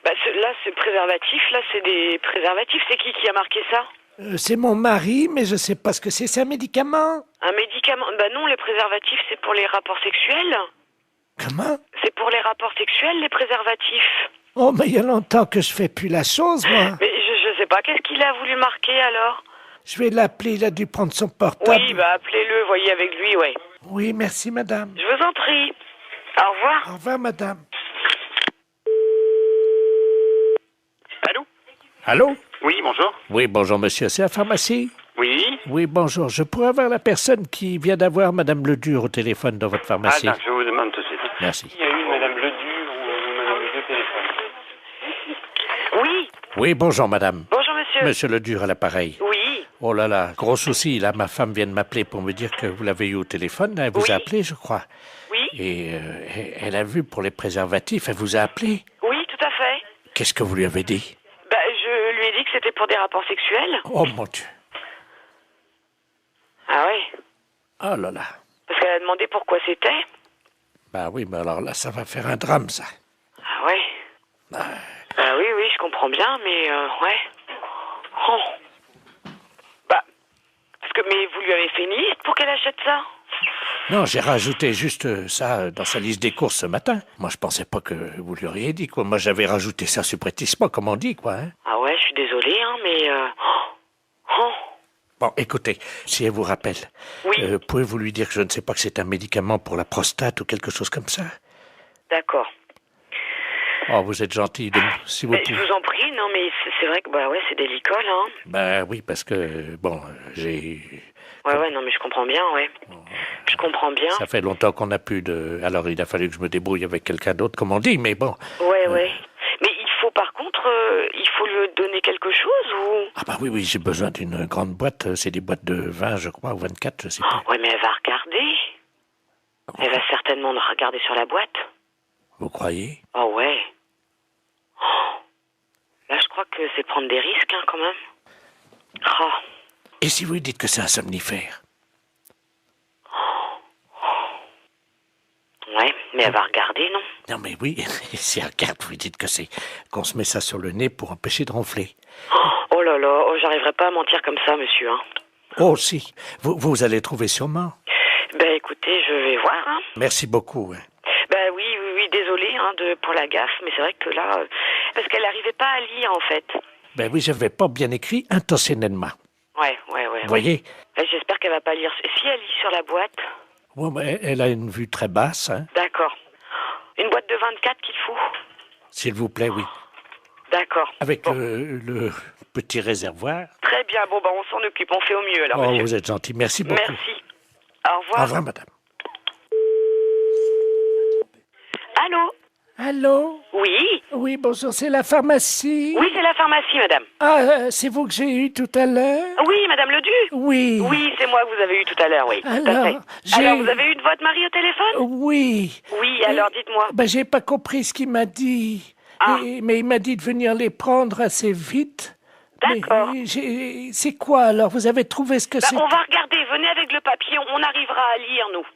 S21: Bah, là, c'est préservatif, là, c'est des préservatifs. C'est qui a marqué ça?
S20: C'est mon mari, mais je sais pas ce que c'est. C'est un médicament?
S21: Un médicament? Bah non, les préservatifs, c'est pour les rapports sexuels.
S20: Comment?
S21: C'est pour les rapports sexuels, les préservatifs.
S20: Oh, mais il y a longtemps que je fais plus la chose, moi.
S21: Mais je sais pas, qu'est-ce qu'il a voulu marquer, alors?
S18: Je vais l'appeler, il a dû prendre son portable.
S21: Oui, bah appelez-le, voyez avec lui, ouais.
S18: Oui, merci madame.
S21: Je vous en prie. Au revoir.
S18: Au revoir madame.
S1: Allô?
S18: Allô?
S1: Oui, bonjour.
S18: Oui, bonjour monsieur, c'est la pharmacie?
S1: Oui?
S18: Oui, bonjour. Je pourrais avoir la personne qui vient d'avoir madame Ledur au téléphone dans votre pharmacie?
S1: Ah, je vous demande tout de suite.
S18: Merci.
S1: Il y a eu madame Ledur ou madame Ledur au téléphone?
S21: Oui.
S18: Oui, bonjour madame.
S21: Bonjour monsieur.
S18: Monsieur Ledur à l'appareil.
S21: Oui.
S18: Oh là là, gros souci. Là, ma femme vient de m'appeler pour me dire que vous l'avez eu au téléphone. Elle vous a appelé, je crois.
S21: Oui.
S18: Et elle a vu pour les préservatifs. Elle vous a appelé?
S21: Oui, tout à fait.
S18: Qu'est-ce que vous lui avez dit?
S21: Bah, je lui ai dit que c'était pour des rapports sexuels.
S18: Oh mon Dieu.
S21: Ah ouais.
S18: Oh là là.
S21: Parce qu'elle a demandé pourquoi c'était.
S18: Bah oui, mais alors là, ça va faire un drame, ça.
S21: Ah ouais. Oui, oui, je comprends bien, mais ouais. Oh. Bah, parce que, mais vous lui avez fait une liste pour qu'elle achète ça?
S18: Non, j'ai rajouté juste ça dans sa liste des courses ce matin. Moi, je pensais pas que vous lui auriez dit, quoi. Moi, j'avais rajouté ça subrepticement, comme on dit, quoi. Hein.
S21: Ah ouais, je suis désolée, hein, mais...
S18: Bon, écoutez, si elle vous rappelle, pouvez-vous lui dire que je ne sais pas que c'est un médicament pour la prostate ou quelque chose comme ça?
S21: D'accord.
S18: Oh, vous êtes gentil, si vous
S21: Mais
S18: pouvez.
S21: je vous en prie, non, mais c'est vrai que, bah ouais, c'est délicat, là. Hein.
S18: Ben oui, parce que, bon, j'ai...
S21: Ouais, non, mais je comprends bien, ouais. Je comprends bien.
S18: Ça fait longtemps qu'on n'a plus de... Alors, il a fallu que je me débrouille avec quelqu'un d'autre, comme on dit, mais bon.
S21: Ouais. Mais il faut, par contre, il faut lui donner quelque chose, ou...
S18: Ah bah oui, j'ai besoin d'une grande boîte. C'est des boîtes de 20, je crois, ou 24, je sais pas.
S21: Ouais, mais elle va regarder. Elle va certainement regarder sur la boîte.
S18: Vous croyez?
S21: Oh ouais. Là, je crois que c'est prendre des risques, hein, quand même. Oh.
S18: Et si vous lui dites que c'est un somnifère?
S21: Ouais, mais elle va regarder, non?
S18: Non, mais oui, si elle regarde, vous lui dites que c'est qu'on se met ça sur le nez pour empêcher de ronfler.
S21: Oh là là, j'arriverai pas à mentir comme ça, monsieur, hein.
S18: Oh, si. Vous allez trouver sûrement.
S21: Ben, écoutez, je vais voir, hein.
S18: Merci beaucoup. Hein.
S21: Ben oui, désolé, hein, pour la gaffe, mais c'est vrai que là... parce qu'elle n'arrivait pas à lire, en fait.
S18: Ben oui, je n'avais pas bien écrit intentionnellement.
S21: Ouais.
S18: Vous voyez?
S21: J'espère qu'elle va pas lire. Si elle lit sur la boîte...
S18: Ouais, mais elle a une vue très basse, hein.
S21: D'accord. Une boîte de 24 qu'il faut?
S18: S'il vous plaît, oui.
S21: D'accord.
S18: Avec le petit réservoir.
S21: Très bien, bon, on s'en occupe, on fait au mieux, alors, monsieur.
S18: Vous êtes gentil, merci beaucoup.
S21: Merci. Au revoir.
S18: Au revoir, madame.
S21: Allô?
S18: Allô?
S21: Oui?
S18: Oui, bonjour, c'est la pharmacie?
S21: Oui, c'est la pharmacie, madame.
S18: Ah, c'est vous que j'ai eu tout à l'heure?
S21: Oui, madame Ledu?
S18: Oui.
S21: Oui, c'est moi que vous avez eu tout à l'heure, oui.
S18: Alors,
S21: alors, vous avez eu de votre mari au téléphone?
S18: Oui.
S21: Oui, alors dites-moi.
S18: Ben, j'ai pas compris ce qu'il m'a dit.
S21: Ah.
S18: Mais il m'a dit de venir les prendre assez vite.
S21: D'accord.
S18: C'est quoi alors? Vous avez trouvé ce que c'est?
S21: On va regarder, venez avec le papier, on arrivera à lire, nous.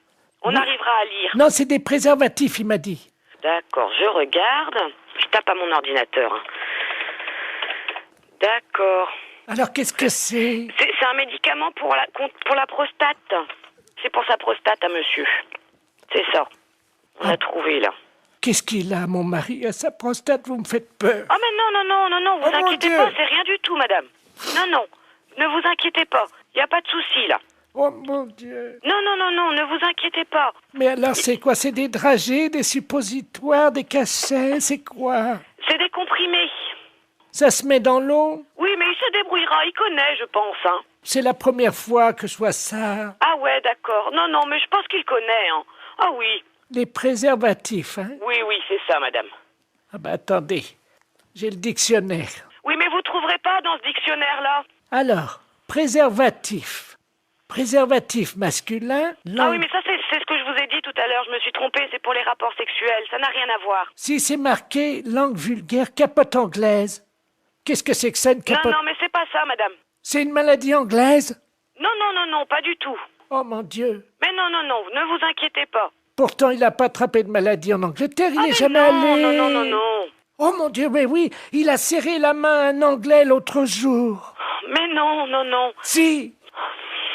S21: On arrivera à lire.
S18: Non, c'est des préservatifs, il m'a dit.
S21: D'accord, je regarde. Je tape à mon ordinateur. Hein. D'accord.
S18: Alors, qu'est-ce que c'est?
S21: C'est un médicament pour la prostate. C'est pour sa prostate à monsieur. C'est ça. On a trouvé, là.
S18: Qu'est-ce qu'il a, mon mari, à sa prostate? Vous me faites peur.
S21: Ah, mais non, vous inquiétez pas, c'est rien du tout, madame. Non, ne vous inquiétez pas. Il n'y a pas de souci, là.
S18: Oh, mon Dieu.
S21: Non, ne vous inquiétez pas.
S18: Mais alors, c'est quoi? C'est des dragées, des suppositoires, des cachets? C'est quoi?
S21: C'est des comprimés.
S18: Ça se met dans l'eau?
S21: Oui, mais il se débrouillera, il connaît, je pense, hein.
S18: C'est la première fois que je vois ça.
S21: Ah ouais, d'accord. Non, mais je pense qu'il connaît, hein. Ah oui.
S18: Les préservatifs, hein?
S21: Oui, c'est ça, madame.
S18: Ah ben, attendez. J'ai le dictionnaire.
S21: Oui, mais vous trouverez pas dans ce dictionnaire-là.
S18: Alors, préservatif. Préservatif masculin.
S21: Ah oui, mais ça, c'est ce que je vous ai dit tout à l'heure. Je me suis trompée, c'est pour les rapports sexuels. Ça n'a rien à voir.
S18: Si c'est marqué langue vulgaire, capote anglaise. Qu'est-ce que c'est que ça, une capote?
S21: Non, mais c'est pas ça, madame.
S18: C'est une maladie anglaise?
S21: Non, pas du tout.
S18: Oh, mon Dieu.
S21: Mais non, ne vous inquiétez pas.
S18: Pourtant, il n'a pas attrapé de maladie en Angleterre, il n'est jamais allé.
S21: Non.
S18: Oh mon Dieu, mais oui, il a serré la main à un Anglais l'autre jour.
S21: Mais non.
S18: Si.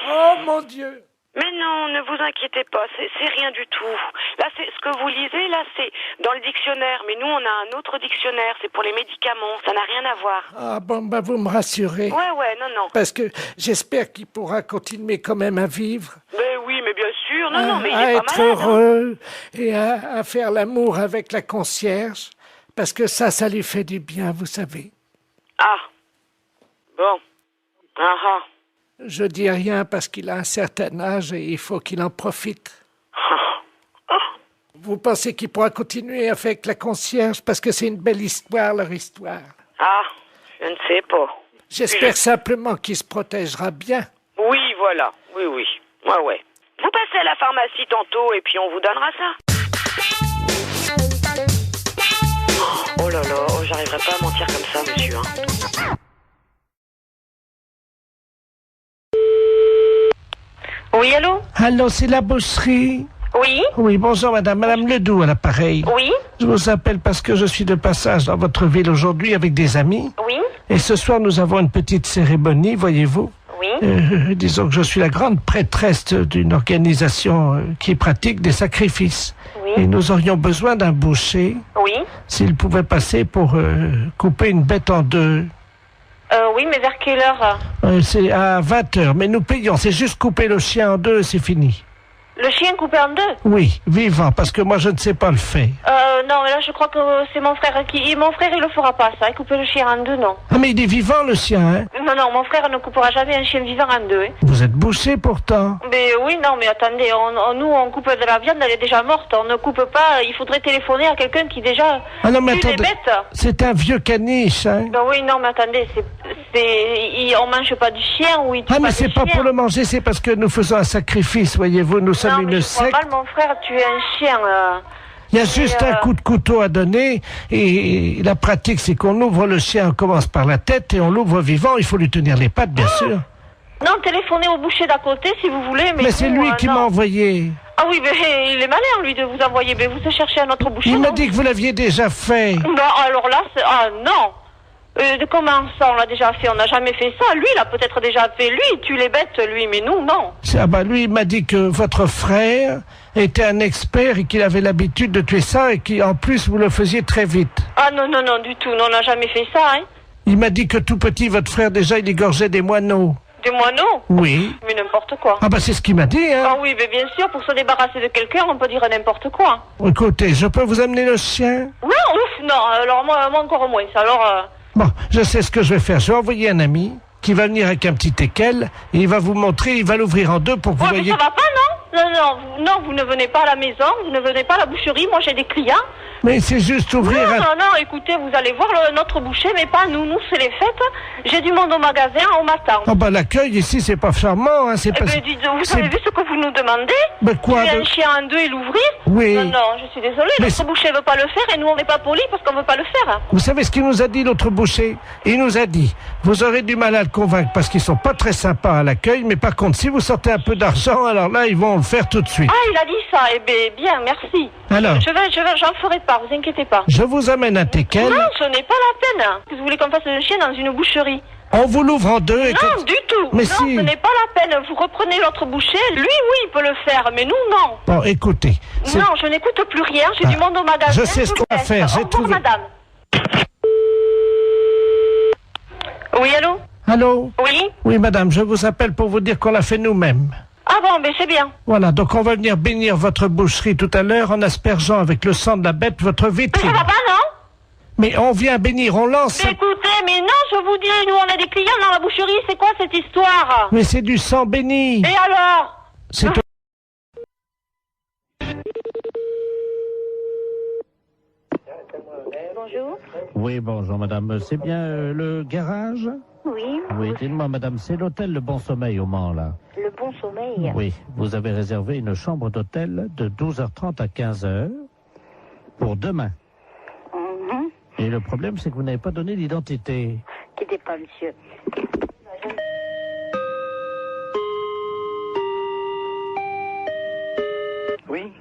S18: Oh mon Dieu.
S21: Mais non, ne vous inquiétez pas, c'est rien du tout. Là, ce que vous lisez, là, c'est dans le dictionnaire. Mais nous, on a un autre dictionnaire. C'est pour les médicaments. Ça n'a rien à voir.
S18: Ah bon, bah vous me rassurez.
S21: Ouais, non.
S18: Parce que j'espère qu'il pourra continuer quand même à vivre.
S21: Ben oui, mais bien sûr. Non, mais il
S18: à
S21: est
S18: être
S21: pas malade.
S18: heureux et à faire l'amour avec la concierge. Parce que ça lui fait du bien, vous savez.
S21: Ah. Bon. Ah.
S18: Je dis rien parce qu'il a un certain âge et il faut qu'il en profite. Vous pensez qu'il pourra continuer avec la concierge parce que c'est une belle histoire, leur histoire.
S21: Ah, je ne sais pas.
S18: J'espère simplement qu'il se protégera bien.
S21: Oui, voilà. Oui. Ouais. Vous passez à la pharmacie tantôt et puis on vous donnera ça. Oh là là, j'arriverai pas à mentir comme ça, monsieur. Oui, allô?
S18: Allô, c'est la boucherie?
S21: Oui?
S18: Oui, bonjour madame. Madame Ledoux à l'appareil.
S21: Oui?
S18: Je vous appelle parce que je suis de passage dans votre ville aujourd'hui avec des amis.
S21: Oui?
S18: Et ce soir, nous avons une petite cérémonie, voyez-vous.
S21: Oui?
S18: Disons que je suis la grande prêtresse d'une organisation qui pratique des sacrifices.
S21: Oui?
S18: Et nous aurions besoin d'un boucher.
S21: Oui?
S18: S'il pouvait passer pour couper une bête en deux.
S21: Oui, mais vers quelle heure?
S18: C'est à 20h, mais nous payons. C'est juste couper le chien en deux et c'est fini.
S21: Le chien coupé en deux?
S18: Oui, vivant, parce que moi je ne sais pas le faire.
S21: Non, mais là je crois que c'est mon frère qui... Mon frère il le fera pas ça, couper le chien en deux, non.
S18: Ah mais il est vivant le chien, hein?
S21: Non, mon frère ne coupera jamais un chien vivant en deux.
S18: Vous êtes bouché pourtant.
S21: Mais oui, non, mais attendez, nous on coupe de la viande, elle est déjà morte, on ne coupe pas, il faudrait téléphoner à quelqu'un qui déjà
S18: tue
S21: les bêtes.
S18: C'est un vieux caniche, hein?
S21: Ben oui, non, mais attendez, on mange pas du chien ou il tue
S18: Ah mais
S21: pas
S18: c'est
S21: du
S18: pas
S21: chien.
S18: pour le manger, c'est parce que nous faisons un sacrifice, voyez-vous, nous sommes
S21: Non, mais
S18: une
S21: je crois
S18: secte.
S21: mal mon frère tuer un chien.
S18: Il y a juste un coup de couteau à donner et la pratique c'est qu'on ouvre le chien, on commence par la tête et on l'ouvre vivant, il faut lui tenir les pattes bien sûr.
S21: Non, téléphonez au boucher d'à côté si vous voulez. Mais
S18: c'est lui qui m'a envoyé.
S21: Ah oui, mais il est malin lui de vous envoyer, mais vous cherchez un autre boucher.
S18: Il m'a dit que vous l'aviez déjà fait.
S21: Non, alors là, non. Comment ça, on l'a déjà fait? On n'a jamais fait ça. Lui, il a peut-être déjà fait. Lui, il tue les bêtes, lui, mais nous, non.
S18: Ah bah lui, il m'a dit que votre frère était un expert et qu'il avait l'habitude de tuer ça et qu'en plus, vous le faisiez très vite.
S21: Ah non, du tout. Non, on n'a jamais fait ça, hein.
S18: Il m'a dit que tout petit, votre frère, déjà, il égorgeait des moineaux.
S21: Des moineaux?
S18: Oui.
S21: Mais n'importe quoi.
S18: Ah bah c'est ce qu'il m'a dit, hein.
S21: Ah oui, mais bien sûr, pour se débarrasser de quelqu'un, on peut dire n'importe quoi.
S18: Écoutez, je peux vous amener le chien?
S21: Non, ouf, non. Alors moi encore moins. Alors...
S18: Bon, je sais ce que je vais faire. Je vais envoyer un ami qui va venir avec un petit équel et il va vous montrer, il va l'ouvrir en deux pour que vous voyez...
S21: mais ça va pas, non? Non, vous ne venez pas à la maison, vous ne venez pas à la boucherie, moi j'ai des clients.
S18: Mais c'est juste ouvrir
S21: Non, écoutez, vous allez voir notre boucher, mais pas nous, c'est les fêtes. J'ai du monde au magasin, on m'attend.
S18: Oh bah l'accueil ici, c'est pas charmant, hein, c'est pas...
S21: dites, vous avez vu ce que vous nous demandez?
S18: Mais quoi?
S21: Tuer un chien en deux et l'ouvrir?
S18: Oui.
S21: Non, je suis désolée, notre boucher veut pas le faire et nous on n'est pas polis parce qu'on veut pas le faire.
S18: Vous savez ce qu'il nous a dit, l'autre boucher? Il nous a dit, vous aurez du mal à le convaincre parce qu'ils sont pas très sympas à l'accueil, mais par contre, si vous sortez un peu d'argent, alors là, ils vont le faire tout de suite.
S21: Ah, il a dit ça, bien, merci.
S18: Alors?
S21: J'en ferai pas, vous inquiétez pas.
S18: Je vous amène un teckel.
S21: Non, ce n'est pas la peine. Vous voulez qu'on fasse un chien dans une boucherie?
S18: On vous l'ouvre en deux et...
S21: Non, du tout.
S18: Mais
S21: non,
S18: si.
S21: Ce n'est pas la peine. Vous reprenez l'autre boucher. Lui, oui, il peut le faire, mais nous, non.
S18: Bon, écoutez...
S21: Non, je n'écoute plus rien. J'ai du monde au magasin.
S18: Je sais ce qu'on va faire. J'ai trouvé...
S21: madame. Oui, allô?
S18: Allô?
S21: Oui?
S18: Oui, madame, je vous appelle pour vous dire qu'on l'a fait nous-mêmes.
S21: Ah bon, mais c'est bien.
S18: Voilà, donc on va venir bénir votre boucherie tout à l'heure en aspergeant avec le sang de la bête votre vitrine.
S21: Mais ça va pas, non?
S18: Mais on vient bénir, on lance...
S21: Mais écoutez, mais non, je vous dis, nous on a des clients dans la boucherie, c'est quoi cette histoire?
S18: Mais c'est du sang béni.
S21: Et alors?
S18: C'est...
S9: Bonjour.
S8: Oui, bonjour madame. C'est bien le garage?
S9: Oui.
S8: Oui, dites-moi madame, c'est l'hôtel Le Bon Sommeil au Mans, là.
S9: Le Bon Sommeil.
S8: Oui, vous avez réservé une chambre d'hôtel de 12h30 à 15h pour demain. Et le problème, c'est que vous n'avez pas donné l'identité.
S9: Quittez pas, monsieur.
S6: Oui.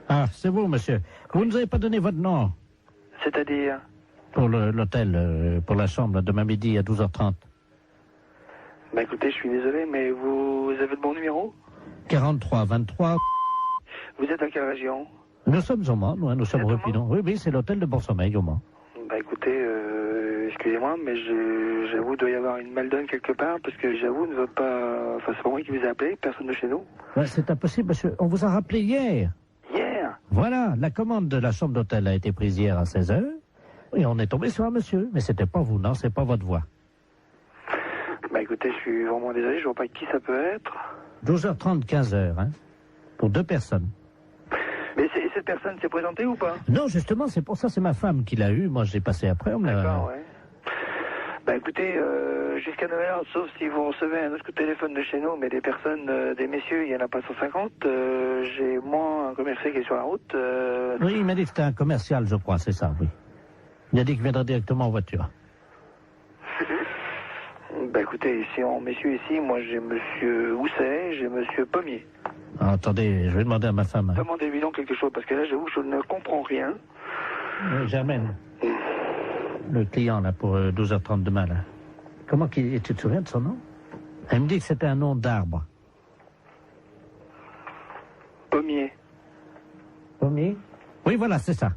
S8: Ah, c'est vous, monsieur. Vous ne nous avez pas donné votre nom.
S6: C'est-à-dire?
S8: Pour l'hôtel, pour la chambre, demain midi à 12h30.
S6: Bah écoutez, je suis désolé, mais vous avez le bon numéro?
S8: 43 23.
S6: Vous êtes à quelle région?
S8: Nous sommes au Mans, nous sommes rue Pinon. Oui, oui, c'est l'hôtel de Bon Sommeil au Mans.
S6: Bah écoutez, excusez-moi, mais j'avoue, il doit y avoir une maldonne quelque part, parce que j'avoue, nous autres pas... Enfin, c'est pas moi qui vous ai appelé, personne de chez nous.
S8: Ouais, c'est impossible, monsieur. On vous a rappelé hier.
S6: Hier?
S8: Voilà, la commande de la chambre d'hôtel a été prise hier à 16h. Et on est tombé sur un monsieur. Mais c'était pas vous, non, c'est pas votre voix.
S6: Bah écoutez, je suis vraiment désolé, je vois pas qui ça peut être.
S8: 12h30, 15h, hein, pour 2 personnes.
S6: Mais cette personne s'est présentée ou pas?
S8: Non, justement, c'est pour ça, c'est ma femme qui l'a eu. Moi, je l'ai passé après, on me l'a...
S6: D'accord, ouais. Bah écoutez, jusqu'à Noël, sauf si vous recevez un autre coup de téléphone de chez nous, mais des personnes, des messieurs, il n'y en a pas 150. J'ai moi un commercial qui est sur la route.
S8: Oui, il m'a dit que c'était un commercial, je crois, c'est ça, oui. Il a dit qu'il viendrait directement en voiture.
S6: Bah écoutez, ici en messieurs ici, moi j'ai monsieur Housset, j'ai monsieur Pommier.
S8: Ah, attendez, je vais demander à ma femme. Hein.
S6: Demandez-lui donc quelque chose, parce que là j'avoue, je ne comprends rien.
S8: Germaine, le client là pour 12h30 demain là. Comment tu te souviens de son nom? Elle me dit que c'était un nom d'arbre.
S6: Pommier.
S8: Pommier? Oui, voilà, c'est ça.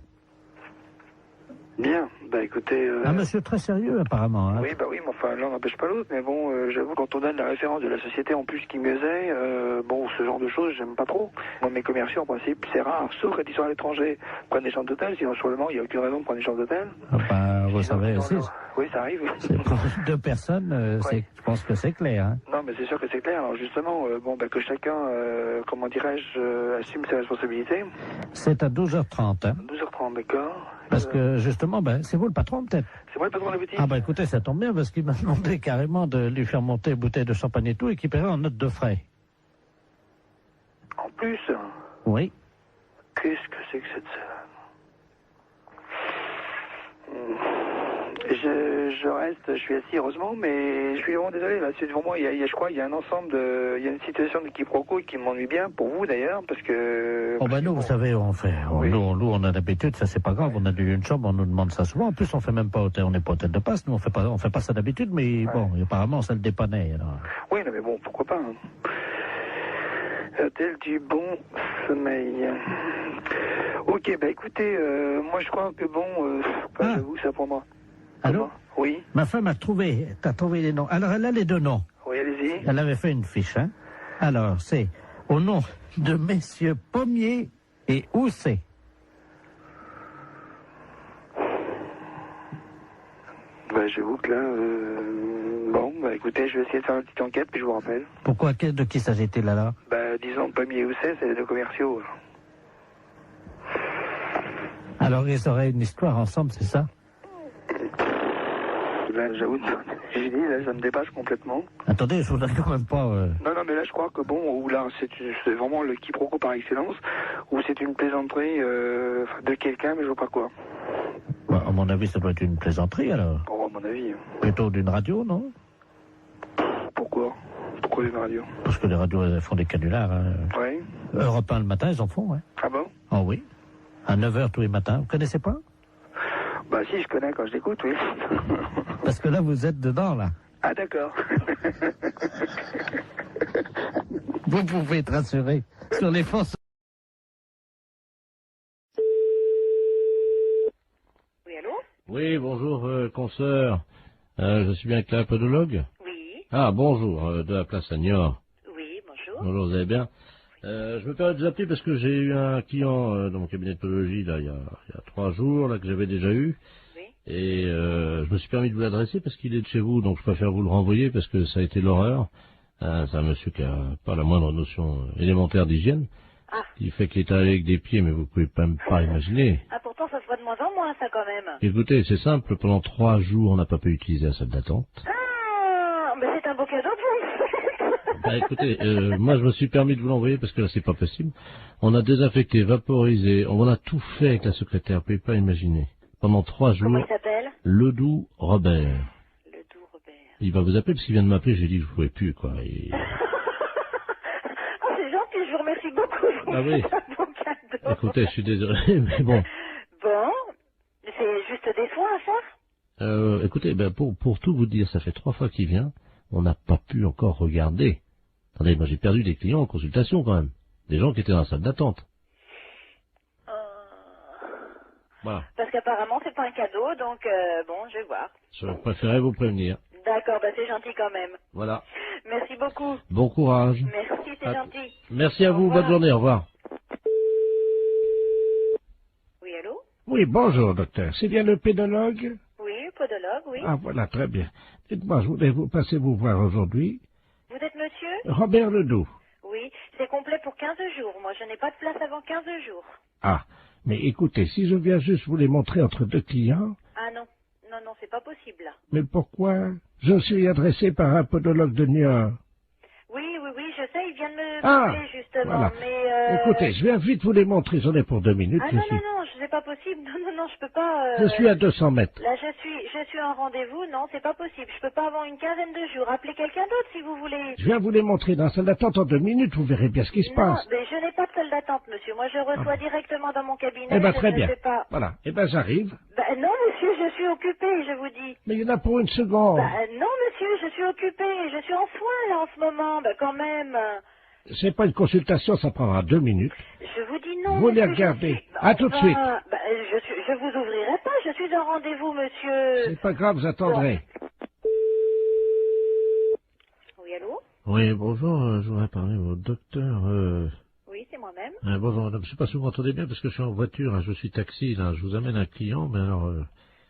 S6: Bien, bah écoutez...
S8: Un monsieur très sérieux apparemment. Hein.
S6: Oui, bah oui, mais enfin l'un n'empêche pas l'autre, mais bon, j'avoue, quand on donne la référence de la société en plus qui mieux est, bon, ce genre de choses, j'aime pas trop. Moi, mes commerciaux, en principe, c'est rare, sauf quand ils sont à l'étranger, prennent des chambres d'hôtel, sinon sur le Mans, il n'y a aucune raison de prendre des chambres d'hôtel.
S8: Ah bah, vous savez aussi.
S6: Oui, ça arrive.
S8: C'est pour 2 personnes, je pense que c'est clair. Hein.
S6: Non, mais c'est sûr que c'est clair. Alors justement, bon, bah, que chacun, comment dirais-je, assume ses responsabilités.
S8: C'est à 12h30. Hein.
S6: 12h30, d'accord.
S8: Parce que justement, ben, c'est vous le patron peut-être?
S6: C'est moi le patron de la boutique.
S8: Ah bah écoutez, ça tombe bien parce qu'il m'a demandé carrément de lui faire monter une bouteille de champagne et tout et qu'il paierait en note de frais.
S6: En plus?
S8: Oui.
S6: Qu'est-ce que c'est que cette... Je reste, je suis assis heureusement, mais je suis vraiment désolé. Là, c'est devant moi, je crois, il y a un ensemble de, il y a une situation de quiproquo qui m'ennuie bien pour vous d'ailleurs, parce que.
S8: Oh ben nous, vous savez, on fait, oui. nous, on a l'habitude, ça c'est pas grave. On a une chambre, on nous demande ça souvent. En plus, on fait même pas hôtel, on n'est pas hôtel de passe. Nous, on fait pas ça d'habitude, mais bon, apparemment, ça le dépannait. Alors.
S6: Oui, non, mais bon, pourquoi pas. Hein. Hôtel du Bon Sommeil. Ok, bah écoutez, moi je crois que bon, j'avoue, ça pour moi.
S8: Allô?
S6: Oui.
S8: Ma femme t'as trouvé les noms. Alors, elle a les 2 noms.
S6: Oui, allez-y.
S8: Elle avait fait une fiche, hein. Alors, c'est au nom de messieurs Pommier et Housset.
S6: Bah, j'avoue que là, bon, bah écoutez, je vais essayer de faire une petite enquête, puis je vous rappelle.
S8: Pourquoi? De qui s'agit-il là?
S6: Bah, disons, Pommier et Housset, c'est les 2 commerciaux.
S8: Alors, ils auraient une histoire ensemble, c'est ça?
S6: Là, j'avoue, j'ai dit, là, ça me dépasse complètement.
S8: Attendez, je voudrais quand même pas...
S6: Non, mais là, je crois que bon, ou là, c'est vraiment le quiproquo par excellence, ou c'est une plaisanterie de quelqu'un, mais je vois pas quoi.
S8: Bah, à mon avis, ça doit être une plaisanterie, alors.
S6: Oh, à mon avis.
S8: Plutôt d'une radio, non?
S6: Pourquoi? Pourquoi d'une radio?
S8: Parce que les radios, elles font des canulars. Hein.
S6: Oui.
S8: Europe 1 le matin, ils en font, ouais.
S6: Ah bon?
S8: Oh oui. À 9h tous les matins. Vous connaissez pas?
S6: Bah si, je connais quand je l'écoute, oui.
S8: Parce que là, vous êtes dedans, là.
S6: Ah d'accord.
S8: Vous pouvez être rassuré sur les forces.
S9: Oui, allô?
S3: Oui, bonjour, consoeur. Je suis bien avec la podologue?
S9: Oui.
S3: Ah, bonjour, de la place Agnor.
S9: Oui, bonjour.
S3: Bonjour, vous allez bien? Je me permets de vous appeler parce que j'ai eu un client dans mon cabinet de podologie là, il y a 3 jours là, que j'avais déjà eu.
S9: Oui.
S3: Et je me suis permis de vous l'adresser parce qu'il est de chez vous, donc je préfère vous le renvoyer parce que ça a été l'horreur. C'est un monsieur qui a pas la moindre notion élémentaire d'hygiène.
S9: Ah.
S3: Il fait qu'il est allé avec des pieds, mais vous pouvez même pas imaginer.
S9: Ah, pourtant, ça se voit de moins en moins, ça, quand même.
S3: Écoutez, c'est simple, pendant 3 jours, on n'a pas pu utiliser la salle d'attente.
S9: Ah, mais c'est un beau cadeau pour vous.
S3: Bah écoutez, moi je me suis permis de vous l'envoyer parce que là c'est pas possible. On a désinfecté, vaporisé, on a tout fait avec la secrétaire, vous pouvez pas imaginer. Pendant 3 jours.
S9: Comment il s'appelle?
S3: Ledoux Robert.
S9: Ledoux Robert.
S3: Il va vous appeler parce qu'il vient de m'appeler, j'ai dit que je pouvais plus quoi. Et...
S9: Ah, c'est gentil, je vous remercie beaucoup.
S3: Ah oui.
S9: C'est un beau cadeau.
S3: Écoutez, je suis désolé, mais bon.
S9: Bon, c'est juste des soins à faire?
S3: Écoutez, ben pour tout vous dire, ça fait 3 fois qu'il vient, on n'a pas pu encore regarder. Attendez, moi j'ai perdu des clients en consultation quand même. Des gens qui étaient dans la salle d'attente.
S5: Voilà.
S9: Parce qu'apparemment, c'est pas un cadeau, donc bon, je vais voir.
S5: Je préférais vous prévenir.
S9: D'accord, bah c'est gentil quand même.
S5: Voilà.
S9: Merci beaucoup.
S5: Bon courage.
S9: Merci, c'est gentil.
S5: Merci à vous, bonne journée, au revoir.
S9: Oui, allô?
S20: Oui, bonjour, docteur. C'est bien le pédologue?
S9: Oui, podologue, oui.
S20: Ah, voilà, très bien. Dites-moi, je voulais vous passer vous voir aujourd'hui.
S9: Vous êtes monsieur?
S20: Robert Ledoux.
S9: Oui, c'est complet pour 15 jours. Moi, je n'ai pas de place avant 15 jours.
S20: Ah, mais écoutez, si je viens juste vous les montrer entre deux clients...
S9: Ah non, non, non, c'est pas possible, là.
S20: Mais pourquoi? Je suis adressé par un podologue de Niort.
S9: Oui, oui, oui, je sais, il vient de me
S20: Ah,
S9: appeler, justement,
S20: voilà.
S9: mais...
S20: Écoutez, je viens vite vous les montrer, j'en ai pour 2 minutes.
S9: Ah non, non, non, c'est pas possible. Non, non, non, je peux pas...
S20: Je suis à 200 mètres.
S9: Là, je suis en rendez-vous. Non, c'est pas possible. Je peux pas avoir une quinzaine de jours. Appelez quelqu'un d'autre, si vous voulez.
S20: Je viens vous les montrer dans la salle d'attente en 2 minutes, vous verrez bien ce qui se
S9: Non,
S20: passe.
S9: mais je n'ai pas de salle d'attente, monsieur. Moi, je reçois directement dans mon cabinet.
S20: Eh ben,
S9: je
S20: très
S9: ne
S20: bien.
S9: sais pas.
S20: Voilà. Eh ben, j'arrive.
S9: Ben, non, monsieur, je suis occupée, je vous dis.
S20: Mais il y en a pour 1 seconde.
S9: Ben, non, monsieur, je suis occupée. Je suis en soins, là, en ce moment. Ben, quand même.
S20: C'est pas une consultation, ça prendra 2 minutes.
S9: Je vous dis non,
S20: Vous les
S9: monsieur,
S20: regardez. À tout de suite.
S9: Ben, je vous ouvrirai pas. Je suis en rendez-vous, monsieur.
S20: C'est pas grave, vous attendrez.
S9: Oui, allô?
S5: Oui, bonjour, je voudrais parler au docteur...
S9: Oui, c'est moi-même.
S5: bonjour madame, je sais pas si vous m'entendez bien parce que je suis en voiture, hein, je suis taxi, là, je vous amène un client, mais alors...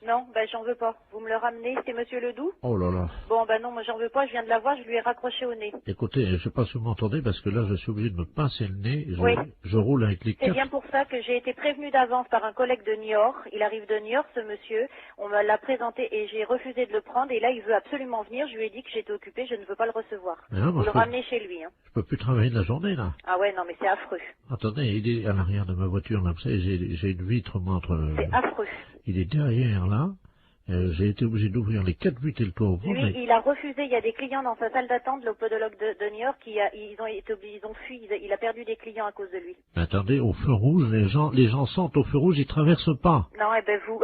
S9: Non, ben j'en veux pas. Vous me le ramenez, c'est monsieur Ledoux?
S5: Oh là là.
S9: Bon, ben non, moi j'en veux pas, je viens de la voir, je lui ai raccroché au nez.
S5: Écoutez, je sais pas si vous m'entendez parce que là, je suis obligé de me pincer le nez,
S9: Oui.
S5: je roule avec les
S9: C'est
S5: quatre...
S9: bien pour ça que j'ai été prévenue d'avance par un collègue de Niort. Il arrive de Niort, ce monsieur. On me l'a présenté et j'ai refusé de le prendre. Et là, il veut absolument venir. Je lui ai dit que j'étais occupée, je ne veux pas le recevoir.
S5: Mais non, moi,
S9: Vous le ramenez chez lui. Hein.
S5: Je peux plus travailler de la journée, là.
S9: Ah ouais, non, mais c'est affreux.
S5: Attendez, il est à l'arrière de ma voiture, là, vous savez, j'ai une vitre, moi, entre...
S9: C'est affreux.
S5: Il est derrière, là. J'ai été obligé d'ouvrir les 4 vitres et le toit ouvert.
S9: Lui, il a refusé. Il y a des clients dans sa salle d'attente, le podologue de Niort, ils ont fui. Il a perdu des clients à cause de lui.
S5: Mais attendez, au feu rouge, les gens sentent au feu rouge, ils traversent pas.
S9: Non, eh ben vous...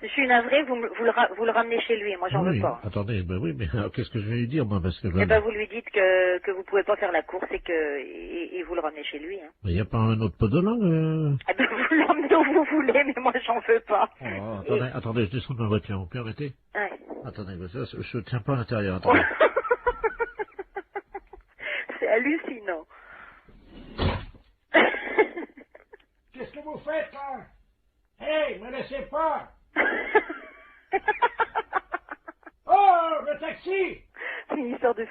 S9: Je suis navrée, vous le ramenez chez lui, moi j'en veux pas.
S5: Attendez, ben oui, mais qu'est-ce que je vais lui dire, moi, parce que...
S9: Eh ben vous lui dites que vous pouvez pas faire la course et vous le ramenez chez lui. Hein.
S5: Mais il n'y a pas un autre podologue
S9: Eh ben vous l'emmenez où vous voulez, mais moi j'en veux pas.
S5: Oh, attendez, je descends de ma voiture, vous permettez?
S9: Ouais.
S5: Attendez, je tiens pas à l'intérieur, attendez.
S9: C'est hallucinant.
S20: Qu'est-ce que vous faites, là? Hey, me laissez pas! Oh, le taxi!
S9: C'est une histoire de